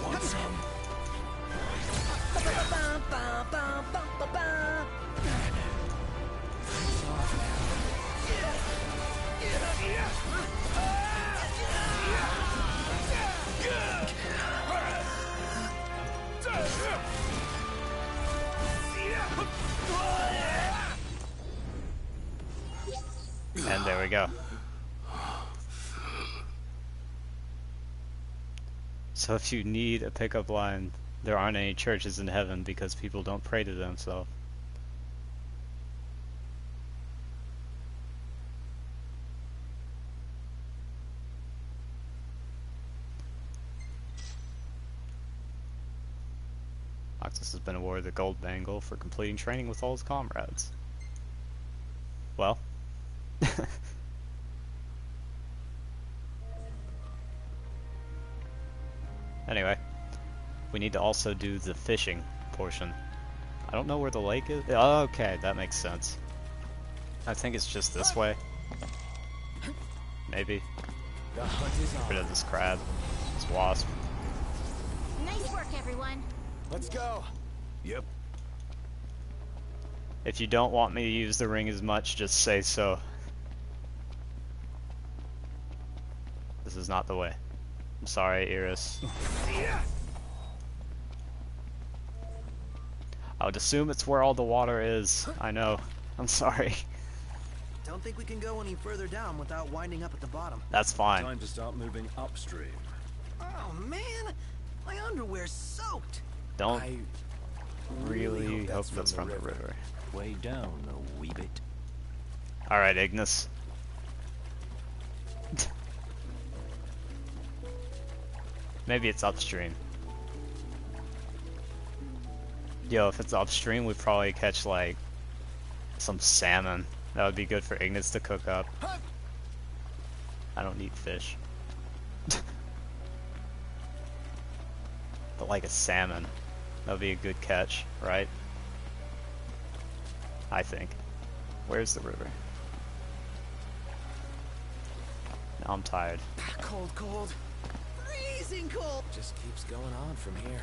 Want some? And there we go. So if you need a pickup line, there aren't any churches in heaven because people don't pray to themselves. Oxus has been awarded the gold bangle for completing training with all his comrades. Well. Anyway, we need to also do the fishing portion. I don't know where the lake is. Oh, okay, that makes sense. I think it's just this way. Maybe. The hunt is on. Rid of this crab. This wasp. Nice work, everyone. Let's go. Yep. If you don't want me to use the ring as much, just say so. This is not the way. I'm sorry, Iris. I would assume it's where all the water is. I know. I'm sorry. Don't think we can go any further down without winding up at the bottom. That's fine. Time to start moving upstream. Oh man, my underwear's soaked. Don't I really hope that's from the river. Way down a wee bit. Alright, Ignis. Maybe it's upstream. Yo, if it's upstream, we probably catch like some salmon. That would be good for Ignis to cook up. I don't need fish. But like a salmon. That would be a good catch, right? I think. Where's the river? Now I'm tired. Cold, cold. Freezing cold. Just keeps going on from here.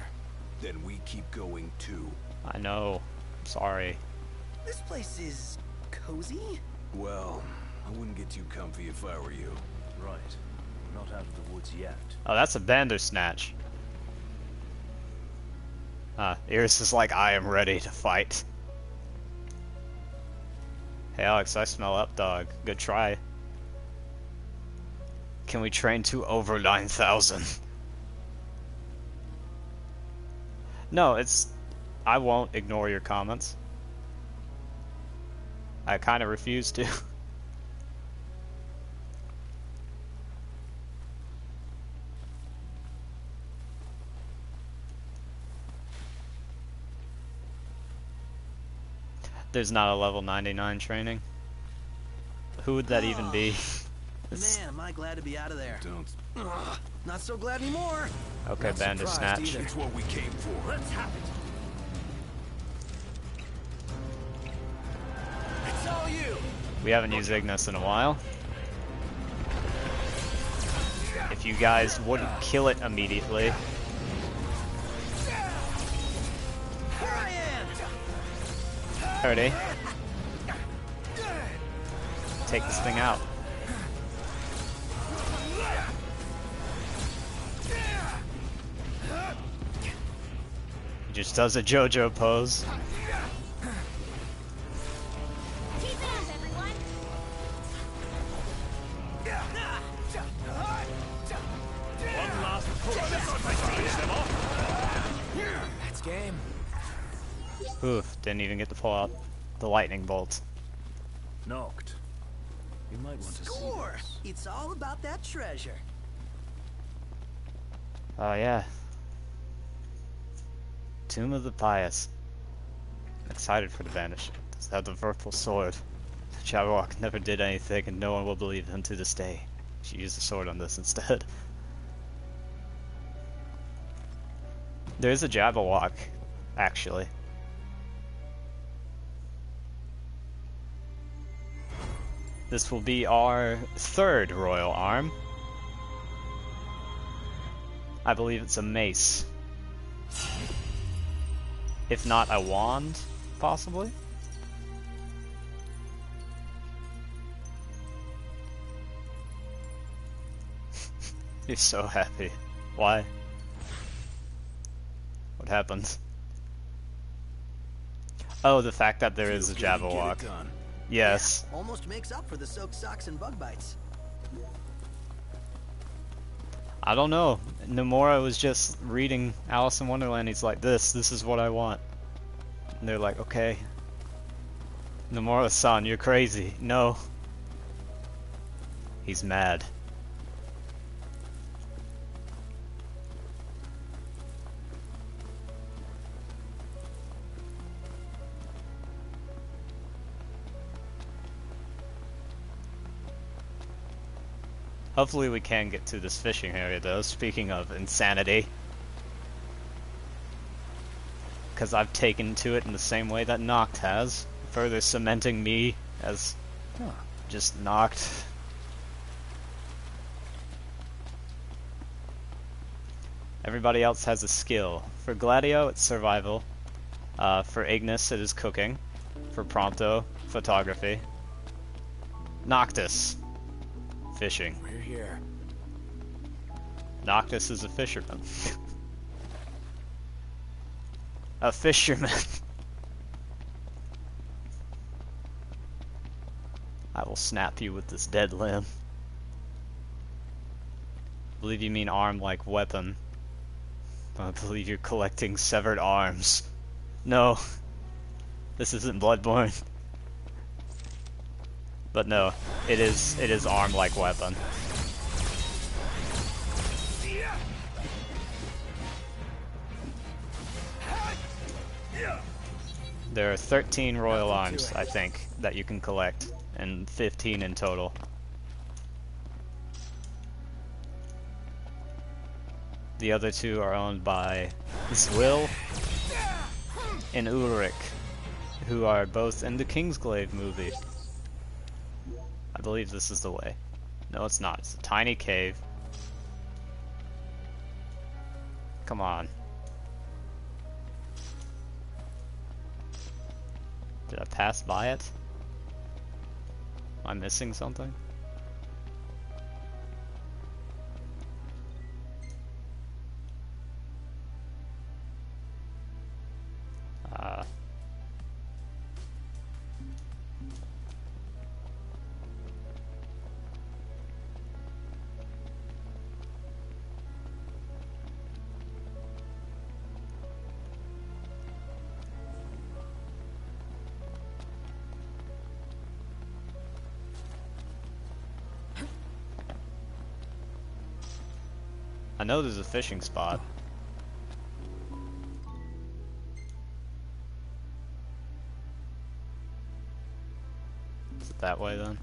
Then we keep going too. I know. I'm sorry. This place is cozy? Well, I wouldn't get too comfy if I were you. Right. Not out of the woods yet. Oh, that's a Bandersnatch. Iris is like, I am ready to fight. Hey Alex, I smell up, dog. Good try. Can we train to over 9,000? No, it's... I won't ignore your comments. I kind of refuse to. There's not a level 99 training. Who would that even be? Man, am I glad to be out of there. Not so glad anymore. Okay, Bandersnatch. It's what we came for. Let's have it. It's all you. We haven't used Ignis in a while. If you guys wouldn't kill it immediately. Here I am. 30. Take this thing out. He just does a JoJo pose. Keep it up, everyone. One last push. That's game. Oof, didn't even get to pull out the lightning bolt. Knocked. You might want to Score! see this. It's all about that treasure. Oh yeah. Tomb of the Pious. Excited for the Vanish. Does have the purple sword. Jabberwock never did anything and no one will believe him to this day. She used the sword on this instead. There's a Jabberwock, actually. This will be our third royal arm. I believe it's a mace. If not a wand, possibly? You're so happy. Why? What happened? Oh, the fact that there is a Jabberwock. Yes. Yeah, almost makes up for the soaked socks and bug bites. I don't know. Nomura was just reading Alice in Wonderland. He's like, this is what I want. And they're like, okay. Nomura-san, you're crazy. No. He's mad. Hopefully we can get to this fishing area though, speaking of insanity. Because I've taken to it in the same way that Noct has, further cementing me as just Noct. Everybody else has a skill. For Gladio, it's survival. For Ignis, it is cooking. For Prompto, photography. Noctis, fishing. We're here. Noctis is a fisherman. A fisherman. I will snap you with this dead limb. I believe you mean arm like weapon. I believe you're collecting severed arms. No. This isn't Bloodborne. But no, it is arm like weapon. There are 13 royal arms, I think, that you can collect, and 15 in total. The other two are owned by Zwill and Ulrich, who are both in the Kingsglaive movie. I believe this is the way. No, it's not. It's a tiny cave. Come on. Did I pass by it? Am I missing something? I know there's a fishing spot. Is it that way then?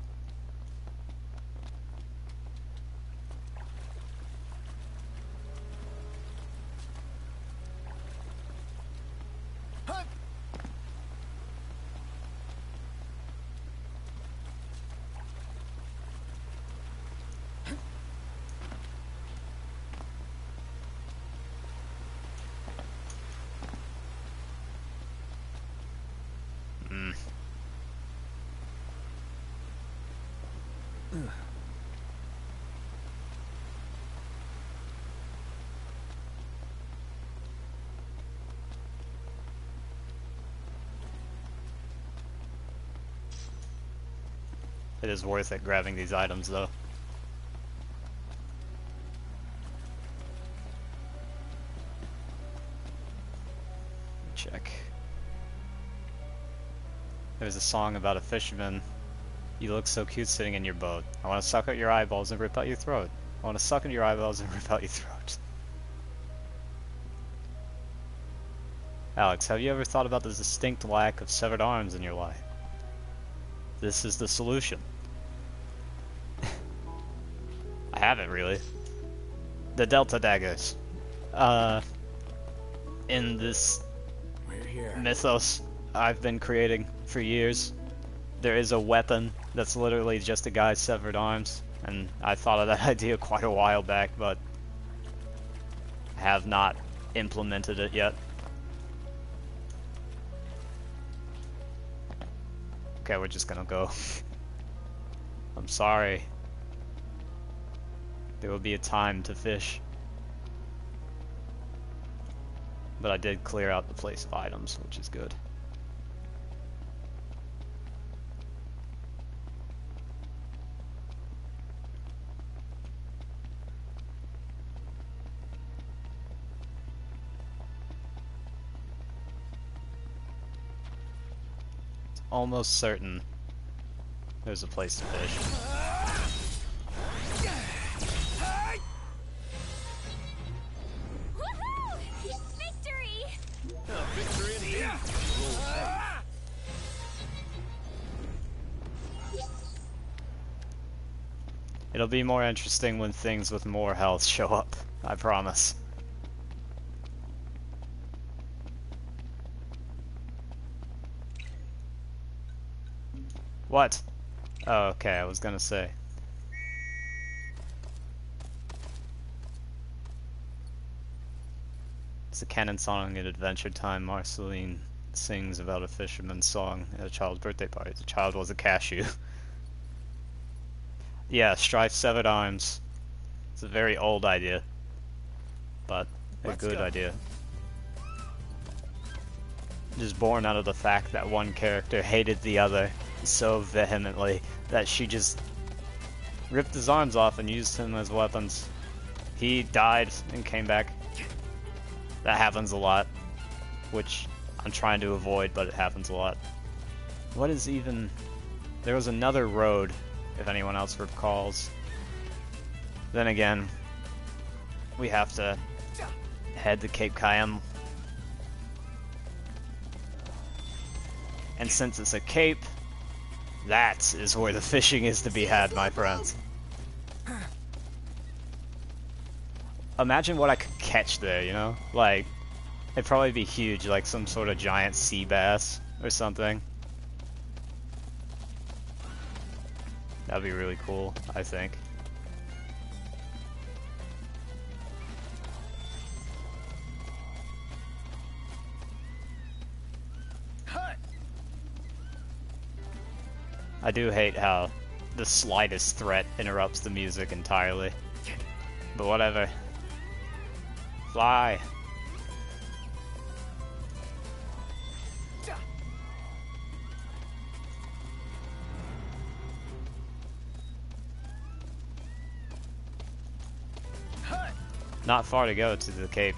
It is worth it grabbing these items though. Check. There's a song about a fisherman You look so cute sitting in your boat. I want to suck out your eyeballs and rip out your throat. I want to suck into your eyeballs and rip out your throat. Alex, have you ever thought about the distinct lack of severed arms in your life? This is the solution. I haven't really. The Delta Daggers. In this mythos I've been creating for years, there is a weapon that's literally just a guy's severed arms, and I thought of that idea quite a while back, but have not implemented it yet. Okay, we're just gonna go. I'm sorry. There will be a time to fish. But I did clear out the place of items, which is good. It's almost certain there's a place to fish. It'll be more interesting when things with more health show up, I promise. What? Oh, okay, I was gonna say. It's a canon song at Adventure Time. Marceline sings about a fisherman's song at a child's birthday party. The child was a cashew. Yeah, Strife's severed arms. It's a very old idea, but a good idea. Just born out of the fact that one character hated the other so vehemently that she just ripped his arms off and used him as weapons. He died and came back. That happens a lot, which I'm trying to avoid, but it happens a lot. What is even... There was another road, if anyone else recalls. Then again, we have to head to Cape Cayenne. And since it's a cape, that is where the fishing is to be had, my friends. Imagine what I could catch there, you know? Like, it'd probably be huge, like some sort of giant sea bass or something. That'd be really cool, I think. I do hate how the slightest threat interrupts the music entirely. But whatever. Fly! Not far to go to the Cape.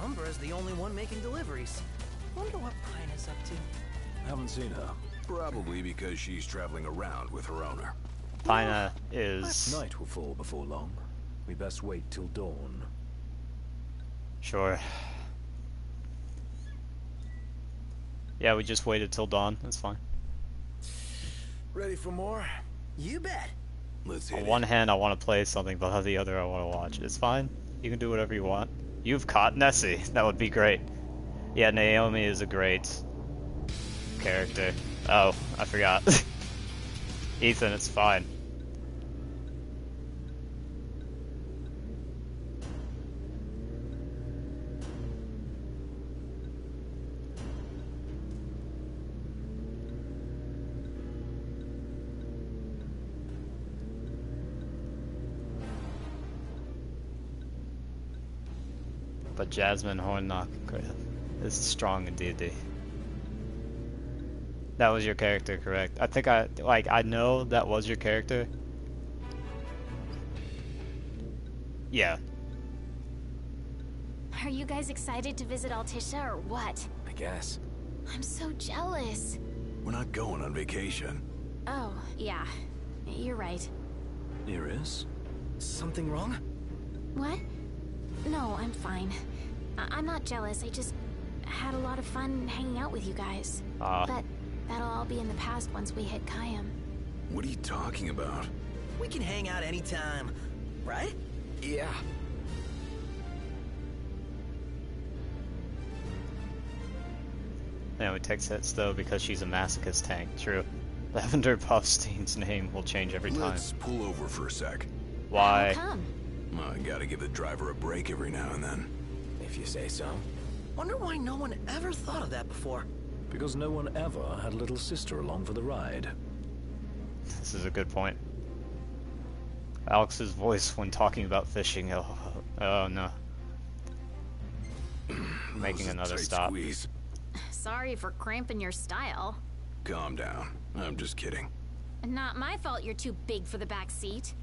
Umbra's the only one making deliveries. Wonder what Pine is up to. Haven't seen her. Probably because she's traveling around with her owner. Pina is... Night will fall before long. We best wait till dawn. Sure. Yeah, we just waited till dawn. That's fine. Ready for more? You bet. Let's On one hand, I want to play something, but on the other, I want to watch. It's fine. You can do whatever you want. You've caught Nessie. That would be great. Yeah, Naomi is a great character. Oh, I forgot. Ethan, it's fine. But Jasmine Hornock, great. is strong in D&D. That was your character, correct? I think I know that was your character. Yeah. Are you guys excited to visit Altisha or what? I guess. I'm so jealous. We're not going on vacation. Oh, yeah. You're right. Iris? Something wrong? What? No, I'm fine. I'm not jealous. I just had a lot of fun hanging out with you guys. But that'll all be in the past once we hit Kayam. What are you talking about? We can hang out anytime, right? Yeah. Yeah, we takes hits though because she's a masochist tank. True. Lavender Puffstein's name will change every time. Let's pull over for a sec. Why? How come? I gotta give the driver a break every now and then. If you say so. Wonder why no one ever thought of that before. Because no one ever had little sister along for the ride. This is a good point. Alex's voice when talking about fishing. Oh no. Making another stop. Squeeze. Sorry for cramping your style. Calm down. I'm just kidding. Not my fault you're too big for the back seat.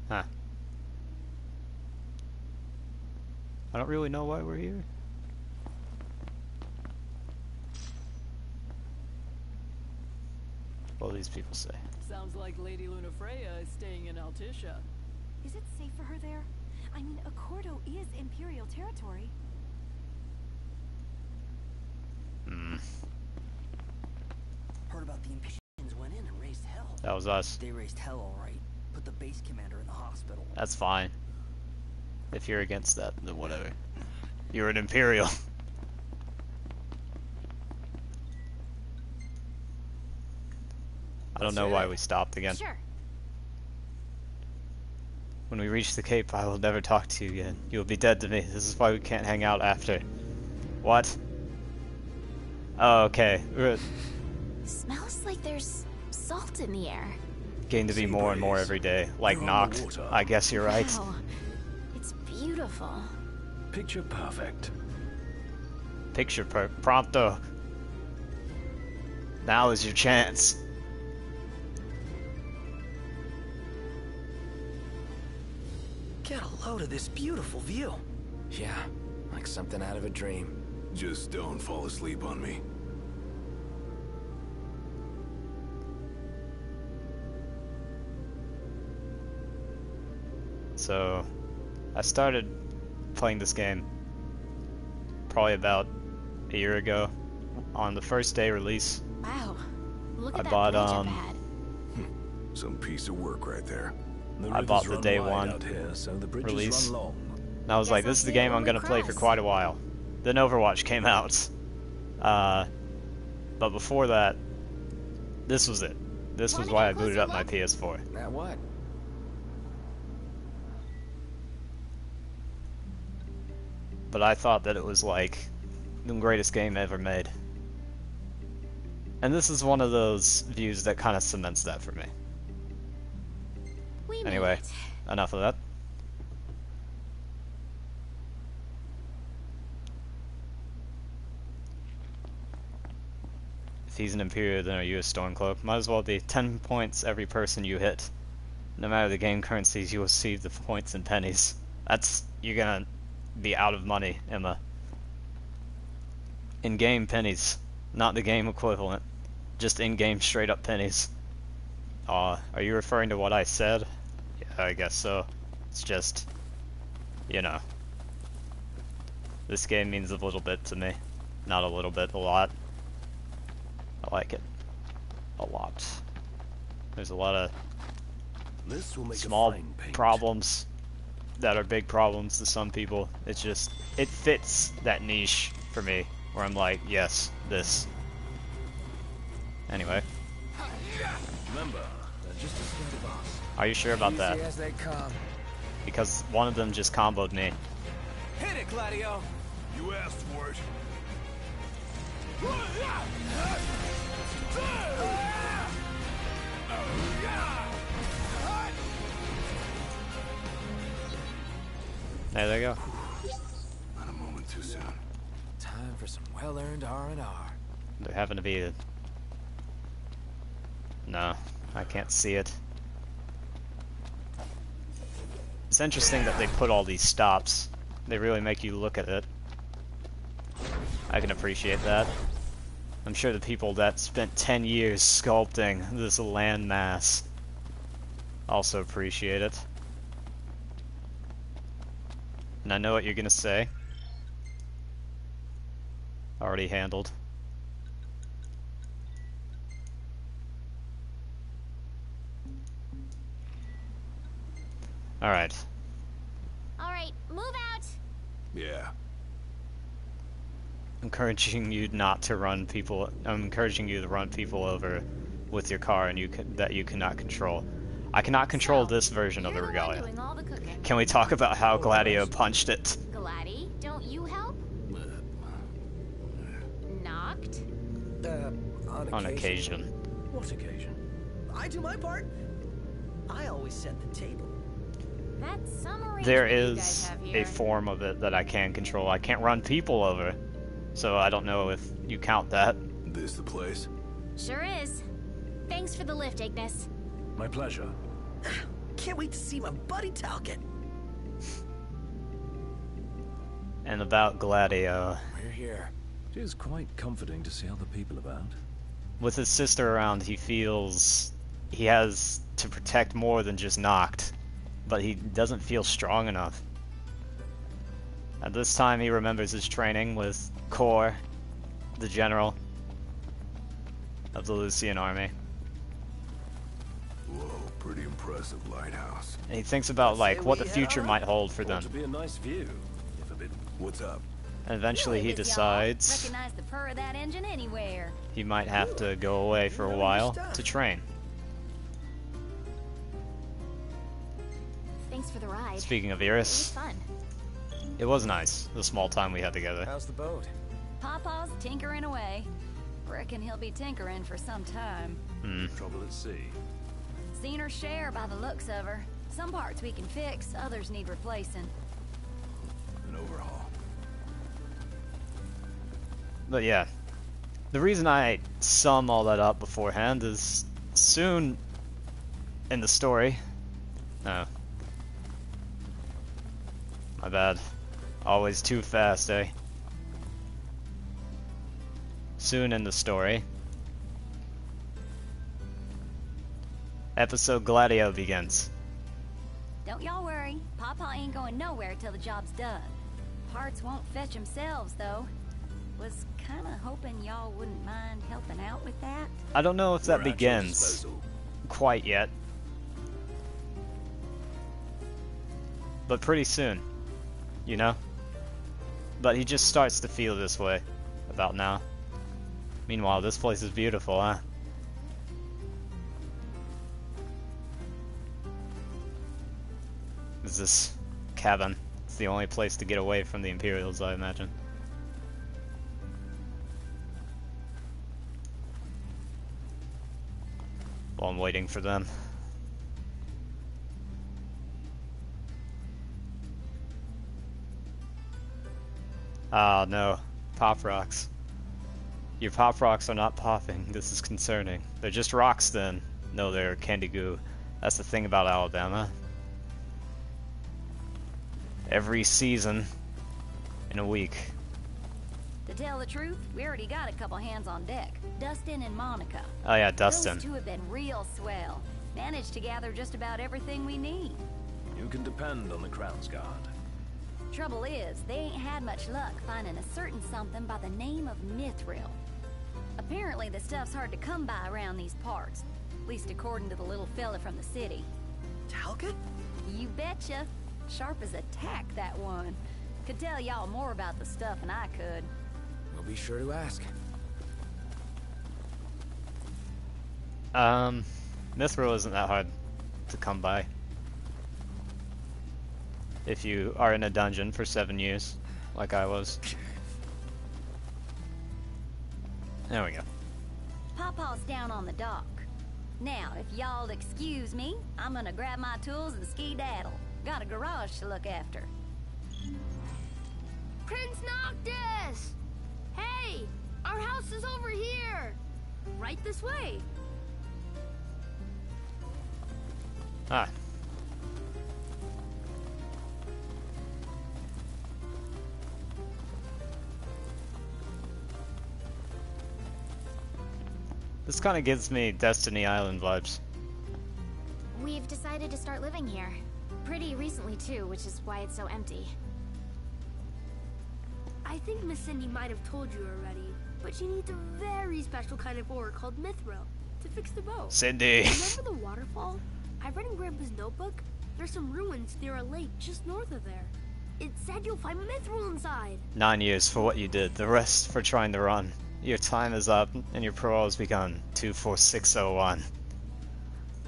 Huh. I don't really know why we're here. What do these people say? Sounds like Lady Lunafreya is staying in Altisha. Is it safe for her there? I mean, Accordo is Imperial territory. Heard about the Imperials went in and raised hell. That was us. They raised hell all right. Put the base commander in the hospital. That's fine. If you're against that, then whatever. You're an Imperial. I don't know why we stopped again. Sure. When we reach the Cape, I will never talk to you again. You will be dead to me. This is why we can't hang out after. What? Oh, okay. Smells like there's salt in the air. Getting to be more and more every day. Like knocked. I guess you're right. Wow. It's beautiful. Picture perfect. Picture pronto. Now is your chance. Get a load of this beautiful view. Yeah, like something out of a dream. Just don't fall asleep on me. So, I started playing this game probably about a year ago. On the first day release, Wow. Look at I that bought bridge up ahead. Some piece of work right there. I bought the day one release. And I was like, this is the game I'm gonna play for quite a while. Then Overwatch came out. But before that, this was it. This was why I booted up my PS4. Now what? But I thought that it was like the greatest game ever made. And this is one of those views that kind of cements that for me. Anyway, enough of that. If he's an Imperial, then are you a Stormcloak? Might as well be 10 points every person you hit. No matter the game currencies, you will receive the points in pennies. That's... you're gonna be out of money, Emma. In-game pennies. Not the game equivalent. Just in-game straight-up pennies. Are you referring to what I said? Yeah, I guess so. It's just... you know. This game means a little bit to me. Not a little bit, a lot. I like it. A lot. There's a lot of This will make small a fine paint. problems that are big problems to some people. It's just, it fits that niche for me, where I'm like, yes, this. Anyway. Remember, they're just a scared of us. Are you sure about that? Easy as they come. Because one of them just comboed me. Hit it, Gladio! You asked for it. There they go. Not a moment too soon. Time for some well-earned R&R. There happen to be a... No, I can't see it. It's interesting that they put all these stops. They really make you look at it. I can appreciate that. I'm sure the people that spent 10 years sculpting this landmass also appreciate it. And I know what you're gonna say. Already handled. Alright. Alright, move out! Yeah. Encouraging you not to run people. I'm encouraging you to run people over with your car and that you cannot control. I cannot control this version of the Regalia. Can we talk about how Gladio punched it? Glady, don't you help? Knocked? On occasion. What occasion? I do my part. I always set the table. That's some arrangement There you guys is have a here. form of it that I can control. I can't run people over, so I don't know if you count that. This the place? Sure is. Thanks for the lift, Ignis. My pleasure. Can't wait to see my buddy Talcott. And about Gladio. We're here. It is quite comforting to see other people about. With his sister around, he feels he has to protect more than just Noct, but he doesn't feel strong enough. At this time, he remembers his training with Kor, the general of the Lucian army. Whoa, pretty impressive lighthouse. And he thinks about like what the future might hold for them. To be a nice view, if a bit. What's up? And eventually he decides Recognize the purr of that engine anywhere. he might have to go away for a while to train. Thanks for the ride. Speaking of It was Iris, fun. it was nice, the small time we had together. How's the boat? Papa's tinkering away. Reckon he'll be tinkering for some time. Trouble at sea. Seen her share by the looks of her. Some parts we can fix, others need replacing. An overhaul. But yeah, the reason I sum all that up beforehand is soon in the story. No. My bad. Always too fast, eh? Soon in the story, episode Gladio begins. Don't y'all worry. Papa ain't going nowhere till the job's done. Parts won't fetch themselves, though. Was kinda hoping y'all wouldn't mind helping out with that. I don't know if that We're at your begins disposal. quite yet, but pretty soon, you know? But he just starts to feel this way about now. Meanwhile, this place is beautiful, huh? Is this cabin? It's the only place to get away from the Imperials, I imagine. While I'm waiting for them. Ah, no. Pop rocks. Your pop rocks are not popping. This is concerning. They're just rocks then. No, they're candy goo. That's the thing about Alabama. Every season in a week. To tell the truth, we already got a couple hands on deck. Dustin and Monica. Oh yeah, Dustin. Those two have been real swell. Managed to gather just about everything we need. You can depend on the Crown's Guard. Trouble is, they ain't had much luck finding a certain something by the name of Mithril. Apparently the stuff's hard to come by around these parts. At least according to the little fella from the city. Talcott? You betcha. Sharp as a tack, that one. Could tell y'all more about the stuff than I could. We'll be sure to ask. Mithril isn't that hard to come by. If you are in a dungeon for 7 years, like I was. There we go. Pawpaw's down on the dock. Now, if y'all'll excuse me, I'm gonna grab my tools and ski-daddle. Got a garage to look after. This is over here! Right this way! Ah. This kind of gives me Destiny Island vibes. We've decided to start living here. Pretty recently, too, which is why it's so empty. I think Miss Cindy might have told you already, but she needs a very special kind of ore called mithril to fix the boat. Cindy! Remember the waterfall? I read in Grandpa's notebook. There's some ruins near a lake just north of there. It said you'll find mithril inside. 9 years for what you did, the rest for trying to run. Your time is up, and your parole has begun. 24601.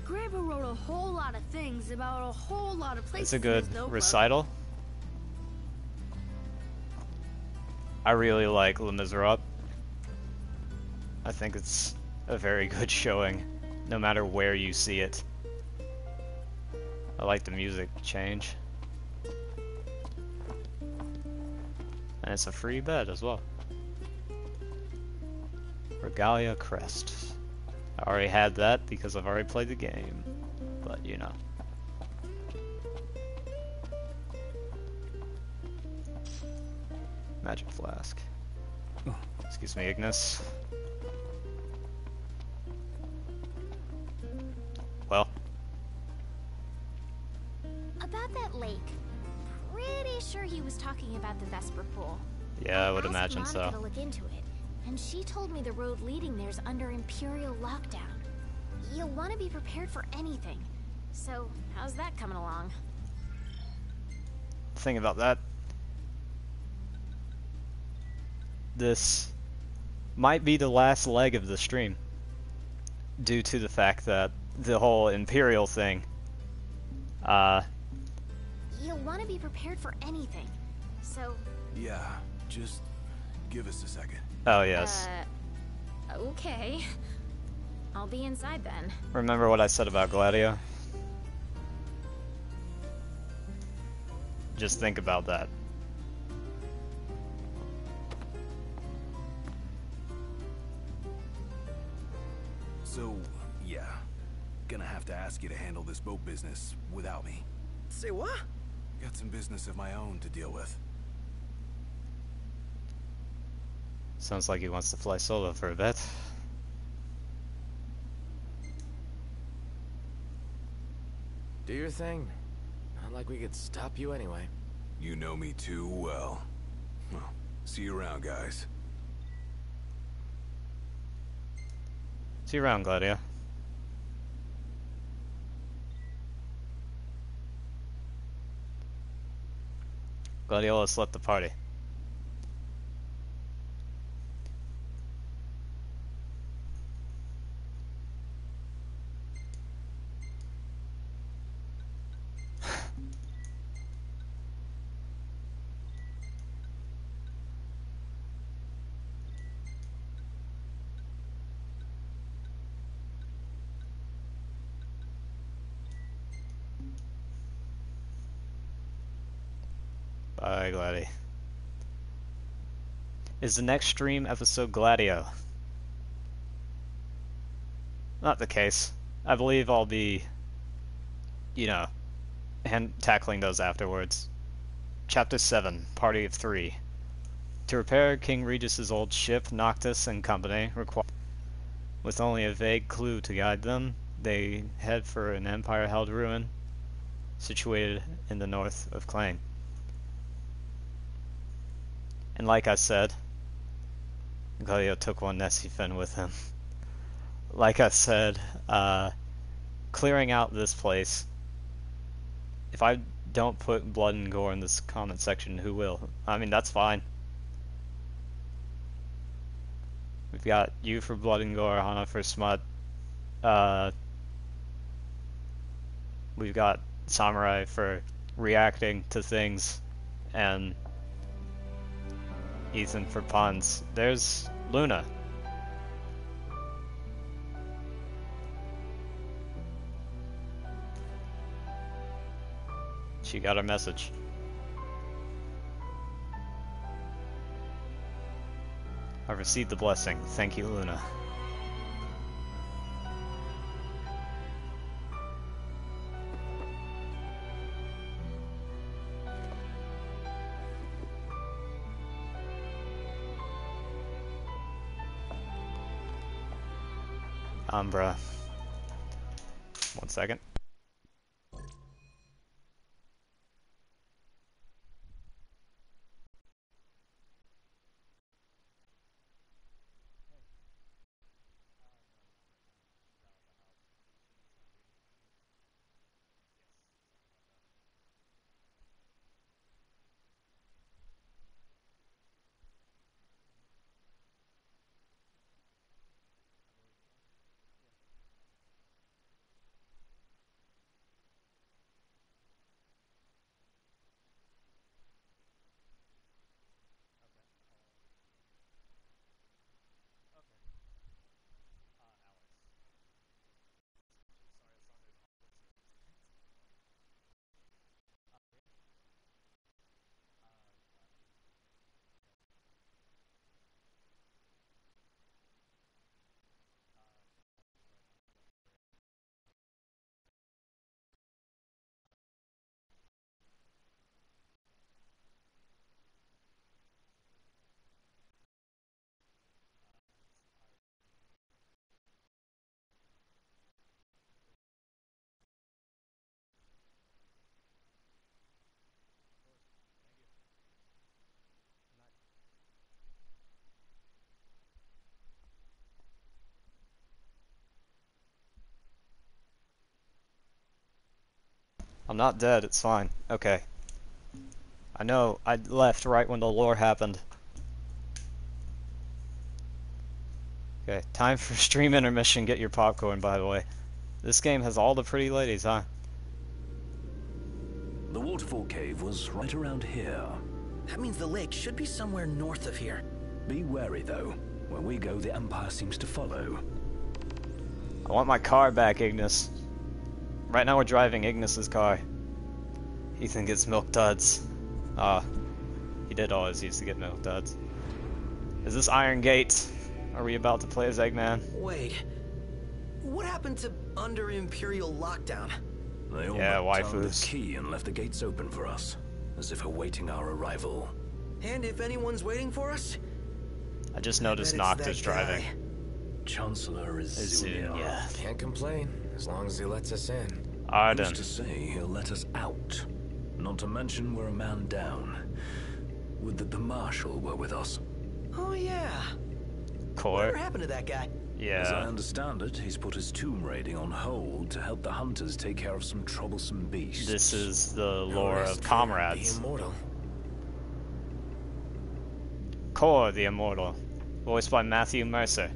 Grandpa wrote a whole lot of things about a whole lot of places. It's a good in his notebook. recital. I really like Les Miserables. I think it's a very good showing, no matter where you see it. I like the music change. And it's a free bed as well. Regalia Crest. I already had that because I've already played the game. But, you know. Magic Flask. Excuse me, Ignis. Well. About that lake. Pretty sure he was talking about the Vesper Pool. Yeah, I would imagine Monica so. to look into it, and she told me the road leading there's under Imperial lockdown. You'll want to be prepared for anything. So, how's that coming along? Thing about that. This might be the last leg of the stream, due to the fact that the whole Imperial thing, You'll want to be prepared for anything. So... Yeah, just give us a second. Oh, yes. Okay. I'll be inside then. Remember what I said about Gladio? Just think about that. So, yeah. Gonna have to ask you to handle this boat business without me. Say what? Got some business of my own to deal with. Sounds like he wants to fly solo for a bit. Do your thing. Not like we could stop you anyway. You know me too well. Well, see you around, guys. See you around, Gladio. Gladiolus left the party. Bye, Gladi. Is the next stream episode Gladio? Not the case. I believe I'll be, you know, tackling those afterwards. Chapter 7, Party of 3. To repair King Regis's old ship, Noctis and company require... With only a vague clue to guide them, they head for an Empire-held ruin situated in the north of Clane. And like I said, Gladio took one Nessie Fin with him. Like I said, clearing out this place. If I don't put blood and gore in this comment section, who will? I mean, that's fine. We've got you for blood and gore, Hana for smut. We've got Samurai for reacting to things, and Ethan for puns. There's Luna. She got our message. I received the blessing. Thank you, Luna. Umbra. 1 second. I'm not dead, it's fine. Okay. I know, I left right when the lore happened. Okay, time for stream intermission. Get your popcorn, by the way. This game has all the pretty ladies, huh? The waterfall cave was right around here. That means the lake should be somewhere north of here. Be wary, though. Where we go, the Empire seems to follow. I want my car back, Ignis. Right now we're driving Ignis's car. Ethan gets milk duds. He did always used to get milk duds. Is this Iron Gate? Are we about to play as Eggman? Wait. What happened to under Imperial lockdown? They all turned the key and left the gates open for us, as if awaiting our arrival. And if anyone's waiting for us? I just noticed Nocta's driving. Chancellor Izunia. Can't complain, as long as he lets us in. Arden. Who's to say he'll let us out? Not to mention we're a man down. Would that the Marshal were with us. Oh yeah. Core. Whatever happened to that guy? Yeah. As I understand it, he's put his tomb raiding on hold to help the hunters take care of some troublesome beasts. This is the lore of Comrades. The Immortal. Core the Immortal. Voiced by Matthew Mercer.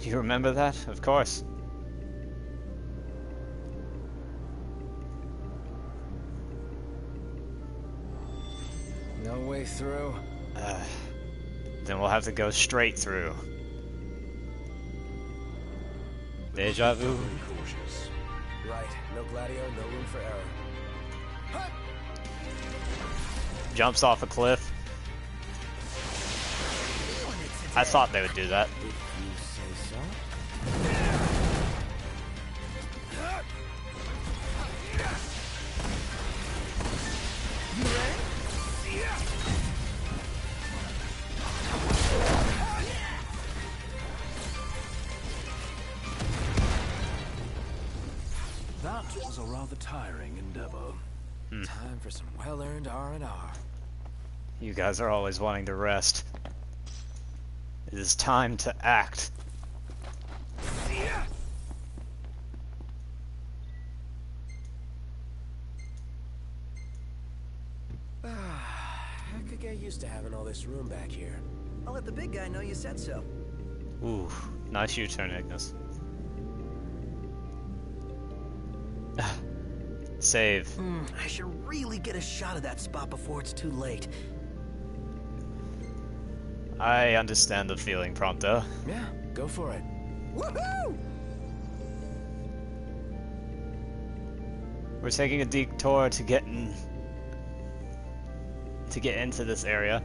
You remember that? Of course. No way through. Then we'll have to go straight through. Deja vu. Right, no Gladio, no room for error. Jumps off a cliff. I thought they would do that. If you say so. You ready? That was a rather tiring endeavor. Time for some well-earned R&R. You guys are always wanting to rest. It is time to act. I could get used to having all this room back here. I'll let the big guy know you said so. Ooh, nice U-turn, Ignis. Save. I should really get a shot of that spot before it's too late. I understand the feeling, Prompto. Yeah, go for it. Woohoo! We're taking a detour to get into this area.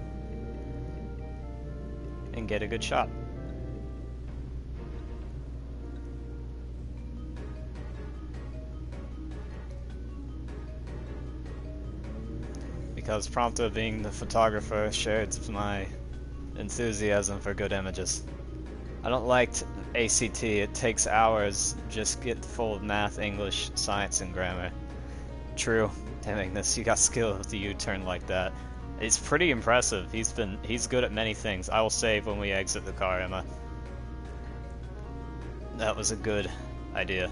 and get a good shot. Because Prompto, being the photographer, shared my enthusiasm for good images. I don't like ACT, it takes hours just get full of math, English, science, and grammar. True. Damn, Ignis, you got skill with the U-turn like that. It's pretty impressive. He's good at many things. I will save when we exit the car, Emma. That was a good idea.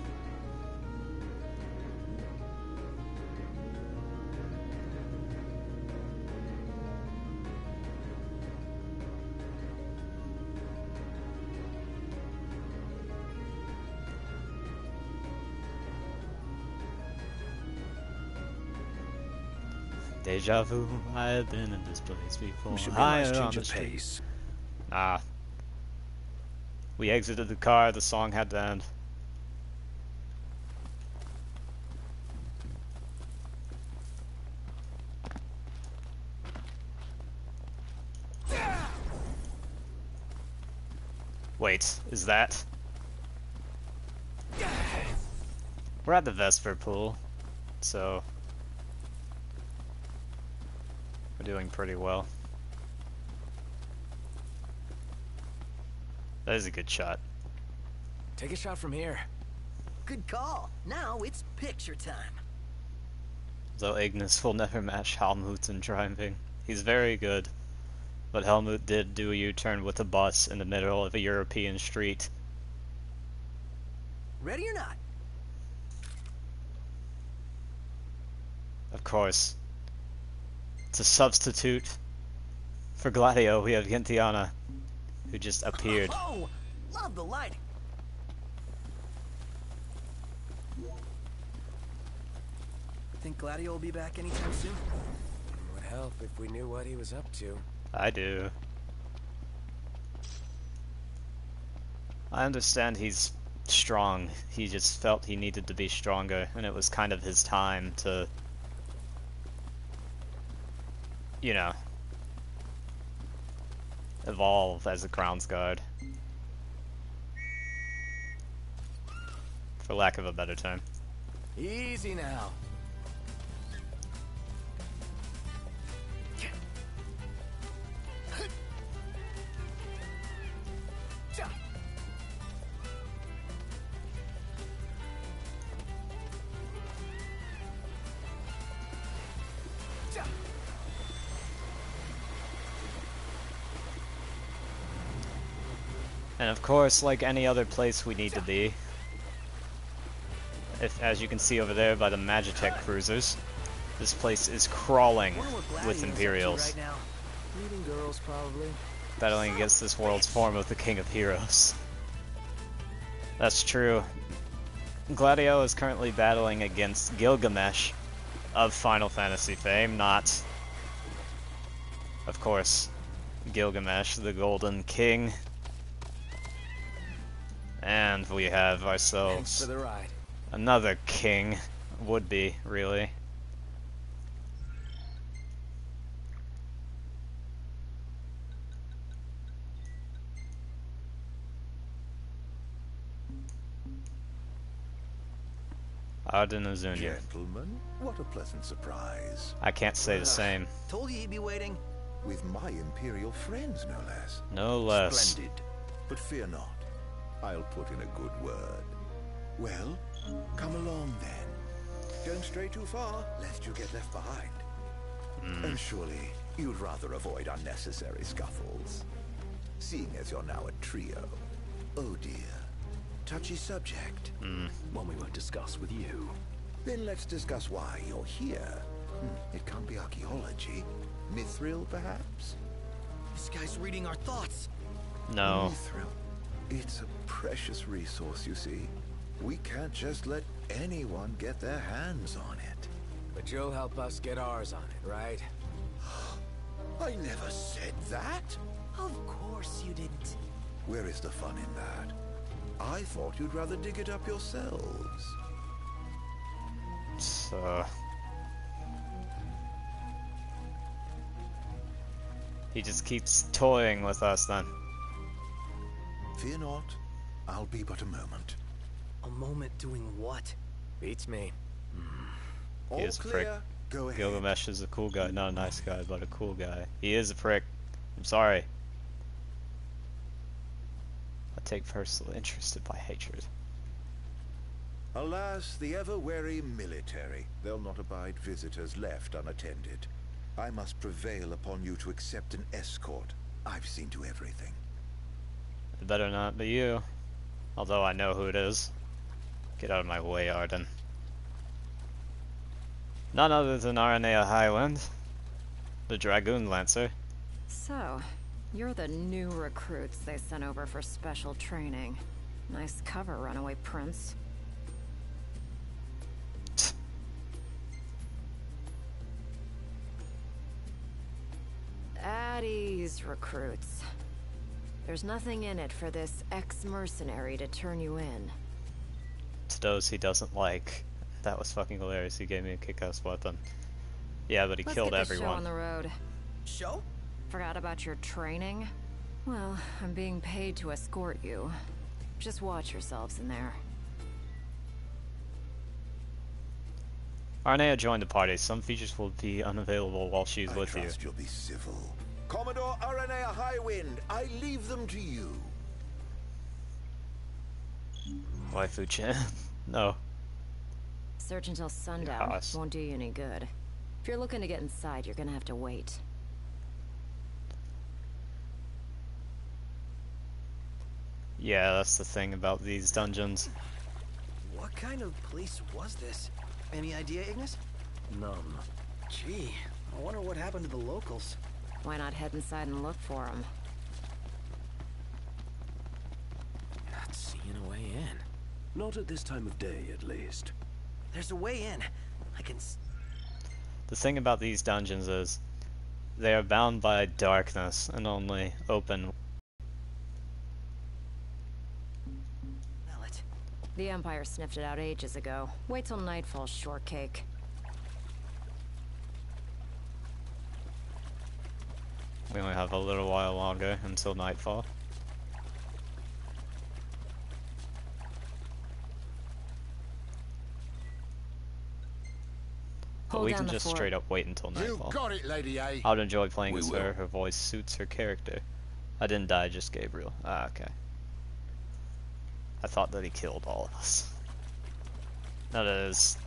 Deja vu, I have been in this place before. We should be a nice change of pace. Ah. We exited the car, the song had to end. Wait, is that? We're at the Vesper pool, so we're doing pretty well. That is a good shot. Take a shot from here. Good call. Now it's picture time. Though Ignis will never match Helmut in driving. He's very good. But Helmut did do a U-turn with a bus in the middle of a European street. Ready or not? Of course. To substitute for Gladio, we have Gentiana, who just appeared. Oh, love the lighting. Think Gladio will be back anytime soon? Would help if we knew what he was up to. I do. I understand he's strong. He just felt he needed to be stronger, and it was kind of his time to, you know, evolve as a Crown's Guard. For lack of a better term. Easy now. And of course, like any other place we need to be, if, as you can see over there by the Magitech cruisers, this place is crawling with Imperials. Meeting girls, probably. Battling against this world's form of the King of Heroes. That's true. Gladio is currently battling against Gilgamesh of Final Fantasy fame, not, of course, Gilgamesh, the Golden King. And we have ourselves another king, would be, really. Arden Azunia. Gentlemen, what a pleasant surprise. I can't say the same. Told you he'd be waiting. With my Imperial friends, no less. No less. Splendid. But fear not. I'll put in a good word. Well, come along then. Don't stray too far, lest you get left behind. And surely, you'd rather avoid unnecessary scuffles. Seeing as you're now a trio. Oh dear. Touchy subject. One we won't discuss with you. Then let's discuss why you're here. It can't be archaeology. Mithril, perhaps? This guy's reading our thoughts. No. Mithril. It's a precious resource, you see. We can't just let anyone get their hands on it. But you'll help us get ours on it, right? I never said that. Of course you didn't. Where is the fun in that? I thought you'd rather dig it up yourselves. So... he just keeps toying with us then. Fear not. I'll be but a moment. A moment doing what? Beats me. He is a prick. Go ahead. Gilgamesh is a cool guy, not a nice guy, but a cool guy. He is a prick. I'm sorry. I take personal interest in my hatred. Alas, the ever-wary military. They'll not abide visitors left unattended. I must prevail upon you to accept an escort. I've seen to everything. It better not be you. Although I know who it is. Get out of my way, Arden. None other than Aranea Highwind, the Dragoon Lancer. So, you're the new recruits they sent over for special training. Nice cover, runaway prince. At ease, recruits. There's nothing in it for this ex-mercenary to turn you in. To those he doesn't like. That was fucking hilarious. He gave me a kick-ass weapon. Yeah, but he killed Let's get this everyone. show on the road. Show? Forgot about your training? Well, I'm being paid to escort you. Just watch yourselves in there. Aranea joined the party. Some features will be unavailable while she's with you. I trust you'll be civil. Commodore Aranea Highwind, I leave them to you. Waifu-chan. No. Search until sundown. Yes. Won't do you any good. If you're looking to get inside, you're gonna have to wait. Yeah, that's the thing about these dungeons. What kind of place was this? Any idea, Ignis? None. Gee, I wonder what happened to the locals. Why not head inside and look for them? Not seeing a way in. Not at this time of day, at least. There's a way in. I can... The thing about these dungeons is they are bound by darkness and only open. The Empire sniffed it out ages ago. Wait till nightfall, shortcake. We only have a little while longer until nightfall. But we can just straight up wait until nightfall. You got it, Lady A. I would enjoy playing as her. Her voice suits her character. I didn't die, just Gabriel. Ah, okay. I thought that he killed all of us. Now that it is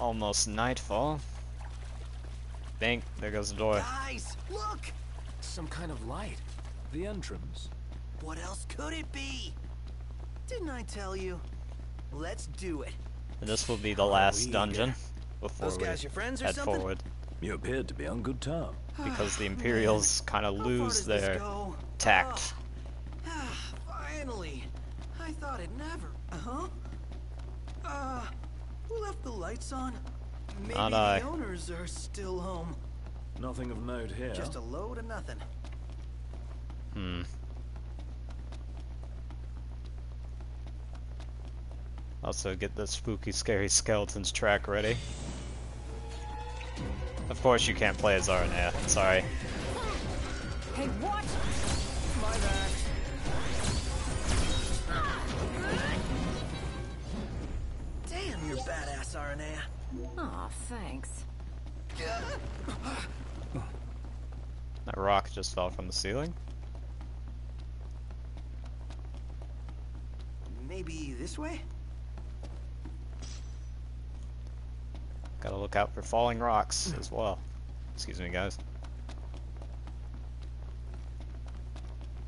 almost nightfall. Bang, there goes the door. Guys, look! Some kind of light. The entrance. What else could it be? Didn't I tell you? Let's do it. And this will be the last dungeon before Those guys your friends or head something? forward. You appeared to be on good terms. Because the Imperials kind of lose their tact. Finally. I thought it never. Who left the lights on? Maybe Not I. the owners are still home. Nothing of note here. Just a load of nothing. Also get the spooky, scary skeletons track ready. Of course you can't play as Aranea. Sorry. Hey, what? My bad. Damn, you're badass, Aranea. Aw, thanks. That rock just fell from the ceiling. Maybe this way? Gotta look out for falling rocks as well. Excuse me, guys.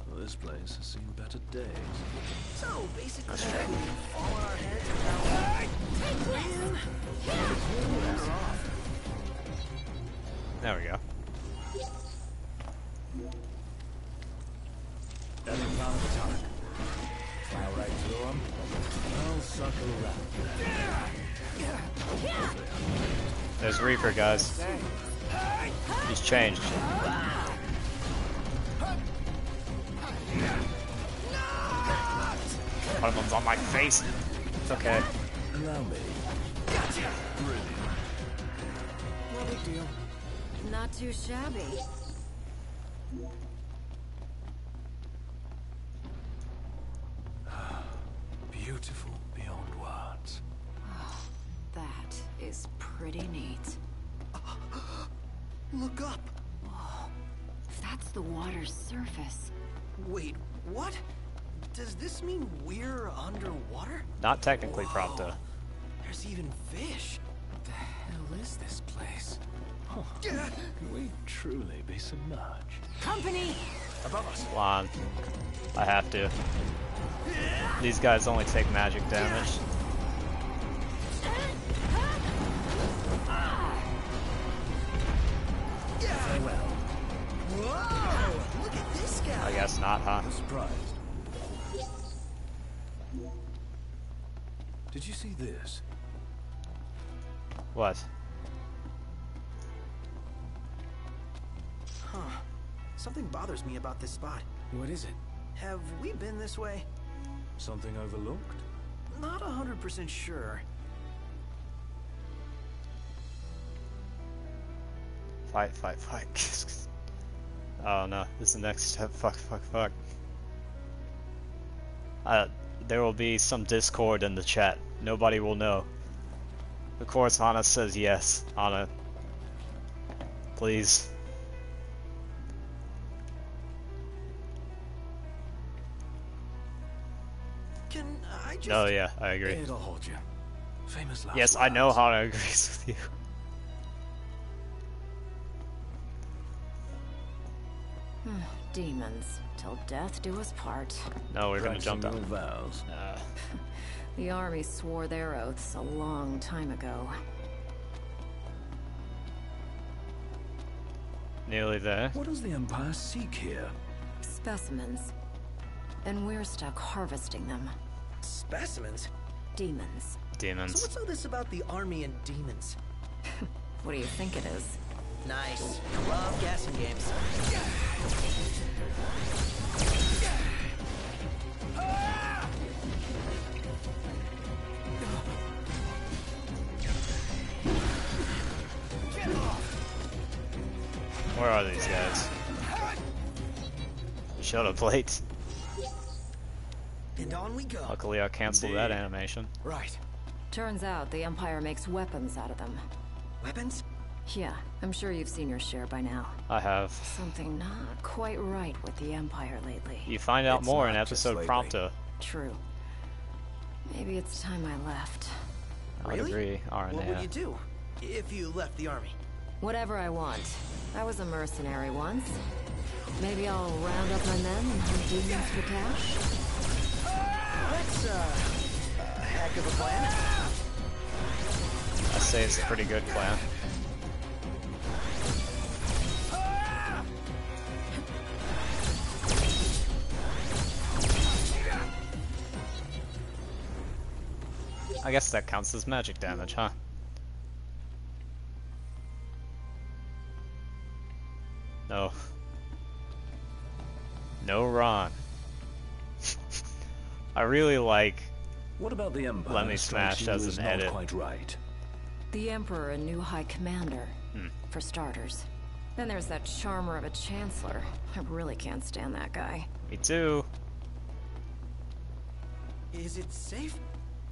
Well, this place has seen better days. So, basically, That's true. all on our heads are better off. There we go. Any plan of attack? Fly right through them. I'll circle around. There's Reaper, guys. He's changed. One of them's on my face. It's okay. Allow me. Gotcha. Brilliant. No big deal. Not too shabby. Beautiful beyond words. Oh, that is pretty neat. Look up! Oh, that's the water's surface. Wait, what? Does this mean we're underwater? Not technically, Prompto. There's even fish. What the hell is this place? Oh, can we truly be submerged? Company! Above us. Come on. I have to. These guys only take magic damage. Farewell. Whoa! Look at this guy. I guess not, huh? I'm surprised. Did you see this? What? Huh. Something bothers me about this spot. What is it? Have we been this way? Something overlooked? Not 100% sure. Fight, fight, fight. Oh no, this is the next step. Fuck, fuck, fuck. There will be some discord in the chat. Nobody will know. Of course, Anna says yes. Anna, please. Can I just... Oh yeah, I agree. It'll hold you. Famous last Yes, I know Hana agrees with you. Demons, till death do us part. No, we're gonna jump down. Vows. The army swore their oaths a long time ago. Nearly there. What does the Empire seek here? Specimens. And we're stuck harvesting them. Specimens? Demons. Demons. So what's all this about the army and demons? What do you think it is? Nice. Love guessing games. Where are these guys? Shut up, late. And on we go. Luckily, I canceled that animation. Right. Turns out the Empire makes weapons out of them. Weapons? Yeah, I'm sure you've seen your share by now. I have. Something not quite right with the Empire lately. You find out more in episode Prompto. True. Maybe it's time I left. I would agree, What would Arnea. you do if you left the army? Whatever I want. I was a mercenary once. Maybe I'll round up my men and hunt demons for cash? That's, a heck of a plan. I say it's a pretty good plan. I guess that counts as magic damage, huh? No. No Ron. I really like What about the Empire? Let Me Smash as is an not edit. quite right. The Emperor and new High Commander, for starters. Then there's that charmer of a Chancellor. I really can't stand that guy. Me too. Is it safe?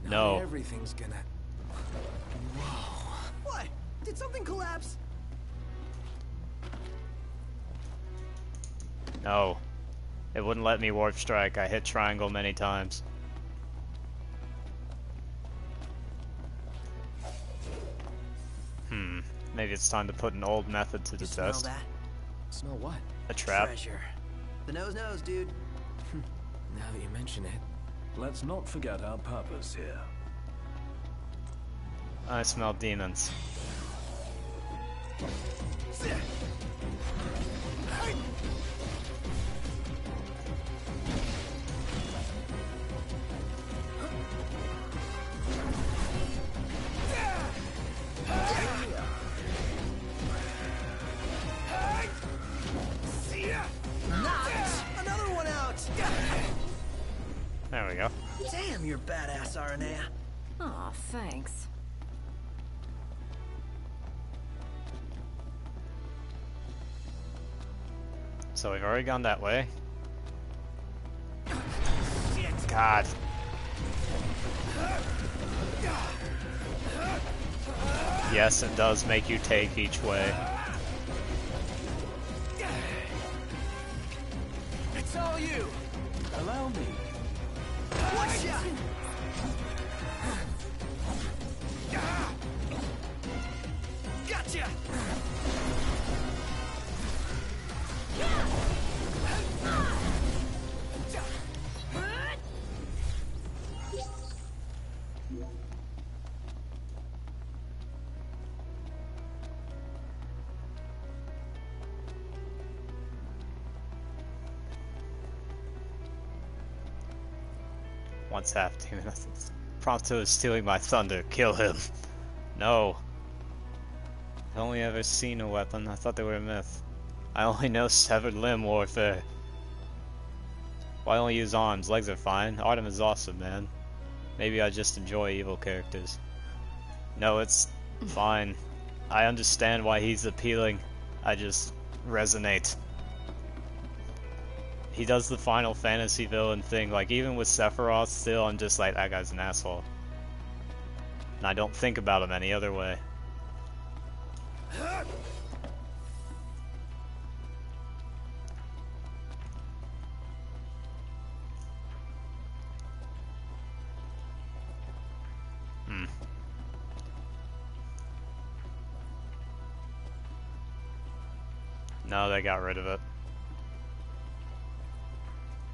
No. Not everything's gonna... Whoa. What? Did something collapse? No. It wouldn't let me warp strike. I hit triangle many times. Maybe it's time to put an old method to the Smell test. that? Smell what? A trap. Treasure. The nose knows, dude. Now that you mention it. Let's not forget our purpose here. I smell demons. Another one out! There we go. Damn, you're badass, Arnea. Aw, thanks. So we've already gone that way. God. Yes, it does make you take each way. It's all you. Allow me. One shot. Gotcha. Once half demon. Prompto is stealing my thunder. Kill him. No. I've only ever seen a weapon. I thought they were a myth. I only know severed limb warfare. Why only use arms? Legs are fine. Artem is awesome, man. Maybe I just enjoy evil characters. No, it's fine. I understand why he's appealing. I just resonate. He does the Final Fantasy villain thing, like even with Sephiroth still, I'm just like, that guy's an asshole. And I don't think about him any other way. No, they got rid of it.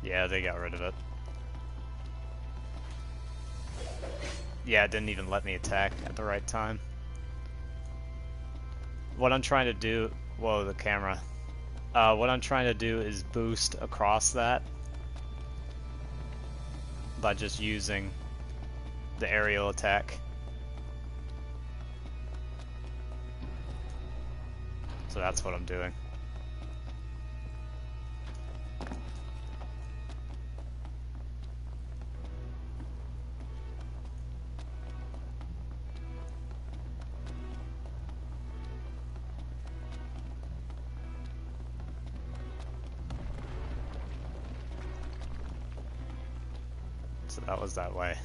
Yeah, they got rid of it. Yeah, it didn't even let me attack at the right time. What I'm trying to do... Whoa, the camera. What I'm trying to do is boost across that by just using the aerial attack. So that's what I'm doing. So that was that way.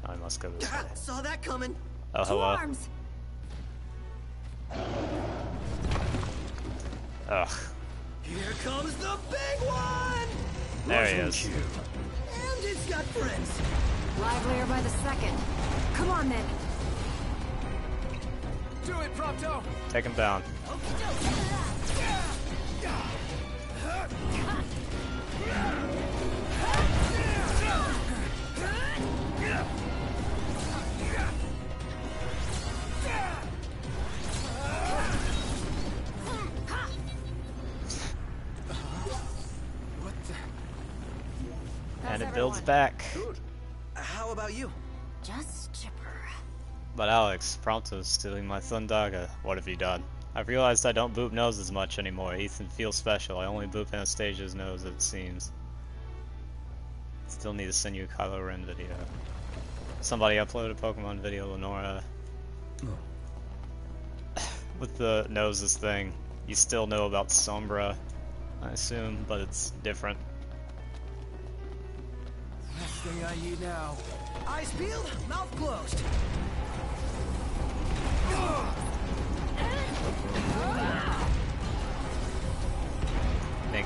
I must go this way. Saw that coming. Oh, hello. Arms. Ugh. Here comes the big one. There he is. And it's got friends. Livelier by the second. Come on then. Do it, Prompto. Take him down. And it builds back. Good. How about you? Just chipper. But Alex, Prompto's stealing my Thundaga. What have you done? I've realized I don't boop noses much anymore. Ethan feels special. I only boop Anastasia's nose, it seems. Still need to send you a Kylo Ren video. Somebody uploaded a Pokemon video, Lenora. With the noses thing. You still know about Sombra, I assume, but it's different. Last thing I need now. Eyes peeled, mouth closed. Nick.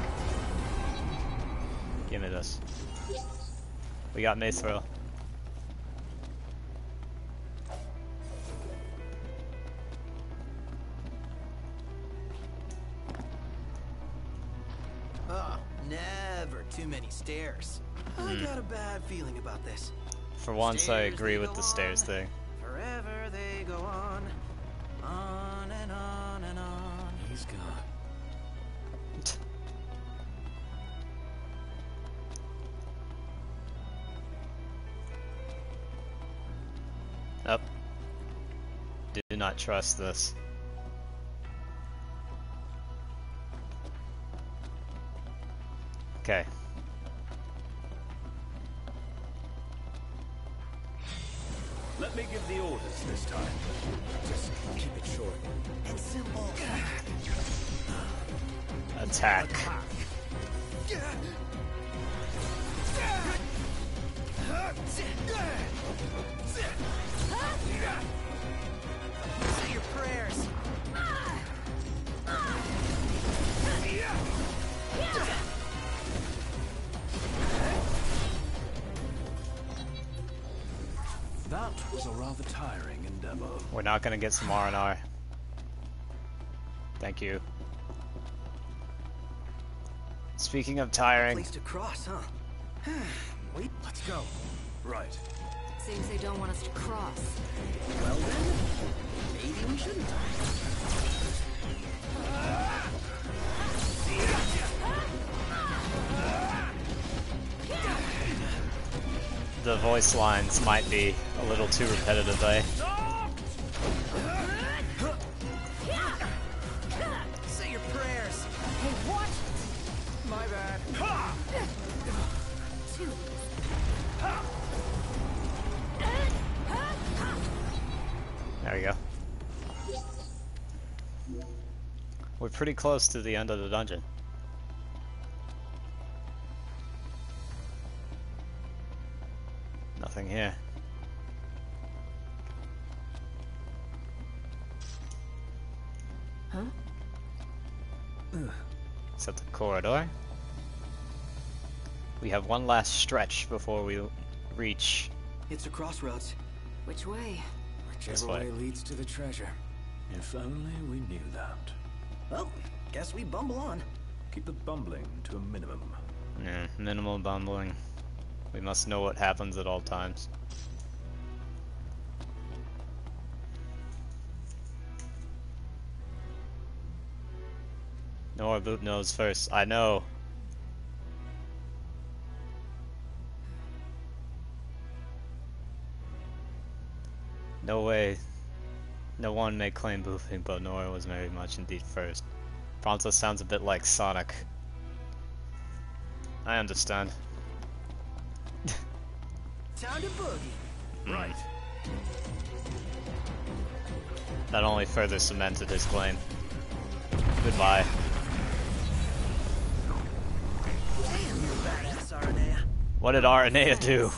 Give me this. We got Mithril. Never too many stairs. I got a bad feeling about this. For once, I agree with the stairs thing. Forever they go on and on and on. He's gone. Up. Do not trust this. Okay. Let me give the orders this time. Just keep it short and simple. Attack. Say your prayers. That was a rather tiring endeavor. We're not gonna get some R&R. Thank you. Speaking of tiring. Place to cross, huh? Wait, let's go. Right. Seems they don't want us to cross. Well then, maybe we shouldn't. The voice lines might be a little too repetitive, eh? Say your prayers. Hey, what? My bad. There we go. We're pretty close to the end of the dungeon. Nothing here. Huh? Except the corridor. We have one last stretch before we reach. It's a crossroads. Which way? Whichever way leads to the treasure. If only we knew that. Well, guess we bumble on. Keep the bumbling to a minimum. Yeah, minimal bumbling. We must know what happens at all times. Nora Boot knows first. I know. No way. No one may claim boofing, but Nora was very much indeed first. Pronto sounds a bit like Sonic. I understand. Time to boogie. Right. That only further cemented his claim. Goodbye. Damn, you're badass, Aranea. What did Aranea do?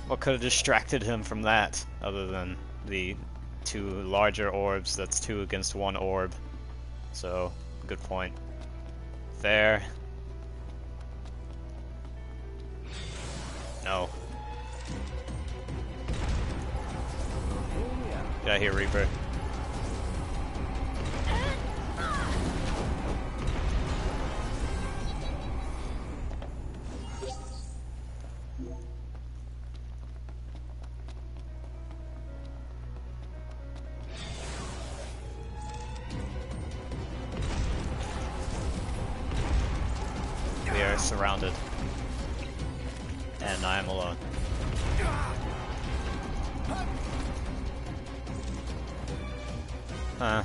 What could have distracted him from that, other than the two larger orbs? That's 2 against 1 orb. So, good point. There. No. Get out here, Reaper. We are surrounded. And I am alone. Huh.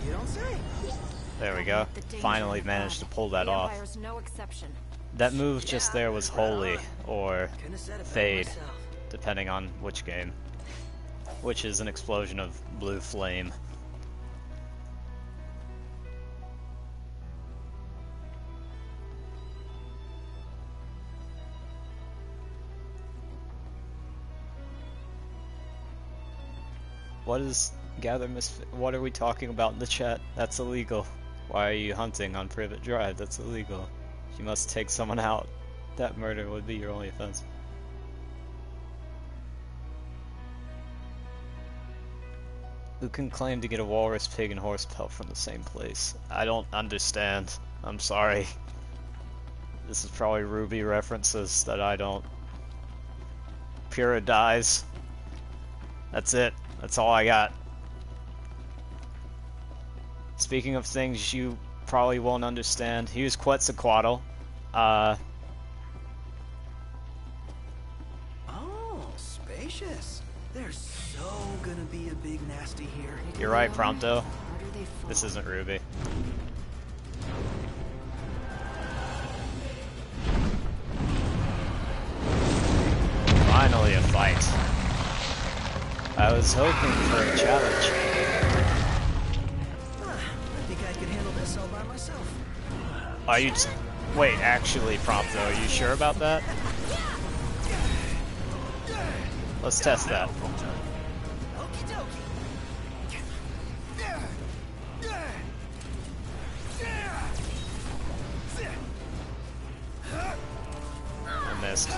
You don't say. There we go. Finally managed to pull that off. Empire's no exception. That move just there was holy, or fade, depending on which game. Which is an explosion of blue flame. What is gather misfit? What are we talking about in the chat? That's illegal. Why are you hunting on Privet Drive? That's illegal. You must take someone out. That murder would be your only offense. Who can claim to get a walrus, pig, and horse pelt from the same place? I don't understand. I'm sorry. This is probably Ruby references that I don't. Pura dies. That's it. That's all I got. Speaking of things you probably won't understand, here's Quetzalcoatl. Oh, spacious. There's so gonna be a big nasty here. You're right, Prompto. This isn't Ruby. Finally a fight. I was hoping for a challenge. I think I could handle this all by myself. Are you... Wait, actually, Prompto, are you sure about that? Let's test that. I missed.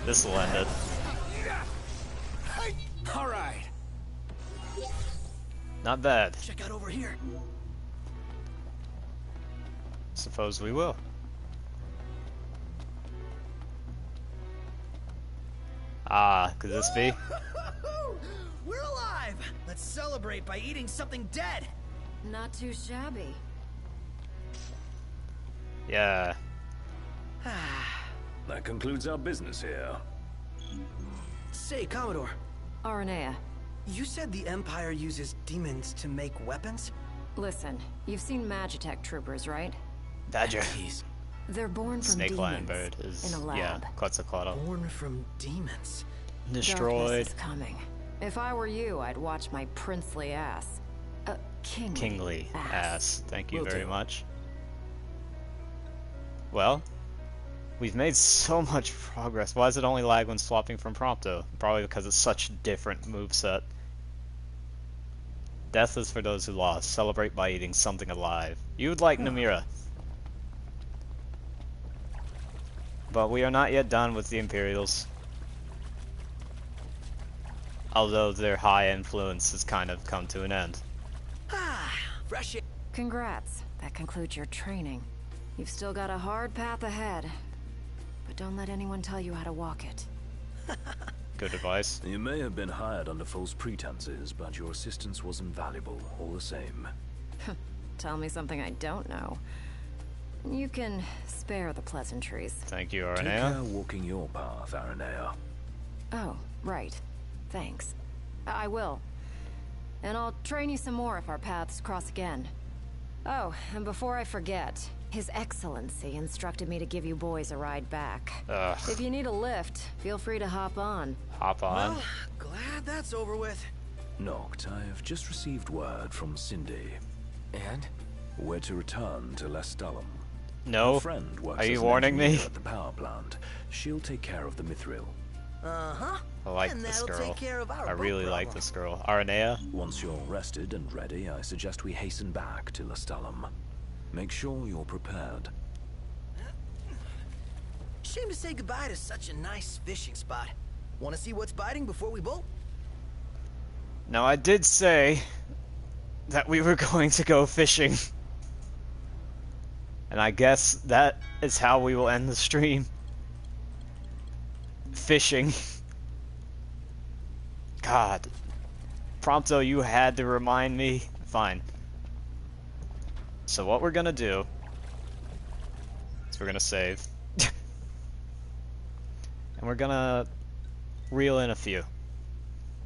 This will end it. All right. Not bad. Check out over here. Suppose we will. Ah, could this be? We're alive! Let's celebrate by eating something dead! Not too shabby. Yeah. That concludes our business here. Say, Commodore. Aranea. You said the Empire uses demons to make weapons? Listen, you've seen Magitech troopers, right? Badger. They're born from Snake demons lion bird is, in a lab. yeah, Quetzalcoatl. Born from demons. Destroyed. Darkness is coming. If I were you, I'd watch my princely ass. Kingly ass. Thank you Will very do. much. Well, we've made so much progress. Why does it only lag when swapping from Prompto? Probably because it's such a different moveset. Death is for those who lost. Celebrate by eating something alive. You would like Namira. But we are not yet done with the Imperials. Although their high influence has kind of come to an end. Fresh air. Congrats. That concludes your training. You've still got a hard path ahead. But don't let anyone tell you how to walk it. Good advice. You may have been hired under false pretenses, but your assistance was invaluable all the same. Tell me something I don't know. You can spare the pleasantries. Thank you, Take Aranea. care walking your path, Aranea. Oh, right. Thanks. I will. And I'll train you some more if our paths cross again. Oh, and before I forget, His Excellency instructed me to give you boys a ride back. Ugh. If you need a lift, feel free to hop on. Hop on. Well, glad that's over with. Noct, I have just received word from Cindy. And? We're to return to Lestalum. No. Her friend works Are you as an warning me? engineer at the power plant. She'll take care of the Mithril. Uh-huh. I like And this that'll girl. take care of our I boat really like problem. this girl. Aranea? Once you're rested and ready, I suggest we hasten back to Lestalum. Make sure you're prepared. Shame to say goodbye to such a nice fishing spot. Want to see what's biting before we bolt? Now I did say that we were going to go fishing. And I guess that is how we will end the stream. Fishing. God. Prompto, you had to remind me. Fine. So what we're gonna do is we're gonna save. And we're gonna reel in a few.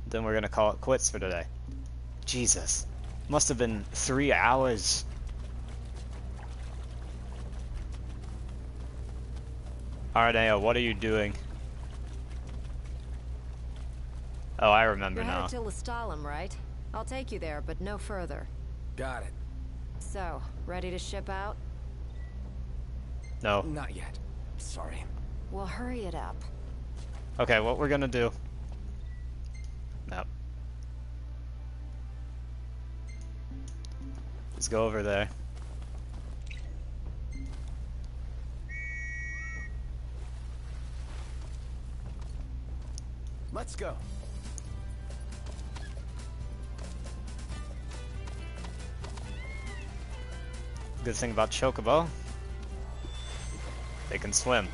Then we're gonna call it quits for today. Jesus. Must have been 3 hours. Aranea, what are you doing? Oh, I remember You're now. headed to Lestalum, right? I'll take you there, but no further. Got it. So, ready to ship out? No. Not yet. Sorry. Well, hurry it up. Okay, what we're gonna do... No. Let's go over there. Let's go. Good thing about Chocobo, they can swim.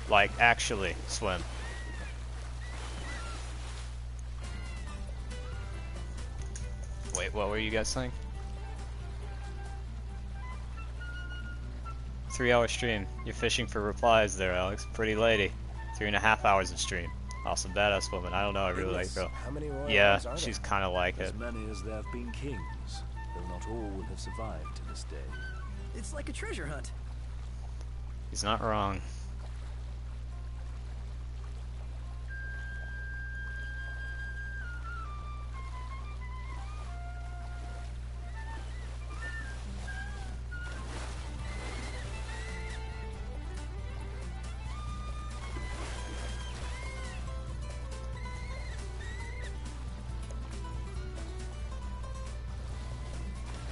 Like, actually swim. Wait, what were you guys saying? 3 hour stream. You're fishing for replies there, Alex. Pretty lady. 3.5 hours of stream. Awesome badass woman. I don't know, I really like her. How many royal Yeah, arms are she's there? kind of like it. As many as there have been kings, though not all will have survived to this day. It's like a treasure hunt. He's not wrong.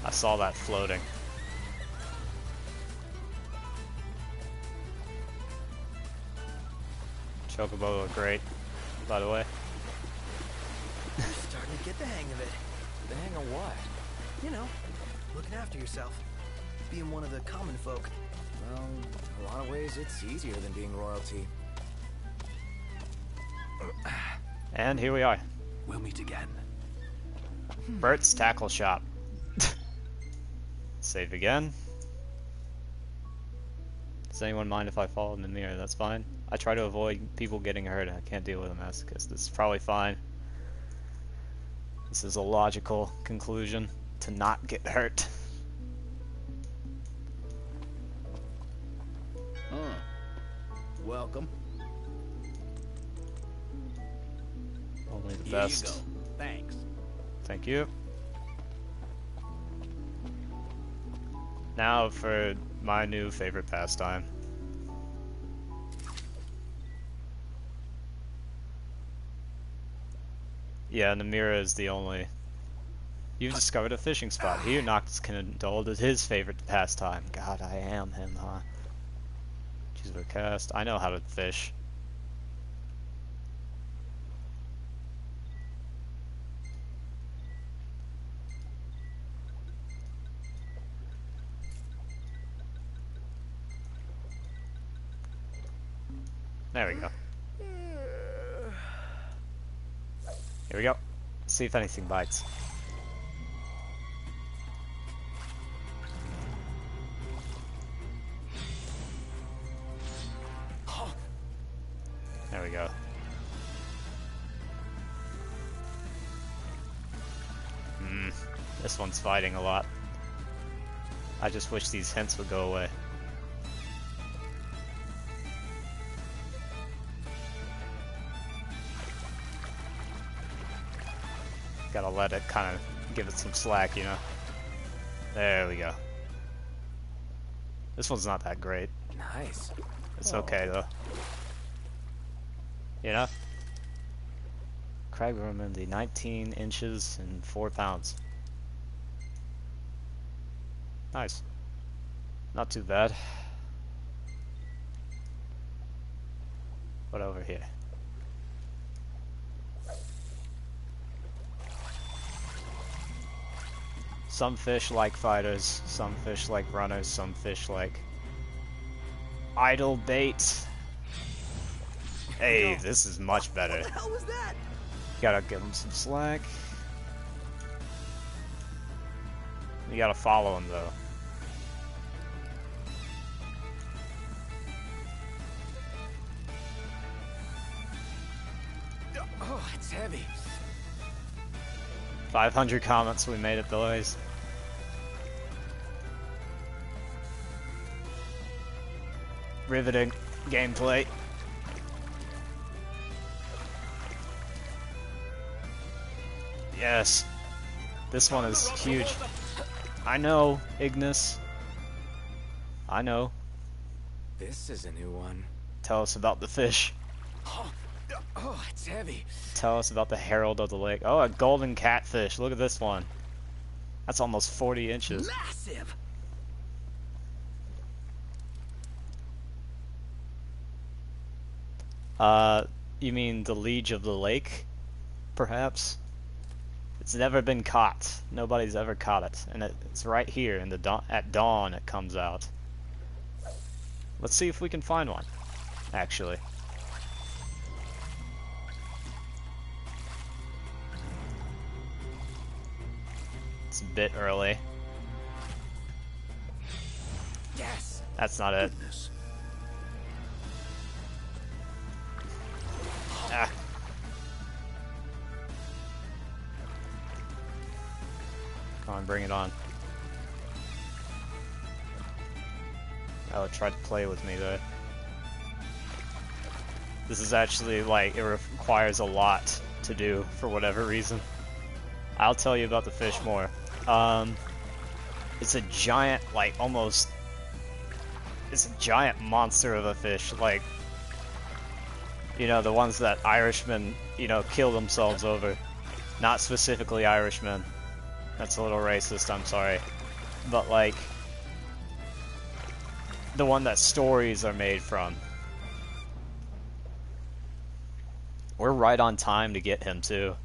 I saw that floating. Chocobo look great, by the way. You're starting to get the hang of it. The hang of what? You know, looking after yourself. Being one of the common folk. Well, in a lot of ways, it's easier than being royalty. And here we are. We'll meet again. Bert's Tackle Shop. Save again. Does anyone mind if I fall in the mirror? That's fine. I try to avoid people getting hurt. I can't deal with a masochist. This is probably fine. This is a logical conclusion to not get hurt. Welcome. Only the Here best. you go. Thanks. Thank you. Now for my new favorite pastime. Yeah, Namira is the only... You've discovered a fishing spot. Here, Noctis can indulge his favorite pastime. God, I am him, huh? Choose a cast. I know how to fish. There we go. Here we go. See if anything bites. There we go. This one's fighting a lot. I just wish these hints would go away. Gotta let it kind of give it some slack, you know? There we go. This one's not that great. Nice. It's okay though. You know? Crab Romandy, 19 inches and 4 pounds. Nice. Not too bad. What over here? Some fish like fighters, some fish like runners, some fish like idle bait. Hey, this is much better. What the hell was that? Gotta give him some slack. You gotta follow him though. Oh, it's heavy. 500 comments, we made it, boys. Riveting gameplay. Yes. This one is huge. I know, Ignis. I know. This is a new one. Tell us about the fish. Oh, it's heavy. Tell us about the Herald of the Lake. Oh, a golden catfish. Look at this one. That's almost 40 inches. Massive. You mean the Liege of the Lake? Perhaps? It's never been caught. Nobody's ever caught it. And it's right here in the at dawn it comes out. Let's see if we can find one, actually. It's a bit early. Yes. That's not it. Ah. on, bring it on. Oh, it tried to play with me there. This is actually, like, it requires a lot to do for whatever reason. I'll tell you about the fish more. It's a giant, like, almost... It's a giant monster of a fish, like... You know, the ones that Irishmen, you know, kill themselves over. Not specifically Irishmen. That's a little racist, I'm sorry. But, like... The one that stories are made from. We're right on time to get him, too.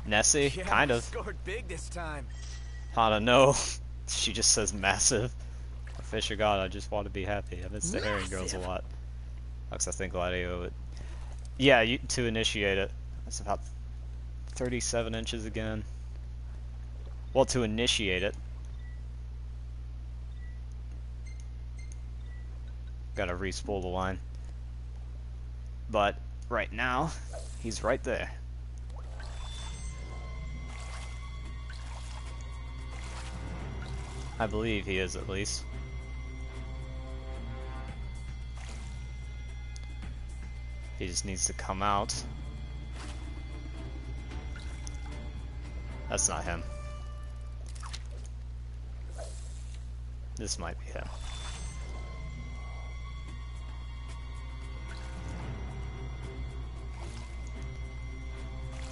Nessie? Yeah, kind of. Scored big this time. I don't know. She just says massive. Fish of God, I just want to be happy. I miss the herring girls a lot. Looks, I think Gladio would. Yeah, to initiate it. That's about 37 inches again. Well, to initiate it. Gotta re-spool the line. But right now, he's right there. I believe he is, at least. He just needs to come out. That's not him. This might be him.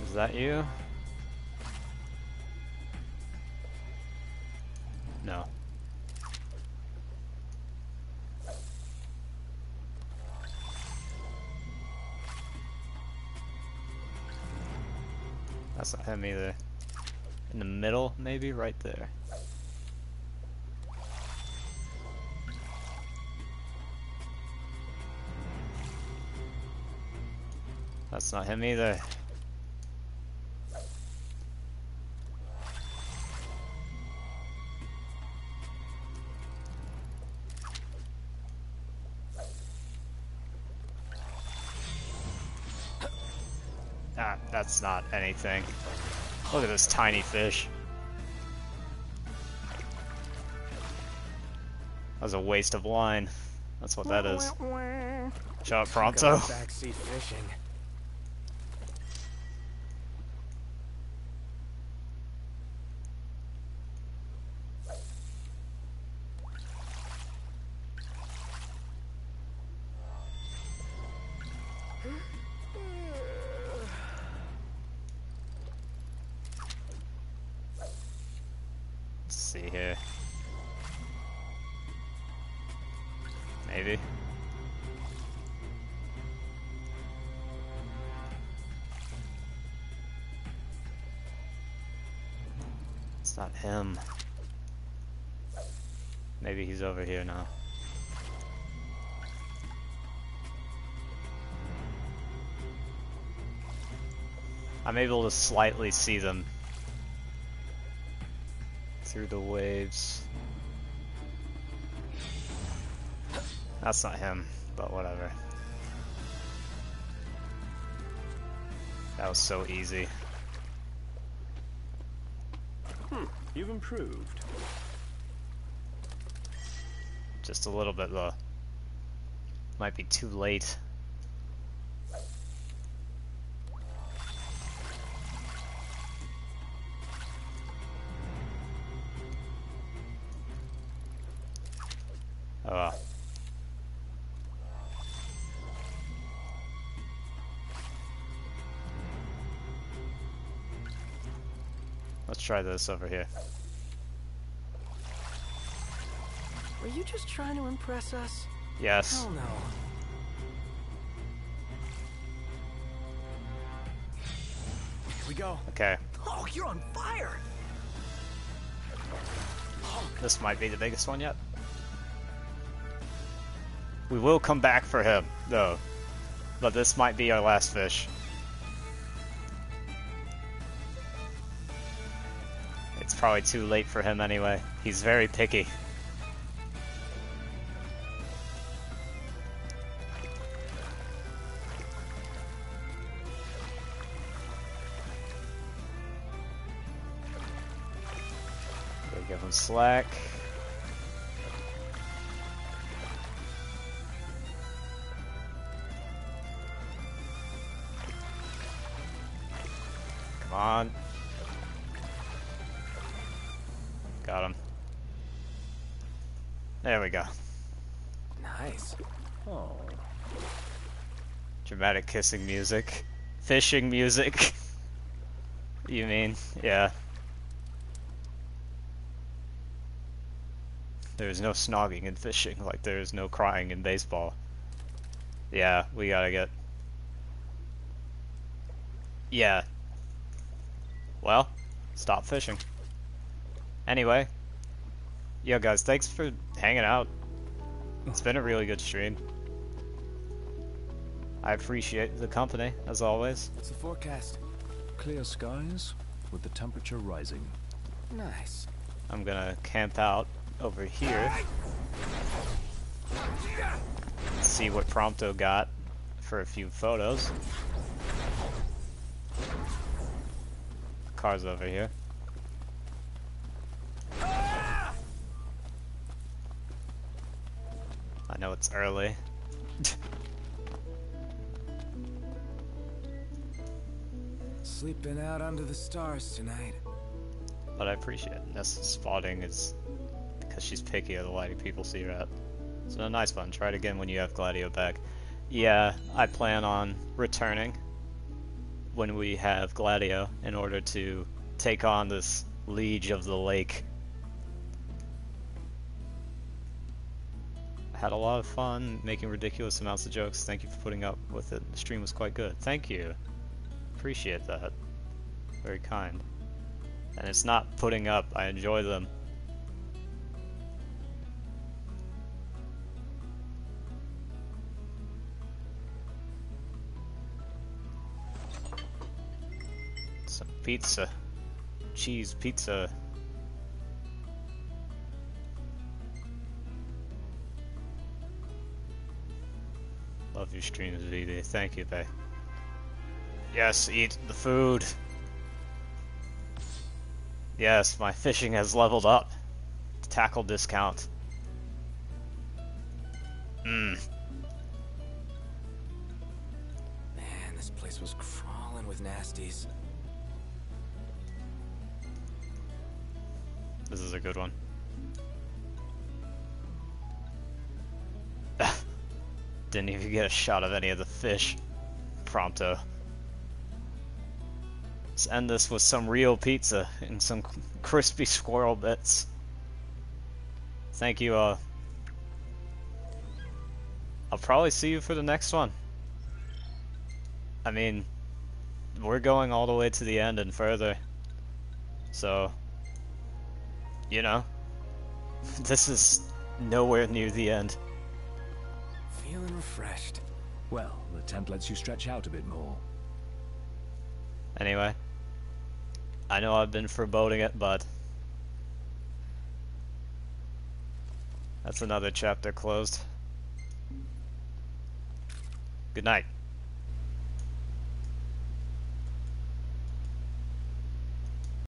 Is that you? No. That's not him either. In the middle, maybe? Right there. That's not him either. That's not anything. Look at this tiny fish. That was a waste of line. That's what that is. Shut up, Pronto. Backseat fishing. Let's see here. Maybe. It's not him. Maybe he's over here now. I'm able to slightly see them through the waves. That's not him, but whatever. That was so easy. You've improved. Just a little bit though. Might be too late. Oh well. Let's try this over here. Were you just trying to impress us? Yes. Hell no. Here we go. Okay. Oh, you're on fire! This might be the biggest one yet. We will come back for him, though. But this might be our last fish. It's probably too late for him anyway. He's very picky. Give him slack. Come on. Got him. There we go. Nice. Oh. Dramatic kissing music. Fishing music. You mean? Yeah. There's no snogging in fishing, like there's no crying in baseball. Yeah, we gotta get... Yeah. Well, stop fishing. Anyway. Yo guys, thanks for hanging out. It's been a really good stream. I appreciate the company, as always. What's the forecast? Clear skies, with the temperature rising. Nice. I'm gonna camp out over here. See what Prompto got for a few photos. Car's over here. I know it's early. Sleeping out under the stars tonight. But I appreciate it. Nessa's spotting is because she's picky of the lighting people see her at. It's a nice one. Try it again when you have Gladio back. Yeah, I plan on returning when we have Gladio in order to take on this Liege of the Lake. I had a lot of fun making ridiculous amounts of jokes. Thank you for putting up with it. The stream was quite good. Thank you. Appreciate that. Very kind. And it's not putting up. I enjoy them. Some pizza. Cheese pizza. Love your streams, VD. Thank you, babe. Yes, eat the food. Yes, my fishing has leveled up. Tackle discount. Man, this place was crawling with nasties. This is a good one. Didn't even get a shot of any of the fish. Prompto. Let's end this with some real pizza and some crispy squirrel bits. Thank you, I'll probably see you for the next one. I mean, we're going all the way to the end and further. So, you know, this is nowhere near the end. Feeling refreshed. Well, the tent lets you stretch out a bit more. Anyway, I know I've been foreboding it, but that's another chapter closed. Good night.